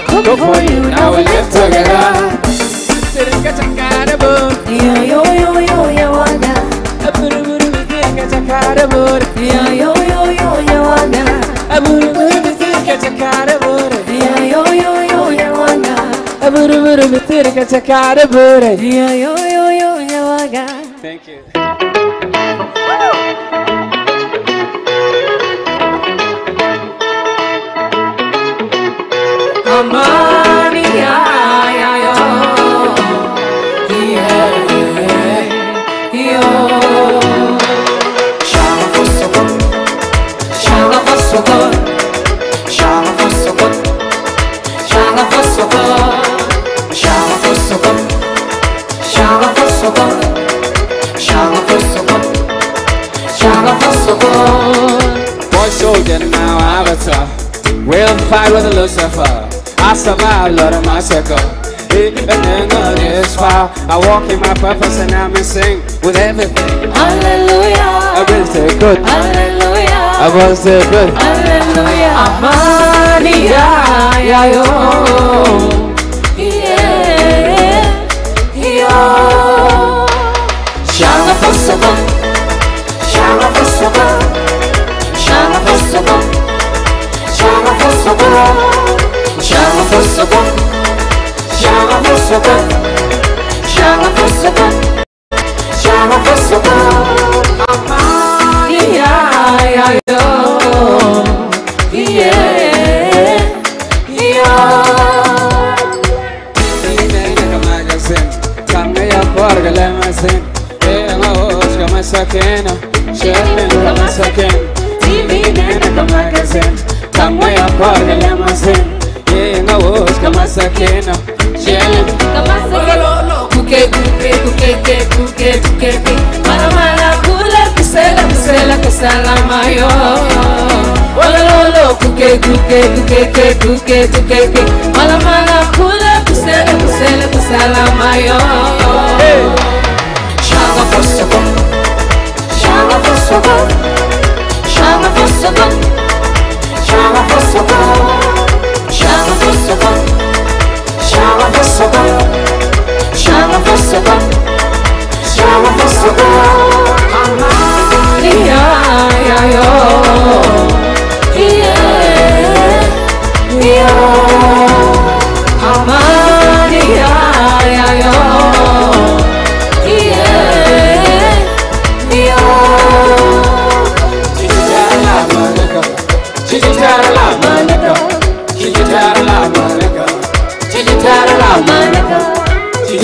Cook for you, now we live together. Didn't get a kind of boom. Yo, wanna. A buru, didn't get a kind of boom. Yo, wanna. A buru, get a kind of booty. Yeah, yo, wanna. A buru, get a kind of booty. Yeah, yo, wanna. Thank you. Amani, yo. Shama for so good. Boy soldier now avatar. We'll fight with Lucifer. I survive Lord of massacre. And then God is far. I walk in my purpose and I'm sing with everything. Hallelujah. I will say good. Hallelujah. I will say good. Hallelujah. Amani ya yo. Shanga Fosaba. Shanga Fosaba. Shanga Fosaba. Shanga Fosaba. Shanga Fosaba. Shanga Fosaba. Shanga Fosaba. Shanga Fosaba. Amani ya yo. Sakena, Sherman, Kamasaken, TV, Kamasaken, Kamaya Parga Lamasen, Yengawas, Kamasakena, Sherman, Kamasaken, Kuke, Maramala, Kula, Kusela, Kasala Mayo, Walolo, Kuke, Maramala, Kula, Kusela, Kasala Mayo, Shanga Fosako. Shanga Fosako, Shanga Fosako, Shanga Fosako, Shanga Fosako, Shanga Fosako, Shanga Fosako, Shanga Fosako. Amani ya yo, yeah.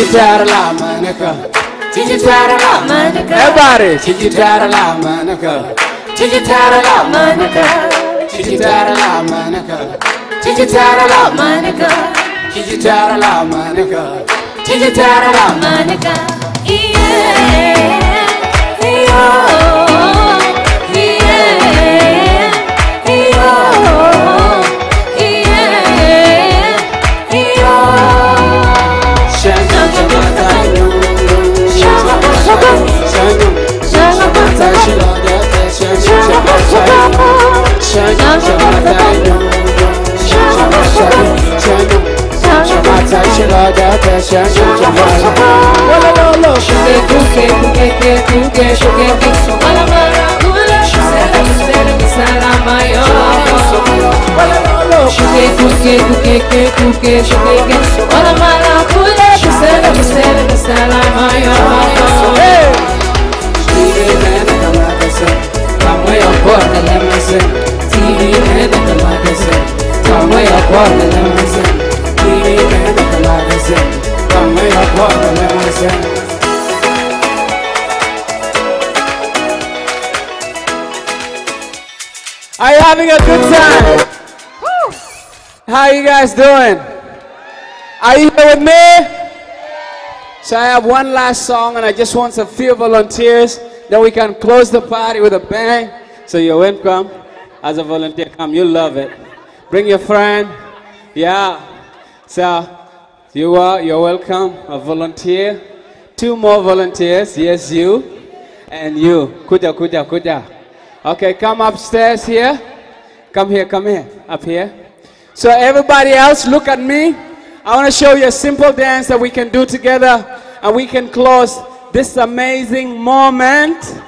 Chijitara la manaka. Chijitara la manaka. Everybody. Chijitara la manaka. Chijitara la manaka. Chijitara la manaka. Chijitara la manaka. Chijitara la manaka. Chijitara la manaka. Are you having a good time? How you guys doing? Are you here with me? So I have one last song and I just want a few volunteers. Then we can close the party with a bang. So you're welcome. As a volunteer, come, you'll love it. Bring your friend. Yeah. So you're welcome. A volunteer. 2 more volunteers. Yes, you. And you. Kuja, kuja, kuja. Okay, come upstairs here. Come here, up here. So everybody else, look at me. I want to show you a simple dance that we can do together and we can close this amazing moment.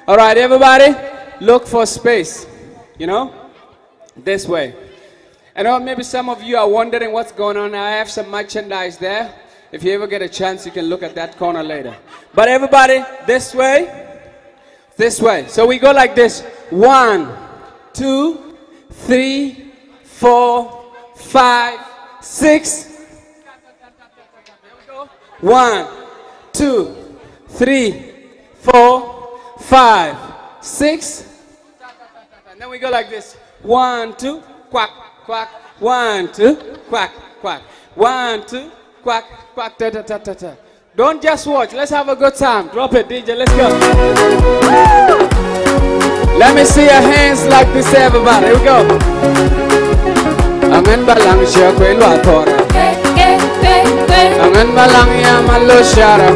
All right, everybody, look for space, you know, this way. I know maybe some of you are wondering what's going on. I have some merchandise there. If you ever get a chance, you can look at that corner later. But everybody, this way, this way. So we go like this. 1, 2, 3, 4, 5, 6. 1, 2, 3, 4, 5, 6. And then we go like this. 1, 2, quack, quack. 1, 2, quack, quack. 1, 2, quack, quack, ta ta ta ta ta. Don't just watch. Let's have a good time. Drop it, DJ. Let's go. Let me see your hands like this, everybody. Here we go. Amen balang siya ko ilwatora. Amen balang ya malo shara.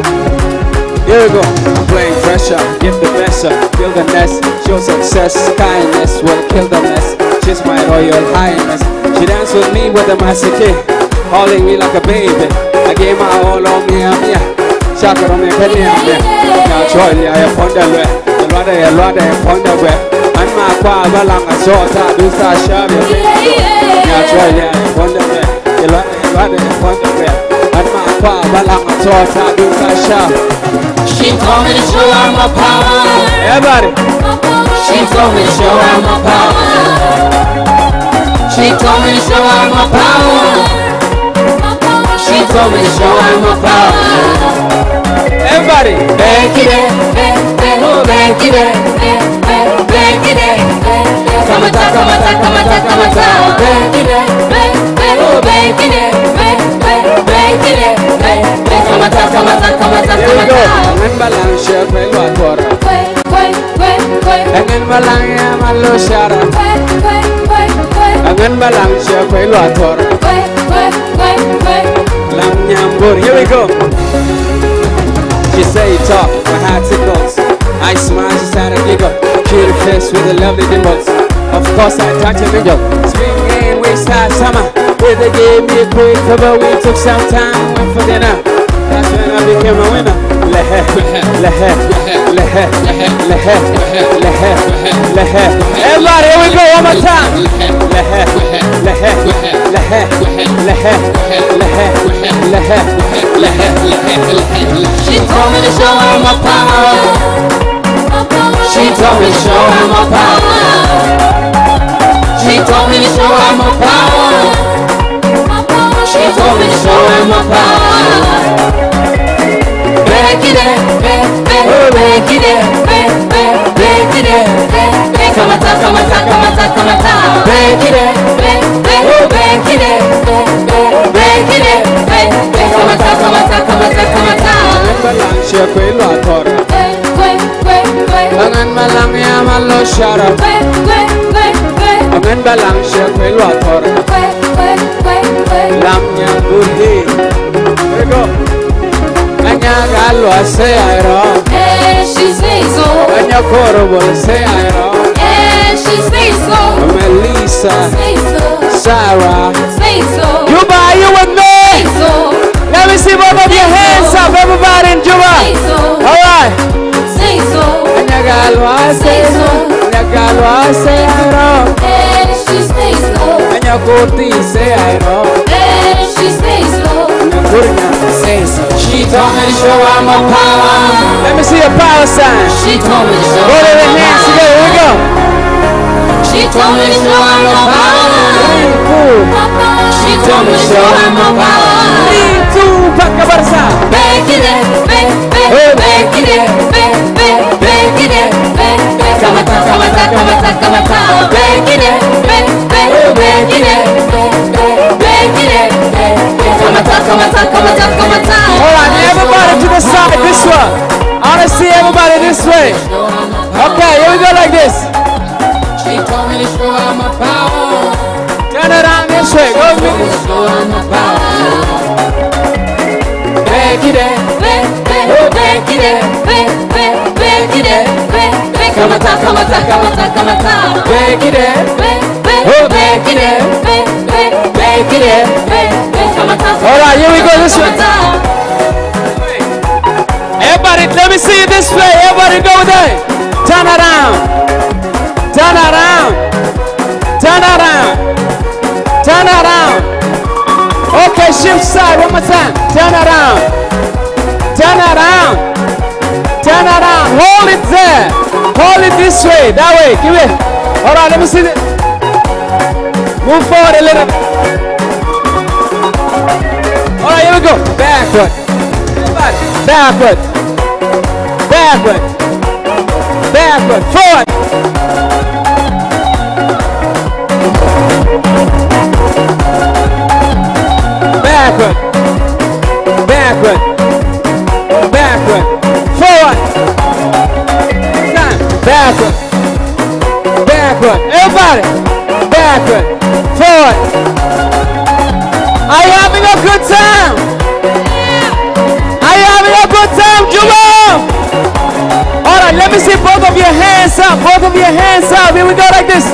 Here we go. I'm playing pressure. Give the best up. Build the nest. Show success. Kindness will kill the mess. She's my royal highness. She danced with me with a massacre, holding me like a baby. I gave my all on me, Shakara me penny, now Charlie, I have found the way. The Lord, I found the way. And my father, long as I do start shoving. Now Charlie, I found the way. The Lord, I found the way. And my father, long as I do start shoving. She told me to show her my power. Everybody. She told me to show her my power. She told me to show her my power. She told me to show her my power. Everybody, back it up, oh back it up, back it up. Come on, come on, come on, come on, back it up, oh back it up, back it up. Come on, come on, come on, come on. Here we go. And balang share kwe watora. And balang ya malo shara. And balang share kwe watora. Here we go. She say talk, my heart tickles. I smile, she started to giggle. Cute face with a lovely dimples. Of course I touch a video. Spring and we start summer. Where they gave me a quick cover, we took some time, went for dinner. That's when I became a winner. Lehe, lehe, lehe, lehe, lehe, lehe. Everybody, here we go one more time. Lehe, lehe, lehe, lehe, lehe, lehe, lehe. She told me to show her my power. She told me to show her my power. She told me to show her my power. She told me to show her my power. shekwe lo atora. Angan balang ya malo shara. Angan balang shekwe lo atora. Lam nya budi. Here we go. Anya galo ase airo. She stays so. Anya koro bol se airo. She stays so. Melissa. Sarah. Juba, are you with me? Let me see both of your hands up, everybody in Juba. All right. She told me to show her my power. Let me see a power sign. She told me to show both of your hands together. Here we go. She told me to show her my power. She told me to show her my power. Back it up, back it up, back it up, back it up. Come on, come on, come on, come on, back it up, back it up, back it up. Come on, come on, come on, come on. All right, everybody to the side, this one. I want to see everybody this way. Okay, here we go like this. She told me to show her my power. Turn it around this way. Go with me. Show her my power. Back it up, back it up, back it up. Come on, come on, come on, come on. Back it up, back it up, back it up. Come on, all right, here we go this way. Everybody, let me see it this way. Everybody go there. Turn around. Turn around. Turn around. Turn around. Okay, shift side one more time. Turn around. Turn around. Turn around. Hold it there. Hold it this way. That way. Give it. All right, let me see it. Move forward a little. All right, here we go. Backward. Backward. Backward. Backward. Forward. Backward. Backward. Backward. Forward. Time. Backward. Backward. Everybody. Backward. Forward. Are you having a good time? Are you having a good time, Juba? All right, let me see both of your hands up. Both of your hands up. Here we go like this.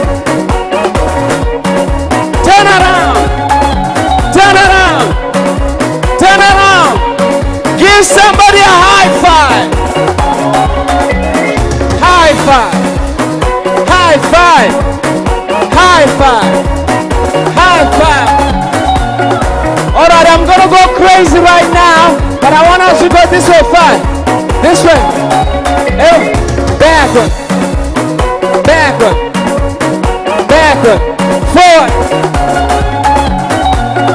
Turn around. Turn around. Turn around. Give somebody a high five. High five. High five. High five. High five. All right, I'm going to go crazy right now, but I want us to go this way first. This way. Backward. Backward. Backward. Forward.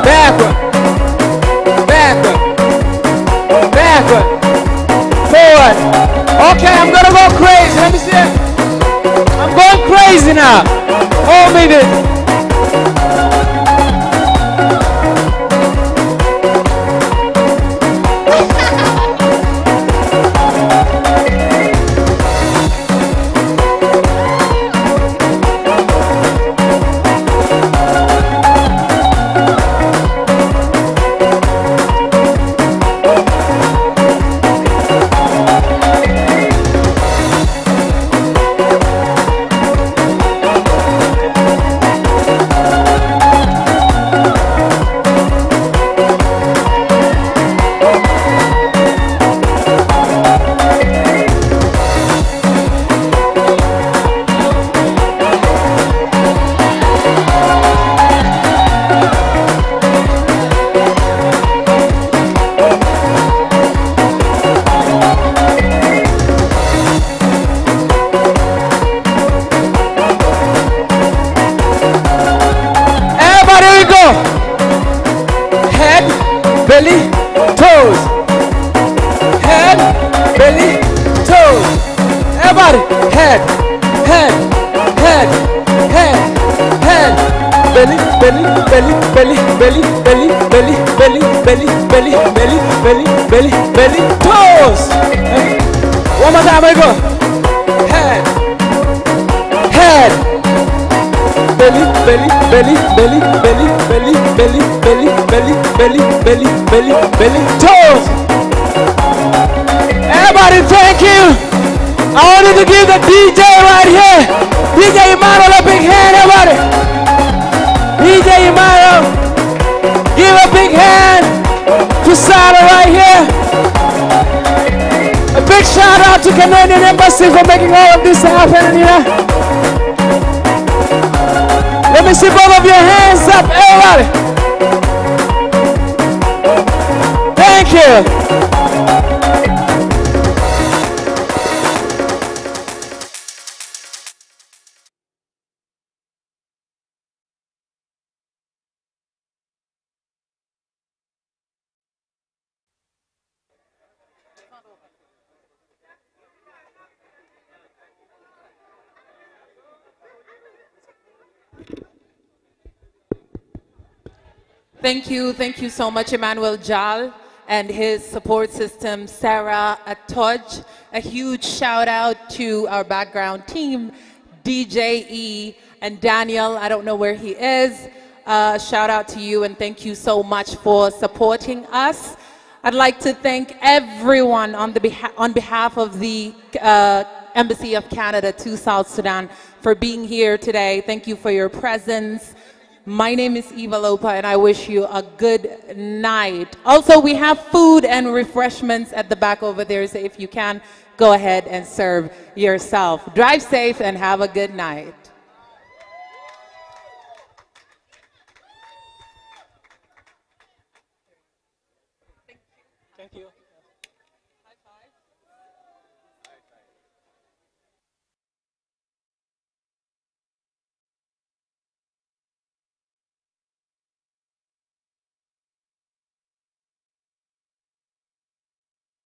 Backward. Backward. Backward. Forward. Okay, I'm gonna go crazy. Let me see it. I'm going crazy now. Hold me this. belly, toes. Head, belly, toes. Everybody, head, head, head, head, head, belly, belly, belly, belly, belly, belly, belly, belly, belly, belly, belly, belly, belly, belly, toes. One more time, we go. Head, head, belly, belly, belly, belly, belly, belly, belly, belly, belly, belly, belly, belly, belly, toes. Everybody, thank you. I wanted to give the DJ right here, DJ Emmanuel, a big hand, everybody. DJ Emmanuel, give a big hand to Sarah right here. A big shout out to Canadian Embassy for making all of this happen, you know. Let me see both of your hands up, everybody. Thank you. Thank you so much, Emmanuel Jal and his support system, Sarah Atoj. A huge shout out to our background team, DJ E and Daniel. I don't know where he is. Shout out to you and thank you so much for supporting us. I'd like to thank everyone on behalf of the Embassy of Canada to South Sudan for being here today. Thank you for your presence. My name is Eva Lopa and I wish you a good night. Also, we have food and refreshments at the back over there, so if you can, go ahead and serve yourself. Drive safe and have a good night.